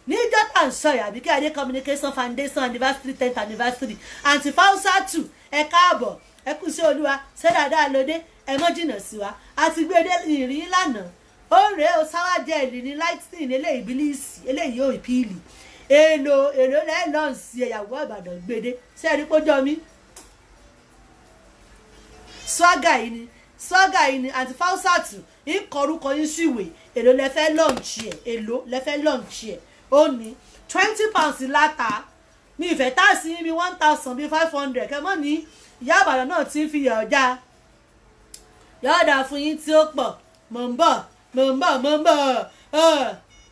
ní jọ́tà ń sọ Àbíkẹ́ Adé communication foundation anniversary 10th anniversary àǹtí Fáúsátù ẹ káàbọ̀ ẹ kú sí olúwa ṣé dáadáa lóde ẹ mọ́ jìnnà sí wa àti gbé ìrìn lánàá ó rèé o sáwájẹ́ ìlú ní lightning eléyìí bílíìsì eléyìí ò ìpìlì èlò lẹ́ẹ̀lọ́ọ̀sì ẹ̀yàwó Ìbàdàn gbèdé ṣé ẹ̀rí pójọ́ mi swaga yìí ni àti Fáúsátù ń kọrúkọ yín síwèé èlò lẹ́fẹ́ lọ́ǹchì ẹ̀ ó ní £20 láta ní ìfẹ́ tá sí bí 1,000 bí 500 kẹ́mọ́ ní ìyá Ìbàdàn náà ti ń fi yọ̀ọ̀dà fún yín tí ó pọ̀ mò ń bọ̀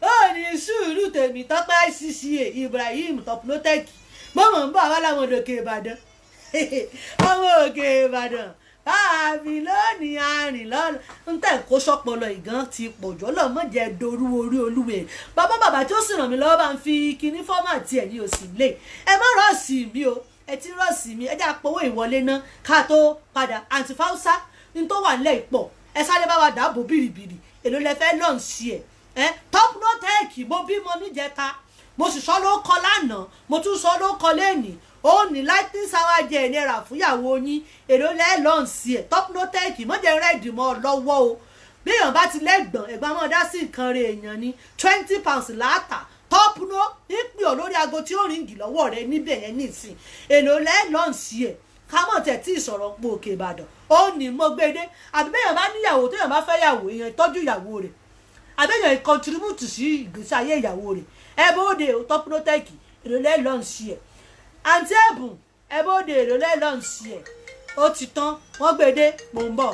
ó ní sùúrù tèmi Tọ́pẹ́ CCA Ibrahim Topnotech mò ń bọ̀ àwọn làwọn òkè Ìbàdàn ọmọ òkè Ìbàdàn báàbí lónìí arìn lọ́nà ń tẹ̀ kó sọ́pọlọ ìgàn ti pọ̀jù ọlọ́mọdé dorú orí olúwe bàbá tí ó sì ràn mí lọ́wọ́ bá ń fi kíní fọ́màtì ẹ̀ ní òsì lè ẹ má rọ́ọ̀sì mi o ẹ ti rọ́ọ̀sì mi ẹ jẹ́ àpòwò ìwọlé náà ká tó padà àǹtí Fáúsá ní tó wà nílẹ̀ ìpọ̀ ẹ sáré bá wa dáàbò bìrìbìrì èlò lẹ fẹ́ lọ́ọ̀sì ẹ̀ Topnotech mo bímọ níjẹta mo sì sọ ló kọ lánàá mo tún sọ ló kọ lẹ́nìí ó ní lightning shower jẹ́ náírà fúnyàwó yín èrò lẹ́ẹ̀lọ́ǹsì ẹ̀ Topnotech mọ́jẹ́ rẹ́ẹ̀dì mọ́ lọ́wọ́ o bí èèyàn bá ti lẹ́gbọ̀n ẹ̀gbọ́n mọ́ dá sí nǹkan rẹ̀ èèyàn ní £20 láàtà Topno ìpè ọ̀ lórí aago tí ó ríǹgì lọ́wọ́ rẹ̀ níbẹ̀ yẹn nìsín èrò lẹ́ẹ̀lọ́ǹsì ẹ̀ kámọ̀ tẹ̀ tí ìsọ̀rọ̀ pò òkè Ìbàdàn ó ní mo gbédé àbí bẹ́ẹ̀ bá níyàwó téèyàn bá fẹ́ yàwó èèyàn tọ́jú ìyàwó rẹ̀ àbẹ́yàn contribute sí ìgbésí ayé ìyàwó rẹ̀ ẹ bóde Topnotech èrò lẹ́ẹ̀lọ́ǹsì ẹ̀ àǹtí ẹ̀bùn ẹ bóde èrò lẹ́ẹ̀lọ́ǹsì ẹ̀ ó ti tán wọ́n gbèdé mò ń bọ̀.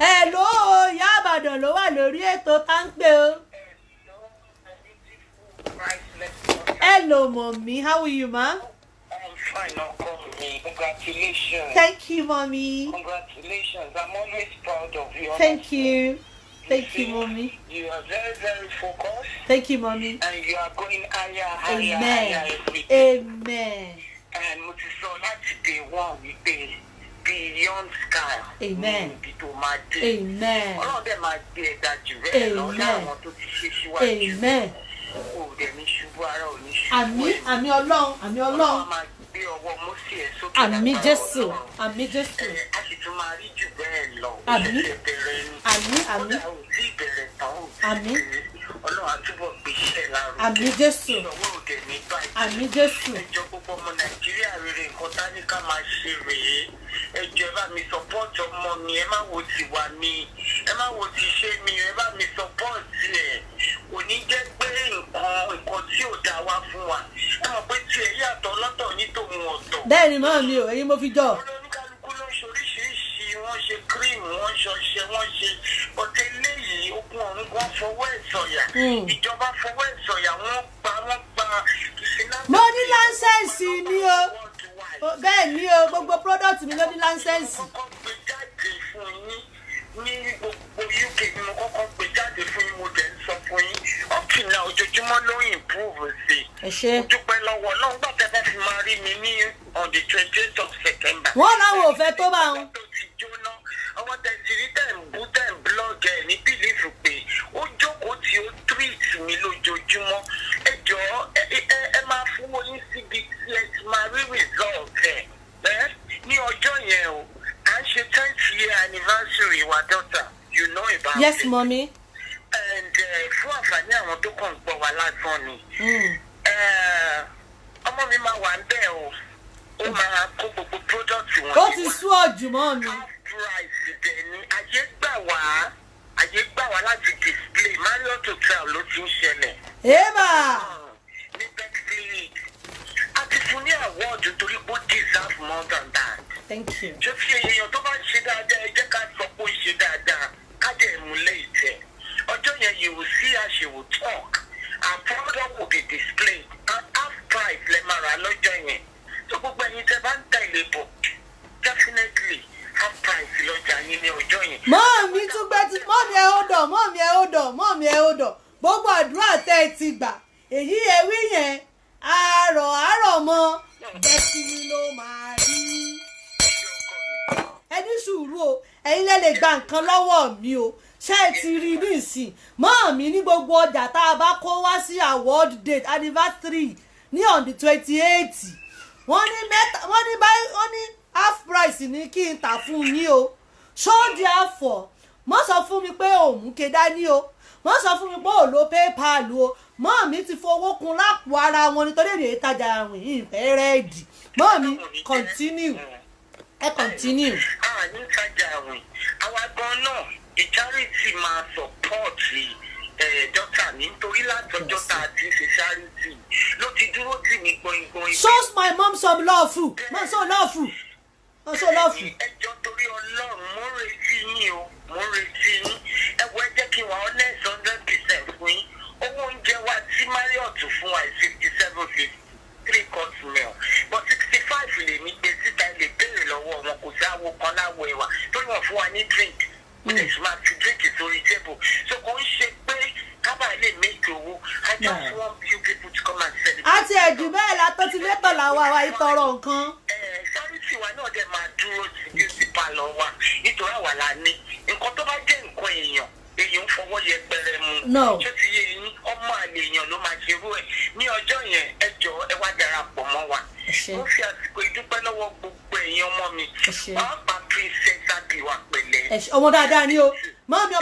Hello ìyá Ìbàdàn ló wà lórí ètò táǹpé o. Hello mommy, how are you ma? I'm fine, Uncle. Congratulations. Thank you mommy. Congratulations. I'm always proud of you. Thank you. Thank you mommy. You are very, very focused. Thank you mommy. And you are going higher, higher, Amen. higher every day. Amen. And mo ti sọ láti day one wípé beyond sky. Amen. Níbi tó máa dé. Amen. Ọlọ́run dẹ̀ máa gbé ẹ̀dá jù bẹ́ẹ̀ lọ láwọn tó ti ṣe síwájú. Amen. O dẹ̀ ní ṣubú ara ò ní ṣubú. Àmín Ọlọ́run, àmín Ọlọ́run. Ọlọ́run máa gbé ọwọ́ Mósè ẹ̀ sókè. Àmín Jésù, àmín Jésù. A sì tún máa rí jù bẹ́ẹ̀ lọ. Àmín. Ó ṣẹ̀ṣẹ̀ bẹ̀rẹ̀ ni. Àmín, àmín. Kódà ò tí ì bẹ̀rẹ̀ tán ò tí ì Àmín. bẹ̀rẹ̀. Ọlọ́run á túbọ̀ gbé iṣẹ́ lárugẹ. Àmín Jésù. Ìṣòwò òde ní báyìí. Àmín Jésù. Ẹjọ́ gbogbo ọmọ Nàìjíríà rere nǹkan tá ní ká máa ṣe rèé. Ẹjọ́ ẹ bá mi support ọmọ mi, ẹ má wo tiwa mi, ẹ má wo ti ṣe mi, ẹ bá mi support ẹ̀. Kò ní jẹ́ pé nǹkan tí ò dá wá fún wa. Ẹ mọ̀ pé tiẹ̀ yàtọ̀ lọ́tọ̀ ní tòun ọ̀tọ̀. Bẹ́ẹ̀ ni mọ́ mi ò, ẹ̀yin mo fi jọ. Olóníkálukú ló ń ṣe oríṣiríṣi, wọ́n ṣe kírìmù, wọ́n ṣọṣẹ, wọ́n ṣe ọ̀tẹ̀ eléyìí okun ọ̀run kan fọwọ́ ẹ̀ sọ̀yà. Ìjọba fọwọ́ ẹ̀ sọ̀yà, wọ́n pa mo ní láńsẹ̀nsì ni o bẹ́ẹ̀ ni o gbogbo product mi ló ní láńsẹ̀nsì. kọ́kọ́ gbé jáde fún yín ní gbogbo UK ni mo kọ́kọ́ gbé jáde fún yín mo dẹ̀ ń sọ fún yín ọ̀kìnà ojoojúmọ́ ló ń improve sí i. ẹ ṣe. mo dúpẹ́ lọ́wọ́ Ọlọ́run gbàtẹ́ bá fi máa rí mi ní on the 28th of September. wọ́n láwọn ò fẹ́ tó bá wọn. ọmọ tẹ̀sírí tẹ̀ ń bú tẹ̀ ń blọ́ọ̀gì ẹ̀ ní bílífù pé ó jókòó tí ó treat mi lójoojúmọ́ ẹ jọ̀ọ́ ẹ máa fún wọn ní síbi tí ẹ ti máa rí result ẹ̀ ní ọjọ́ yẹn o à ń ṣe 10th year anniversary wa daughter you know about yes, it. mommy. And fún àǹfààní àwọn tó kàn ń gbọ́ wa lásán ni ọmọ mi máa wà ń bẹ̀ o ó máa kó gbogbo product wọn. ó ti sú ọ̀jù mọ́ mi. price dẹ̀ ni ayé gbà wá láti display Marriott Hotel ló ti ń ṣẹlẹ̀. èèmà. ní Bexley a ti fún ní award torí pé ó deserve more than that. thank you. ṣé fi èèyàn tó bá ń ṣe dáadáa ẹ jẹ́ ká sọ pé ó ń ṣe dáadáa ká dẹ̀ mú lẹ́yìn tẹ̀. ọjọ́ yẹn you will see as she will talk and product will be displayed and half price lè máa rà lọ́jọ́ yẹn. tó gbogbo ẹ̀yin tẹ́ bá ń tẹ̀lé bọ̀ definitely half price lọ́jà yín ní ọjọ́ yẹn. mọ́ọ̀mí tún gbé tí mọ́ọ̀mí ẹ̀ ó dọ̀ mọ́ọ̀mí ẹ̀ ó dọ̀ mọ́ọ̀mí ẹ̀ ó dọ̀ gbogbo àdúrà tẹ́ ẹ ti gbà èyí ewì yẹn àárọ̀ mọ́ bẹ́ẹ̀ sí ni ló máa rí. ẹ ní sùúrù o ẹ̀yin lẹ lè gba nǹkan lọ́wọ́ mi o ṣé ẹ ti rí nísìn mọ́ọ̀mí ní gbogbo ọjà tá a bá kó wá sí award date anniversary ní on the 28th wọ́n ní half price ní kí n tà fún yín o ṣó therefore mọ́ sọ fún mi pé òun ké dání o mọ́ sọ fún mi pé òun lo PayPal o mọ́ mi ti fowó kun lápò ara wọn nítorí èrè ìtajà àwìn ìfẹ́ rẹ́ẹ̀dì mọ́ mi continue ẹ continue. a ní ìtajà àwìn àwa gan náà the charity máa support dọ́tà mi nítorí látọjọ́ tá a ti ṣe charity ló ti dúró tì mí gbọ̀ngbọ̀n. shows my mom some love man so love so love. ẹjọ́ torí Ọlọ́run mo ń retí yín o mo ń retí yín ẹ wọ ẹ jẹ́ kí n wà honest 100% fún yín owó oúnjẹ wa tí Marriott fún wa 57.50 3-course meal but 65 lè ní gbé síta lè béèrè lọ́wọ́ wọn kò sí àwo kan láwọ̀ ẹ̀wà torí wọ́n fún wa ní drink ẹ̀ máa fi drink sórí table so kò ń ṣe pé kábà lè make owó I just want you people to come and celebrate. àti ẹ̀jú bẹ́ẹ̀ la tó ti létọ̀ làwọn àwa ìtọrọ nǹkan. sáríìtì wa náà dẹ̀ máa dúró sí beauty parlour wa nítorí àwa la ní nǹkan tó bá jẹ́ nǹkan èèyàn ń fọwọ́ yẹpẹrẹ mu. ṣé ti yé yín ọmọ àlè èèyàn ló máa ṣerú ẹ̀ ní ọjọ́ yẹn ẹ jọ̀ọ́ ẹ wá darapọ̀ mọ́ wa. mo fi àsìkò ìdúpẹ́ lọ́wọ́ gbogbo èèyàn ọmọ mi pàápàá princess Abiwa pẹ̀lẹ́. ọmọ dáadáa ni o mọ́ọ̀mí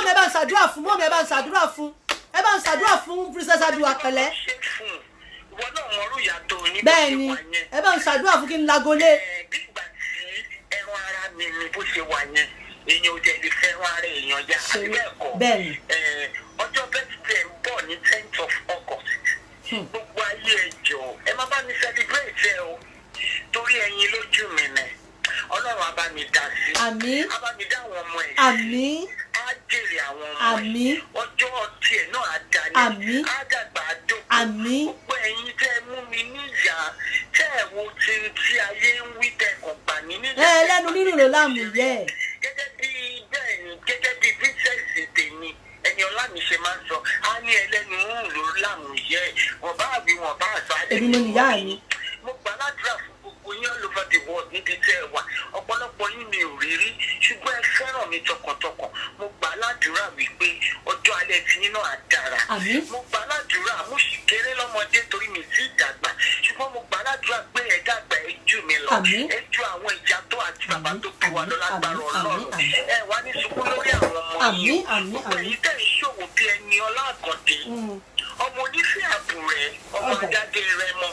ẹ bá ń ṣàdúrà fún mọ́ọ̀mí ẹ bá ń ṣàdúrà fún ẹ bá ń ṣàdúrà fún princess Abiwa pẹ̀lẹ́. ìwọ náà mọ̀rú ìyàtọ̀ ní bẹ́ẹ̀ ni ẹ bá ń ṣàdúrà fún kí n lagolé. bí ìgbà tí ẹran ara mi ni bó ṣe wà yẹn èèyàn ò jẹ́ lè fẹ́ràn ara èèyàn ya àti bẹ́ẹ̀ kọ́ ọjọ́ birthday ń bọ̀ ní 10th of August gbogbo ayé ẹ jọ̀ọ́ ẹ má bá mi celebrate ẹ o torí ẹ̀yin ló àmín, á bá mi dá àwọn ọmọ ẹ̀ àmín, á jèrè àwọn ọmọ àmín, ẹ̀ ọjọ́ tiẹ̀ náà á dalẹ̀ àmín, á dàgbà á dókòó àmín. gbogbo ẹ̀yin tẹ́ ẹ mú mi níyà tẹ́ ẹ wo tí ayé ń wí tẹ́ ẹ kàn gbà mí níyà. Lẹ́nu nínú ló láàmú yẹ. gẹ́gẹ́ bí bẹ́ẹ̀ ni gẹ́gẹ́ bí princess tèmi ẹni ọlá mi ṣe máa ń sọ á ní ẹlẹ́nu ń lò láàmú yẹ wọ́n bá àbí wọ́n bá àṣà Èmi mo nìyá mi. mo gbà ládùúrà fún gbogbo yín all over the world níbi tẹ́ ẹ wà ọ̀pọ̀lọpọ̀ yín mi ò rí rí ṣùgbọ́n ẹ fẹ́ràn mi tọkàntọkàn mo gbà ládùúrà wípé ọjọ́ alẹ́ tí yín náà á dára Àmín. mo gbà ládùúrà mo sì kéré lọ́mọdé torí mi sì dàgbà ṣùgbọ́n mo gbà ládùúrà pé ẹ dàgbà ẹ jù mí lọ Àmín. ẹ ju àwọn ìjà tó àti bàbá tó bí wa lọ lágbára Àmín, Ọlọ́run àmín, ẹ wá ní sunkún lórí àwọn ọmọ Àmín, yìí àmín, gbogbo àmín. èyí tẹ̀ ń ṣòwò bí ẹni ọlá àkàndé ọmọ onífẹ́ àbúrẹ́ ọmọ Ọ̀dà. adáde rẹ mọ́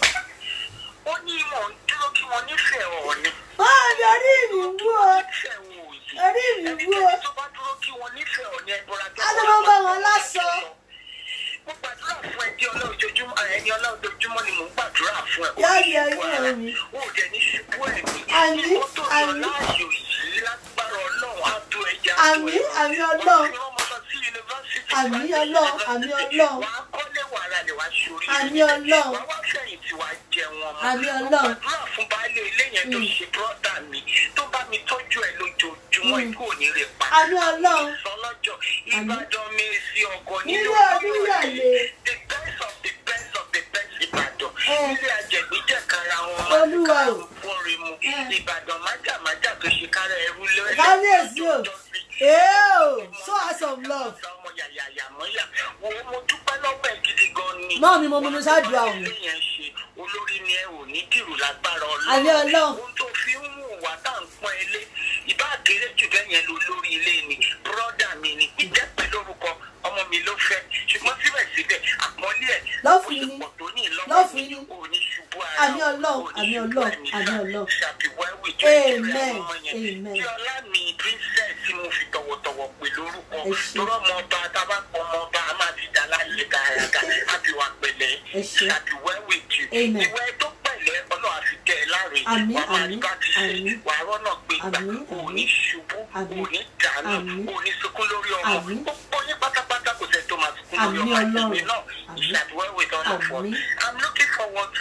ó ní ìmọ̀ ń dúró kí wọ́n nífẹ̀ẹ́ ọ̀ọ́ni Báàmì orí mi wú o. nífẹ̀ẹ́ wọn ò yìí Orí mi wú o. ẹnikẹ́ni tó bá dúró kí wọ́n nífẹ̀ẹ́ ọ̀ọ́ni ẹ̀bùrà tó Á ló máa ń bá wọn lásọ. mo gbàdúrà fún ẹni ọlọ́ọ̀jọ́júmọ́ ẹni ọlọ́ọ̀jọ́júmọ́ ni mò ń gbàdúrà fún ẹ Yá ni ẹ̀yìn mi. ó dẹ̀ ní ṣubú ẹ̀mí Àmín, ìwọ tó lọ àmín. láàyò yìí lágbára Ọlọ́run á tó ẹja Àmín, àmín Ọlọ́run. Àmín Ọlọ́run, àmín Ọlọ́run. wàá kọ́lé wàrà lè wá ṣorí Àmín Ọlọ́run. wàá wá fẹ̀yìntì wàá jẹun ọmọ Àmín mo Ọlọ́run. gbàdúrà fún baálé ilé yẹn tó ṣe bọ́dà mi tó bá mi tọ́jú ẹ lójoojúmọ́ ikú ò ní rè pa Àmín Ọlọ́run. sọlọ́jọ́ Ìbàdàn mi sí ọkọ Nínú ọdún yàlẹ̀. the best of the best of the best Ìbàdàn Ẹ. ilé àjẹgbẹ́jẹ̀kára wọn Olúwa o. fúnri mu Ẹ. Ìbàdàn májàmájà tó ṣe kára ẹrú lẹ́yìn Kábíyèsí o. Eo, show us some love. ọmọ yàyàyà mọ́yà wo mo dúpẹ́ lọ́wọ́ ẹ̀ gidi gan ni. Mọ́ mi mo mú mi ṣáájú àwọn. ilé yẹn ṣe olórí ni ẹ ò ní dìrù lágbára Àmín Ọlọ́run. ohun tó fi ń wù wá tá à ń pọ́n ilé ìbá kéré jù bẹ́ẹ̀ yẹn lọ lórí ilé ni bírọ́dà mi ni ìjẹ́pẹ́ lórúkọ ọmọ mi ló fẹ́ ṣùgbọ́n síbẹ̀síbẹ̀ àpọ́nlé ẹ̀ Lọ́ọ̀fù ni. pọ̀ tó ní Lọ́ọ̀fù ni. ìlọ́wọ́ ní ṣubú ara Àmín Ọlọ́run, àmín Ọlọ́run, àmín Ọlọ́run. ṣàbíwáwì tó Amen, amen. kí ọlá mi princess tí mo fi tọ̀wọ̀tọ̀wọ̀ pè lórúkọ Ẹ ṣé. tọrọ ọmọ ọba tábà pọ ọmọ ọba a máa ti dá lálẹ́ gàràgà àbíwá pẹ̀lẹ́ Ẹ ṣé. ṣàbíwáwì jù Amen. ìwé tó pẹ̀lẹ́ Ọlọ́run àfi tẹ̀ ẹ́ láre Àmín, wàá máa àmín, bá ti ṣe àmín. wàá rọ́nà gbé gbà Àmín, òní ṣubú àmín. òní dànù Àmín. òní sunkún lórí ọmọ Àmín. gbogbo yín pátápátá kò sẹ́ tó máa sunkún lórí Àmín ọmọ Ọlọ́run. àti náà Àmín. ìṣàbíwáwì tó ń lọ fún Àmín. I'm looking forward to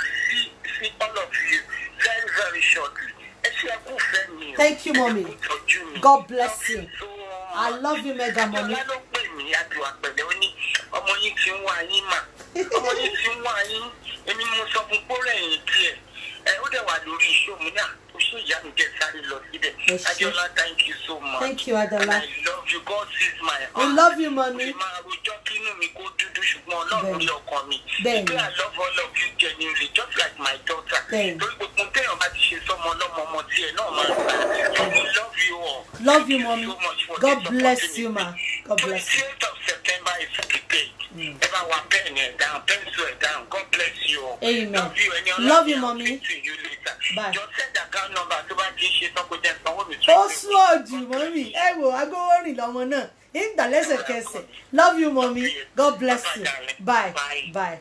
see all of you very very shortly. Ẹ ṣé ẹ kú fẹ́ mi o. Thank you, mommy. Ẹ kú tọ́jú mi. God bless you. So, I love you, mega mommy. Ọlá ló pè mí àdùn àpẹẹrẹ ó ní ọmọ yín ti ń wá yín mà. Ọmọ yín ti ń wá yín. Èmi ni mo sọ fún kórè yín díẹ̀. Ó dẹ̀ wà lórí iṣẹ́ mi náà. Ó ṣe ìyá mi jẹ́ sáré lọ síbẹ̀. Ẹ ṣé. Adéọlá, thank you so much. Thank you, Adola. And I love you. God sees my heart. We love you, mommy. Mo máa rojọ́ kínú mi kó dúdú ṣùgbọ́n Ọlọ́run rí ọkàn mi. Bẹ́ẹ̀ni. Ìgbé I love all of you genuinely just like my daughter. Bẹ́ẹ̀ni. Torí gbogbo téèyàn bá ti ṣe sọ́mọ ọlọ́mọ ọmọ tiẹ̀ náà máa ń gbà. So we love you all. Love you, Thank mommy. so much for God this bless opportunity. you, ma. God bless you. 28th of September is the date. Ẹ bá wa pen ẹ̀ down, pencil ẹ̀ down. God bless you all. Amen. Love you, ẹni ọlá Love you, mi, I'll mommy. speak to you later. Bye. Just send account number tó bá ti ń ṣe tán kó jẹ́ sanwó mi. Ó sún ọ̀jù mọ́mí. Ẹ wò agbówórìn lọ́mọ náà. Ìgbà lẹ́sẹ̀kẹsẹ̀. Love you, mommy. God bless you. Bye. Bye.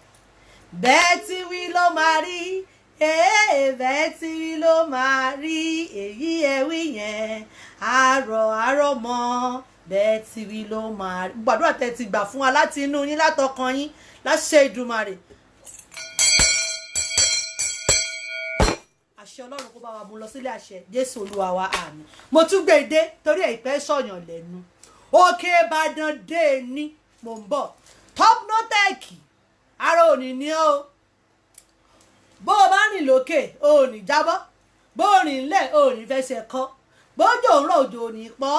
Bẹ́ẹ̀ tí wí ló máa rí. Bẹ́ẹ̀ tí wí ló máa rí. Èyí ẹ wí yẹn. Àrọ̀ mọ́. Bẹ́ẹ̀ tí wí ló máa rí. Gbàdúrà tẹ́ ti gbà fún wa láti inú yín látọkàn yín láṣẹ Ìdùmarè. Àṣẹ Ọlọ́run kó bá wa mú lọ sílé àṣẹ Jésù Olúwa wa àmín. Mo tún gbé dé torí ìpẹ́ sọ̀yàn lẹ́nu. Òkè Ìbàdàn dé ní mò ń bọ̀. Top Notech ara òní ni ó. Bó o bá rìn lókè o ò ní jábọ́. Bó o rìn lẹ̀ o ò ní fẹsẹ̀ kọ́. Bójò ń rọ̀ òjò ò ní pọ́.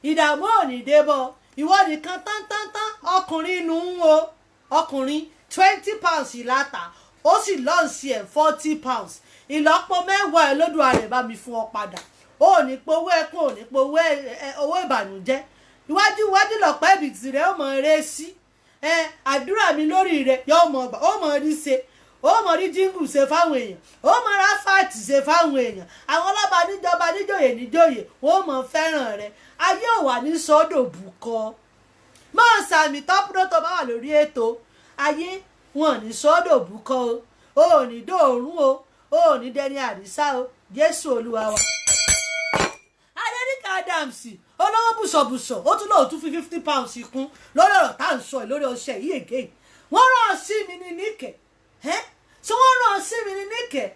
Ìdààmú ò ní débọ̀. Ìwọ nìkan tán ọkùnrin inú ń wo. Ọkùnrin £20 láta ó sì lọ́ọ̀sì ẹ̀ £40. Ìlọ́po mẹ́wàá ẹ̀ lódò àrẹ̀ bá mi fún ọ padà. O ò ní powó ẹkún ò ní powó owó ìbànújẹ́. Iwájú lọ̀pẹ́ ìbìtì rẹ̀ ó mọ eré sí. Àdúrà mi lórí rẹ̀ yóò mọ ọgbà ó mọ rí ṣe. Ó mọ rí jíngù ṣe fáwọn èèyàn. Ó mọ ráfàtì ṣe fáwọn èèyàn. Àwọn ọlọ́ba níjọba níjòyè wọ́n mọ fẹ́ràn rẹ̀. Ayé ò wà ní sọ́dọ̀ bùkọ́. Máa sàmì tọ́pùrọ́ tó bá wà lórí ètò. Ayé wọn ní sọ́dọ̀ bùkọ́ o. O ò ní dòórùn o ò ní dẹni àrísá o Jésù Olúwa wa. Adéníkà dà Adams olówó bùsọ̀bùsọ̀ ó tún lóò tún fi 50 pounds kún lórí ọ̀rọ̀ tá à ń sọ lórí ọṣẹ yìí again wọ́n rán sí mi ní níkẹ́ tí wọ́n rán sí mi ní níkẹ́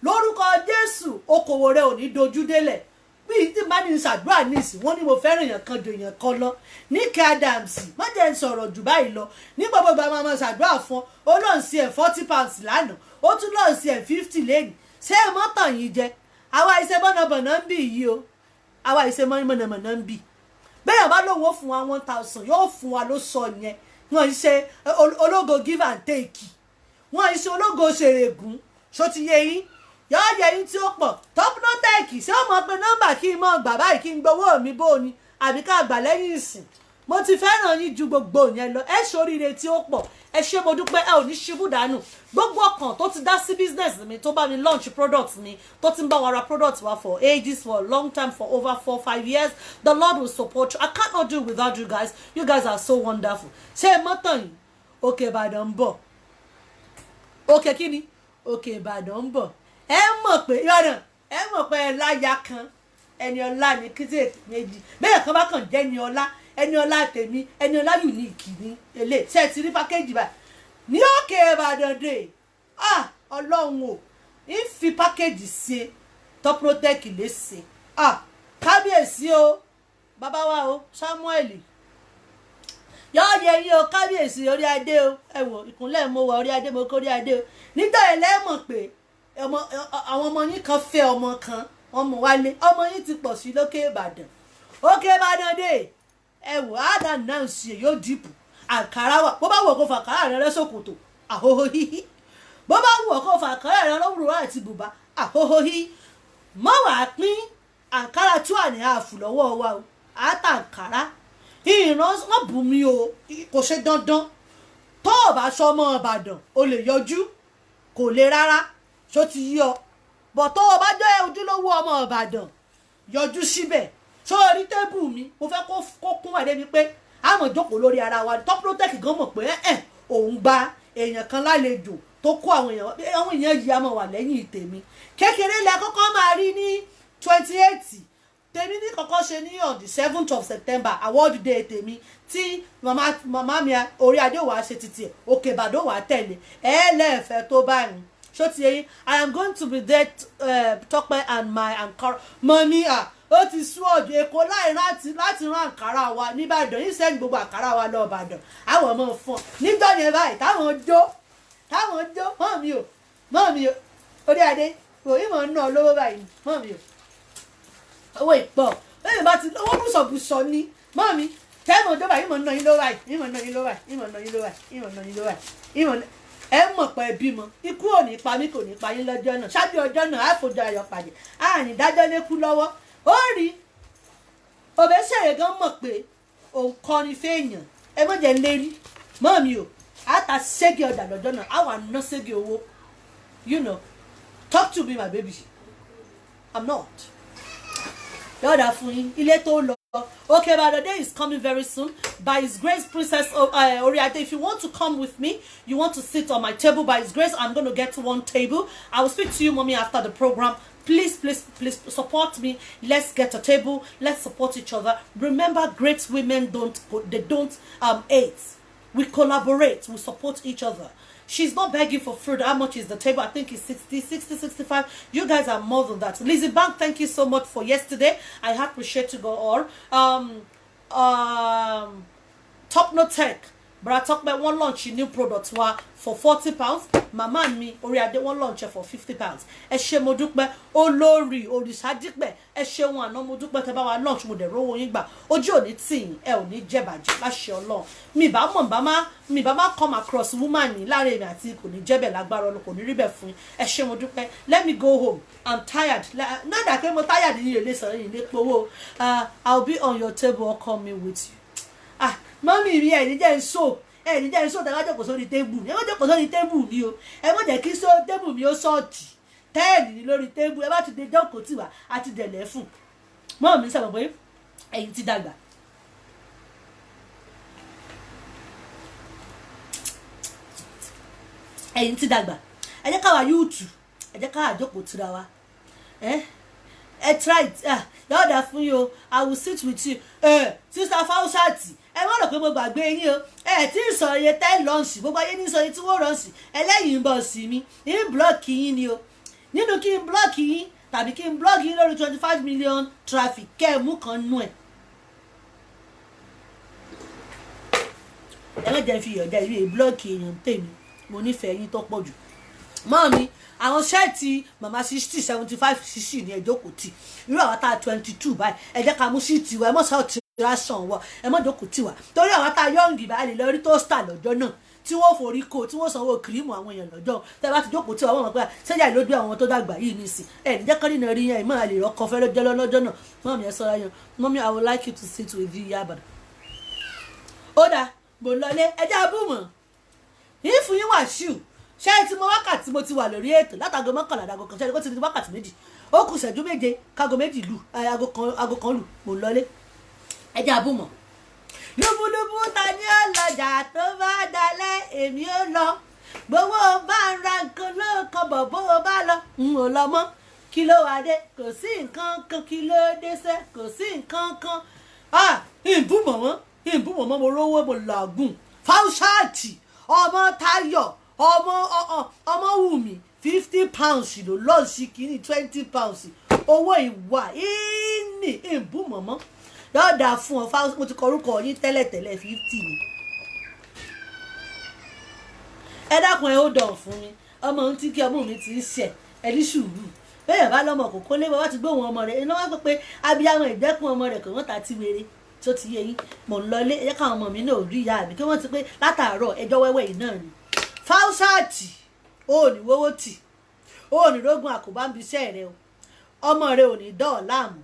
lórúkọ Jésù okòwò rẹ ò ní dojú délẹ̀ bí tí bá ní ṣàdúrà nísìn wọ́n ní mo fẹ́ràn èèyàn kan ju èèyàn kan lọ Níkẹ́ Adams má jẹ́ ń sọ̀rọ̀ jù báyìí lọ ní gbogbo ìgbà máa ṣàdúrà fún ó lọ́n sí ẹ̀ 40 pounds lánàá ó tún lọ́n sí ẹ̀ 50 lẹ́yìn ṣé ẹ mọ́tàn yìí jẹ àwa iṣẹ́ bọ́nàbọ̀nà ń bì yìí o àwa iṣẹ́ mọ́nàmọ́nà ń bì bẹ́ẹ̀ bá lóun ó fún wa 1000 yóò fún wa ló sọ yẹn wọ́n ṣe ológo give and take wọ́n ṣe ológo ṣèrègùn ṣó ti yé yín yóò yẹ yín tí ó pọ̀ Topnotech ṣé ó mọ̀ pé nọ́mbà kí n mọ̀ gbà báyìí kí n gbowó mi bó ni àbí ká gbà lẹ́yìn ìsìn mo ti fẹ́ràn yín ju gbogbo yẹn lọ ẹ ṣoríire tí ó pọ̀ ẹ ṣé mo dúpẹ́ ẹ ò ní ṣubú dànù gbogbo ọkàn tó ti dá sí business mi tó bá mi launch product mi tó ti ń bá wa ra product wa for ages for a long time for over 4-5 years the Lord will support you I cannot do without you guys are so wonderful ṣé ẹ mọ́tàn yìí Òkè Ìbàdàn ń bọ̀ òkè kíni Òkè Ìbàdàn ń bọ̀ ẹ mọ̀ pé yọ̀dàn ẹ mọ̀ pé ẹ láya kan ẹni ọlá ní kíkẹ́ méjì bẹ́ẹ̀ kan bá kàn jẹ́ ẹni ọlá tèmi ẹni ọlá unique ní ilé ṣe ti rí pákéjì báyìí ní Òkè Ìbàdàn dé ọlọ́run ò ń fi pákéjì ṣe Topnotech lè ṣe kábíyèsí o bàbá wa o Samuel yóò yẹ yín o kábíyèsí orí adé o ẹ wò ìkúnlẹ̀ mo wà orí adé mo kó orí adé o nígbà yẹn lẹ́mọ̀ pé àwọn ọmọ yín kan fẹ́ ọmọ kan wọ́n mú wálé ọmọ yín ti pọ̀ sí lókè Ìbàdàn Òkè Ìbàdàn dé ẹ wò ádà náà ṣe yóò dìbò àǹkárá wà bó bá wù kó fàkàrà rẹ lẹ́sọ̀kòtò àhóhó híhí bó bá wù kó fàkàrà rẹ lọ́wọ́rọ́ àti bùbá àhóhó híhí mọ́ wàá pín àǹkárá 2.5 lọ́wọ́ wa o àtàǹkárá ìran wọn bù mí o kò ṣe dandan tó o bá sọ ọmọ Ìbàdàn o lè yọjú kò lè rárá ṣó ti yí ọ bọ̀ tó o bá jẹ́ ojúlówó ọmọ Ìbàdàn yọjú síbẹ̀ ṣó o rí tébù mi mo fẹ́ kó kún wà débi pé a mọ̀ jókòó lórí ara wa Topnotech gan mọ̀ pé òun gba èèyàn kan lálejò tó kó àwọn èèyàn yìí a mọ̀ wà lẹ́yìn tèmi kékeré lẹ kọ́kọ́ máa rí ní 28 tèmi ní kọ́kọ́ ṣe ní on the 7th of September award day tèmi tí màmá mi orí adé wàá ṣe títì Òkè Ìbàdàn wàá tẹ̀lé lẹ́ẹ̀fẹ́ tó báyìí ṣó ti yẹn I am going to be there Tọ́pẹ́ and my Ankara mọ́mí ó ti sú ọ̀dọ̀ Èkó láì láti rán àǹkárá wa nìbàdàn yìí sẹ́ni gbogbo àǹkárá wa lọ Ìbàdàn àwọn ọmọ fún ọ níjọ́ yẹn báyìí táwọn jó mọ́mí o orí adé òyìn mọ̀ ń ná lówó báyìí mọ́mí o owó ìpọ̀ lẹ́yìn bá ti owó bùsọ̀bùsọ̀ ni mọ́mí tẹ́mọ̀ ọjọ́ báyìí ìmọ̀ ń ná yín lówó báyìí ẹ mọ̀ pé bímọ ikú ò ní pa mí kò ní pa yín lọ́jọ́ náà ṣáájú ọjọ́ náà á fojú ayọ̀ pàdé àrùn dájọ́ lékú lọ́wọ́ ó rí Òbẹ́sẹ̀rẹ̀ gan mọ̀ pé òun kọ́ ni fẹ́ẹ̀yàn ẹ mọ̀ jẹ́ lérí mọ́mí o àtà ségi ọjà lọ́jọ́ náà á wà ná ségi owó talk to me my baby I'm not yọ̀ọ̀dà fún yín ilé tó lọ. Okay, but the day is coming very soon. By His Grace, Princess Oriade, if you want to come with me, you want to sit on my table, by His Grace, I'm going to get to one table. I will speak to you, mommy, after the program. Please support me. Let's get a table. Let's support each other. Remember, great women don't hate. We collaborate. We support each other. She's not begging for food. How much is the table? I think it's 60, 65. You guys are more than that. Lizzie Bank, thank you so much for yesterday. I appreciate you all. Topnotech. But I talk about one launch new product for £40. Mama and me, Oriade one launch for £50. Ẹ ṣé mo dúpẹ́ olórí Òrìṣàdípẹ̀ ẹ ṣé wọn àná mo dúpẹ́ tẹ́ bá wa launch mo dẹ̀ rówó yín gbà ojú ò ní tì yín ẹ ò ní jẹ̀bàjẹ́ láṣẹ Ọlọ́run mi bá má come across woman ní láàrin mi àti kò ní jẹ́bẹ̀ lágbára Ọlọ́run kò ní rí bẹ̀ fún yín ẹ ṣé mo dúpẹ́ let me go home I'm tired nada pé mo tired yín lè sọ̀rọ̀ yín lè powó I'll be on your table or call me with you mọ́mí mi ẹ̀ní jẹ́ so ẹ̀ní jẹ́ so tẹ́lá jókòó sórí tébù mi ẹ má jókòó sórí tébù mi o ẹ má jẹ́ kí tébù mi ó sọ́ọ̀tì tẹ́ẹ̀lì ní lórí tébù ẹ bá ti dé jókòó tì wá àti dẹ̀lẹ́ fún mọ́ mi sọ̀rọ̀ pé ẹ̀yin ti dàgbà ẹ jẹ́ ká wá yúùtù ẹ jẹ́ ká wá jókòó tira wa ẹ try it lọ́dà fún yín o I will sit with you sister Fausati ẹ má rò pé mo gbàgbé yín o tí ń sọ iye tẹ́ lọ́ọ̀sì gbogbo ayé ní sọ iye tí wọ́n rọ̀ọ̀sì ẹlẹ́yìn ń bọ̀ sí mi ní blọ́ọ̀kì yín ni o nínú kí n blọ́ọ̀kì yín tàbí kí n blọ́ọ̀kì yín lórí 25 million traffic kẹ́ ẹ̀ mú kan nú ẹ̀. ẹ má jẹ́ fi ìyọ̀dá ìwé blọ́ọ̀kì èèyàn tèmi mo nífẹ̀ẹ́ yín tó pọ̀ jù mọ́ mi àwọn ṣẹ́ẹ̀tì màmá 60 75 60 ní ẹjọ́ kò tí irú àwọn tá a 22 báyìí ẹ jẹ́ ká mú sí tiwa ẹ mọ̀ sọ́ọ̀ tí rásán wọ ẹ mọ̀ jókòó tiwa torí àwọn tá a yọ̀ǹgì báyìí lè lọ rí tóstà lọ́jọ́ náà tí wọ́n forí ko tí wọ́n sanwó kìrìmù àwọn èèyàn lọ́jọ́ tẹ́ bá ti jókòó tiwa wọ́n mọ̀ pé sẹ́jà ló gbé àwọn tó dàgbà yìí nísìn ẹ̀ níjẹ́ kọ́ nínú rí yẹn ìmọ̀ àlè rọ́kọ fẹ́ lọ́jọ́ lọ́jọ́ náà mọ́mí ẹ sọ́ra yẹn mọ́mí I would like you to sit with you Ìyá Ìbàdàn. ó dáa bò ń lọlé ẹjẹ́ abúmọ̀ yìí fún yín Wàsíù ṣé tí mo wákàtí mo ti wà lórí ètò látago mọ́kànlá dago kan ṣe kó ti di wákàtí méjì ó kù ìṣẹ́jú méje kágo méjì lù aago kan lù mò ń lọlé ẹjẹ́ abúmọ̀. lúbúlúbú ta ni ó lọjà tó bá dalẹ̀ èmi ó lọ gbowó bá ń ra nǹkan lóòkan bọ̀ bó o bá lọ n ò lọ mọ́ kí ló wá dé kò sí nǹkan kan kí ló dé sẹ́ kò sí nǹkan kan ìbúmọ̀ mọ́ mo rówó mo làágùn Fausati ọmọ Táyọ̀ ọmọ Wùmí 50 pounds ló lọ́ọ̀ sí kínní 20 pounds owó ìwà ìní ìbúmọ̀mọ́ lọ́ọ̀dà fún ọ Fausati mo ti kọ orúkọ yín tẹ́lẹ̀tẹ́lẹ̀ 50 ni. ẹ dákun ẹ ó dọ̀ fún mi ọmọ ohun tí kí ọmọ mi ti ń ṣẹ̀ ẹ ní sùúrù bẹ́ẹ̀ bá lọ́mọ kòkó lé wọ́n ti gbóhùn ọmọ rẹ̀ iná wá pé abiyamọ ìdẹ́kun ọmọ rẹ̀ kò wọ́n ta ti wéré tó ti yé yín mò ń lọ ilé ẹ̀yẹ́ káwọn ọmọ mi náà rí ìyá àbí kí wọ́n ti pé látàárọ̀ ẹjọ́ wẹ́wẹ́ yìí náà ni. Fausati ó ní wọ́wọ́ tì ó ní rógun àkóbá ń biṣẹ́ rẹ o ọmọ rẹ ò ní dá ọ láàmú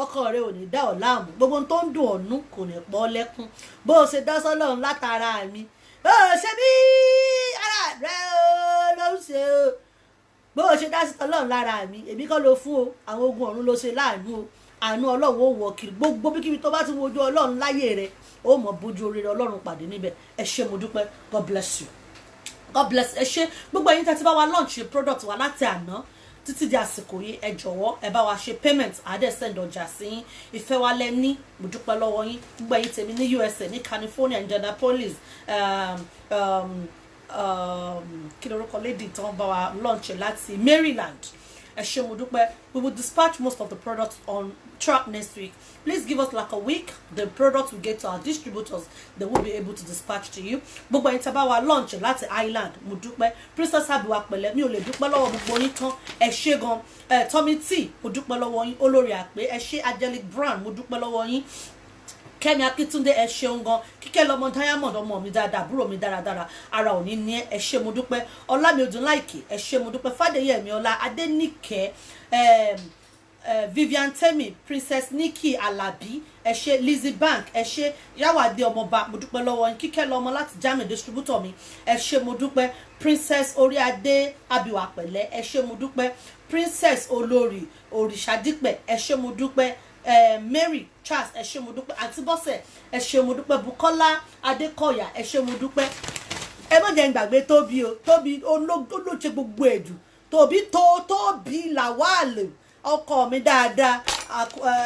ọkọ rẹ ò ní dá ọ láàmú gbogbo tó ń dùn ọ̀nù kò ní pọ́ lẹ́kún bó o ṣe dá sọ́lọ́run látara mi ó ṣe bí ara rẹ ló ń ṣe o bó o ṣe dá sọ́lọ́run lára mi èmi kọ́ ló fún o àwọn ogun ọ̀run ló ṣe láàánú o àánú ọlọ́run ó wọ kiri gbogbo bíkíbi tó bá ti wojú ọlọ́run láyé rẹ ó mọ̀ bójú oríire ọlọ́run pàdé níbẹ̀ ẹ ṣé mo dúpẹ́ God bless you. God bless ẹ ṣé gbogbo ẹ̀yin tẹ́ ti bá wa launch product wa láti àná títí di àsìkò yìí ẹ jọ̀wọ́ ẹ bá wa ṣe payment àdé send ọjà sí yín ìfẹ́ wa lẹ ní mo dúpẹ́ lọ́wọ́ yín gbogbo ẹ̀yin tèmi ní USA ní California Indianapolis kí lorúkọ lady tó ń bá wa launch láti Maryland ẹ ṣé mo dúpẹ́ we will dispatch most of the products on track next week. Please give us like a week. The product will get to our distributors. They will be able to dispatch to you. Gbogbo ẹ̀yin tí bá wa launch láti Ireland mo dúpẹ́ Princess Abiwa pẹ̀lẹ́ mi ò lè dúpẹ́ lọ́wọ́ gbogbo yín tán ẹ ṣé gan Tommy T mo dúpẹ́ lọ́wọ́ yín olórí àpè ẹ ṣé Angelic Brown mo dúpẹ́ lọ́wọ́ yín Kẹ́mi Akíntúndé ẹ ṣeun gan Kíkẹ́ lọ́mọ Diamond ọmọ mi dáadáa àbúrò mi dáradára ara ò ní ní ẹ ṣé mo dúpẹ́ Ọlámi Odúnláìkè ẹ ṣé mo dúpẹ́ Fádéyẹmí Ọlá Adéníkẹ́ Vivian Temi Princess Nikki Alabi ẹ ṣé Lizzie Bank ẹ ṣé Yawade ọmọba mo dúpẹ́ lọ́wọ́ yín Kíkẹ́ lọ́mọ láti Germany distributor mi ẹ ṣé mo dúpẹ́ Princess Oríadé Abiwa pẹ̀lẹ́ ẹ ṣé mo dúpẹ́ Princess Olórí Òrìṣàdípẹ̀ ẹ ṣé mo dúpẹ́ Mary Charles ẹ ṣé mo dúpẹ́ Àǹtí Bọ́sẹ̀ ẹ ṣé mo dúpẹ́ Bukola Adékọ̀yà ẹ ṣé mo dúpẹ́ ẹ má jẹ́ n gbàgbé Tóbi o Tóbi olóòṣè gbogbo ẹ̀dù Tóbi Lawal ọkọ mi dáadáa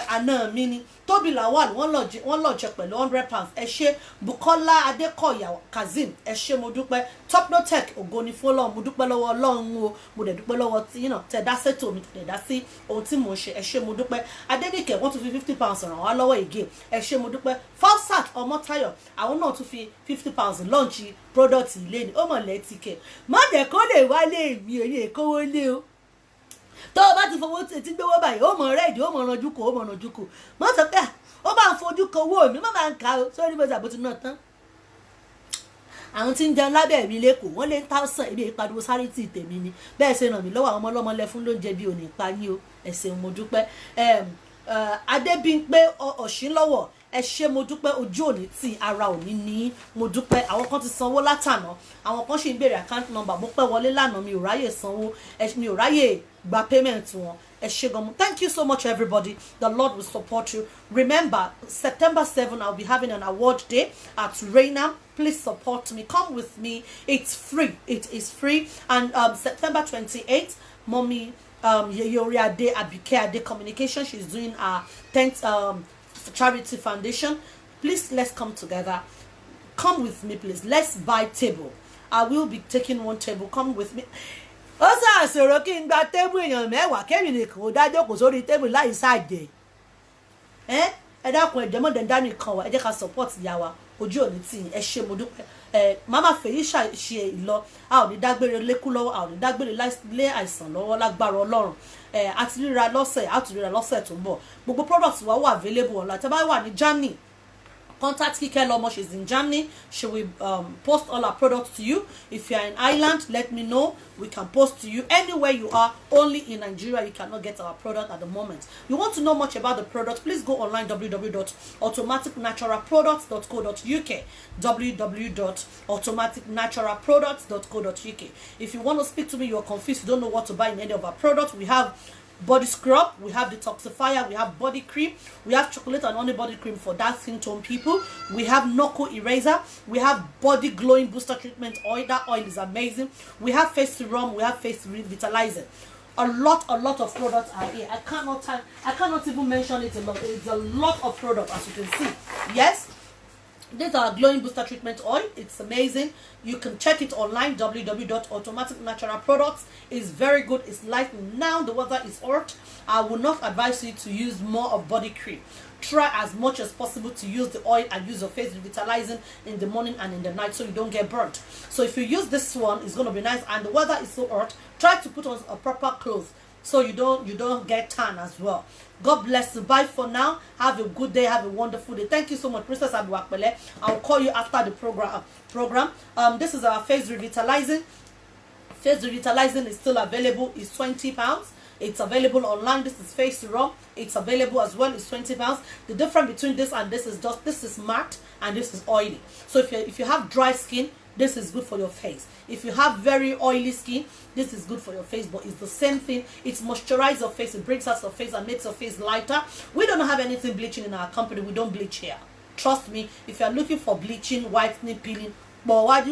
àná mi ni Tóbi Lawal wọ́n lọ jẹ pẹ̀lú £100 ẹ ṣé Bukola Adékọ̀yà Kazeem ẹ ṣé mo dúpẹ́ Topnotech ògo ni fún Ọlọ́run mo dúpẹ́ lọ́wọ́ Ọlọ́run o mo dẹ̀ dúpẹ́ lọ́wọ́ tí yín náà tẹ̀ dá sẹ́tò mi tẹ̀ dá sí ohun tí mò ń ṣe ẹ ṣé mo dúpẹ́ Adéníkẹ́ wọ́n tún fi £50 ràn wá lọ́wọ́ again ẹ ṣé mo dúpẹ́ Fausat Ọmọ́táyọ̀ àwọn náà tún fi £50 lọ́ọ̀nchì product ilé ni ó mọ̀ lẹ́tìkẹ́ má jẹ́ kó lè wálé mi òye kówó lé o tó o bá ti fowó tí gbówó báyìí ó mọ rẹ́ẹ̀dì ó mọ ranjú kò ó mọ ranjú kò má sọ pé ó bá ń fojú kan owó mi má máa ń ka o sórí bó ṣàbó ti náà tán àwọn tí ń jẹun lábẹ́ mi lẹ́kọ̀ọ́ wọ́n lé 1000 ibi ìpariwo sáré tí tèmi ni bẹ́ẹ̀ ṣe ràn mí lọ́wọ́ àwọn ọmọ ọlọ́mọ lẹ fún lóúnjẹ bí òní pa yín o ẹ ṣeun mo dúpẹ́ Adébímpé Ọ̀ṣínlọ́wọ̀ ẹ ṣé mo dúpẹ́ ojú òní tí ara òní ní mo dúpẹ́ àwọn kan ti sanwó látànà àwọn kan sì ń béèrè account number mo pẹ́ wọlé lánàá mi ò ráyè sanwó mi ò ráyè gba payment wọn ẹ ṣé gan. Thank you so much everybody. The Lord will support you. Remember September 7 I'll be having an award day at Rainham. Please support me, come with me. It's free, it is free. And September 28 Mommy Yori Ade Abike Ade Communication. She's doing our 10th charity foundation. Please, let's come together. Come with me, please. Let's buy table. I will be taking one table. Come with me. Osa sọ̀rọ̀ kí n gba table èèyàn mẹ́wàá kẹ́mi nìkan ò dájọ́ kò sórí table láì sáàjẹ́. Ẹ dákun ẹ̀jẹ̀ mọ́ dẹ̀ndá nìkan wá ẹ jẹ́ ká support ìyá wa ojú òní tì ẹ ṣé mo dúpẹ́. Mama fèyí ṣe ìlọ a ò ní dágbére lékú lọ́wọ́ a ò ní dágbére lé àìsàn lọ́wọ́ lágbára Ọlọ́run. Àti ríra lọ́sẹ̀ àti ríra lọ́sẹ̀ tó ń bọ̀. Gbogbo products wa wà available online. Tẹ́ bá wà ní Germany, contact Kike Lomo. She's in Germany. She will post all our products to you. If you are in Ireland, let me know. We can post to you. Anywhere you are, only in Nigeria, you cannot get our product at the moment. You want to know much about the product, please go online, www.automaticnaturalproducts.co.uk, www.automaticnaturalproducts.co.uk. If you want to speak to me, you're confused, you don't know what to buy in any of our products, we have body scrub, we have detoxifier, we have body cream, we have chocolate and honey body cream for dark skin tone people, we have Noko eraser, we have body glowing booster treatment oil. That oil is amazing. We have face serum, we have face revitalizer. A lot of products are here. I cannot even mention it enough. It's a lot of products, as you can see. Yes, these are glowing booster treatment oil. It's amazing. You can check it online, www.automaticnaturalproducts. It's very good. It's light. Now the weather is hot. I will not advise you to use more of body cream. Try as much as possible to use the oil and use your face revitalizing in the morning and in the night so you don't get burnt. So if you use this one, it's going to be nice. And the weather is so hot, try to put on a proper clothes so you don't get tan as well. God bless you. Bye for now. Have a good day. Have a wonderful day. Thank you so much, Princess Abuakpele. I'll call you after the program. This is our face revitalizing. Face revitalizing is still available. It's £20. It's available online. This is face serum. It's available as well. It's £20. The difference between this and this is just this is matte and this is oily. So if you have dry skin, this is good for your face. If you have very oily skin, this is good for your face, but it's the same thing. It moisturizes your face, it brings out your face and makes your face lighter. We don't have anything bleaching in our company. We don't bleach here. Trust me, if you are looking for bleaching, whitening, peeling, and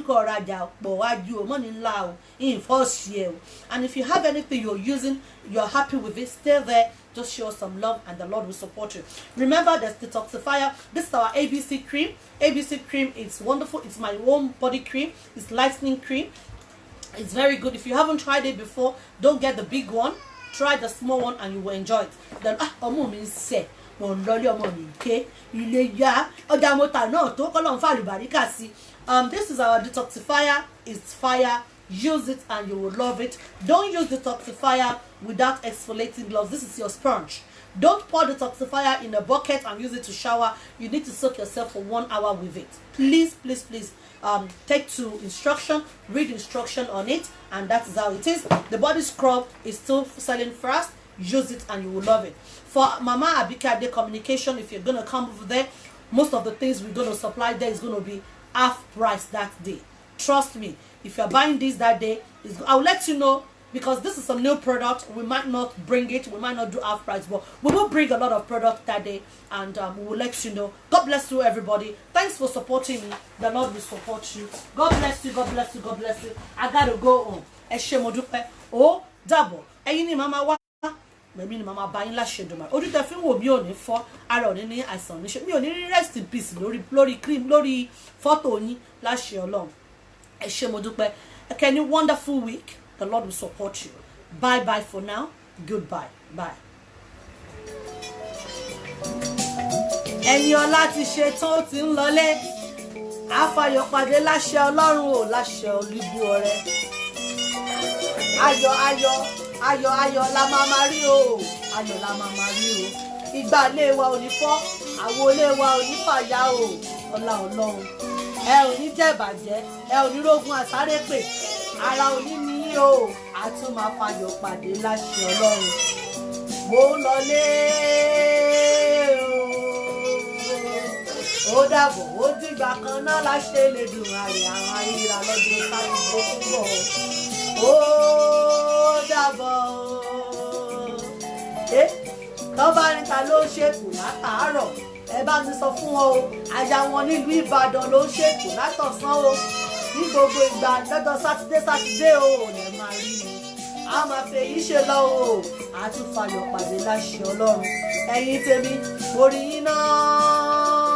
if you have anything you're using, you're happy with it, stay there. Just show some love and the Lord will support you. Remember, there's detoxifier. This is our ABC cream. ABC cream is wonderful. It's my own body cream. It's lightening cream. It's very good. If you haven't tried it before, don't get the big one. Try the small one and you will enjoy it. Then this is our detoxifier. It's fire. Use it and you will love it. Don't use detoxifier without exfoliating gloves. This is your sponge. Don't pour detoxifier in a bucket and use it to shower. You need to soak yourself for 1 hour with it. Please, please, please take to instruction, read instruction on it, and that is how it is. The body scrub is still selling fast. Use it and you will love it. For Mama Abike Ade Communication, if you're going to come over there, most of the things we're going to supply there is going to be half price that day. Trust me, if you're buying this that day, I'll let you know, because this is a new product. We might not bring it, we might not do half price, but we will bring a lot of product that day, and we will let you know. God bless you, everybody. Thanks for supporting me. The Lord will support you. God bless you, God bless you, God bless you. I gotta go home. Oh, double. Ẹ̀yin ni mama wa. Maybe ni mama bá yín láṣẹ Èdùmàrè. Ojú tẹ́ fi ń wò mí ò ní fọ́, ara ò ní ní àìsàn níṣe. Mi ò ní rí rest in peace lórí cream, lórí photo yín láṣẹ Ọlọ́run. Ẹ ṣé mo dúpẹ́. Any wonderful week. The Lord will support you. Bye bye for now. Goodbye. Bye. Ẹni ọlá ti ṣe tán ó ti ń lọlé. Àfàyọ̀ pàdé láṣẹ Ọlọ́run ò láṣẹ Olúbu ọrẹ. Ayọ̀ la máa rí o. Ayọ̀ la máa rí o. Ìgbà ilé wa ò ní fọ́, àwo ilé wa ò ní fàya o. Ọlá Ọlọ́run. Ẹ ò ní jẹ̀bàjẹ́, ẹ ò ní rógun àsárépè. Ara ò ní ní o. A tún máa fàyọ̀ pàdé láṣẹ Ọlọ́run. Mo ń lọlé o. Ó dàbọ̀, ó dìgbà kan náà láṣẹ Elédùmarè, àwọn ayíra lọ́dún Sátidé tó ń bọ̀. Ó dàbọ̀ tọ́ba níta ló ṣèkù látàárọ̀, ẹ bá mi sọ fún wọn o. Aya wọn nílùú Ìbàdàn ló ṣèkù látọ̀sán o. Ní gbogbo ìgbà lọ́jọ́ Sátidé o, ò lè máa rí mi. a máa fẹ́ yìí ṣe lọ o àtúfàyọ̀ pàdé láṣẹ Ọlọ́run ẹ̀yin tèmi mo rí yín náà.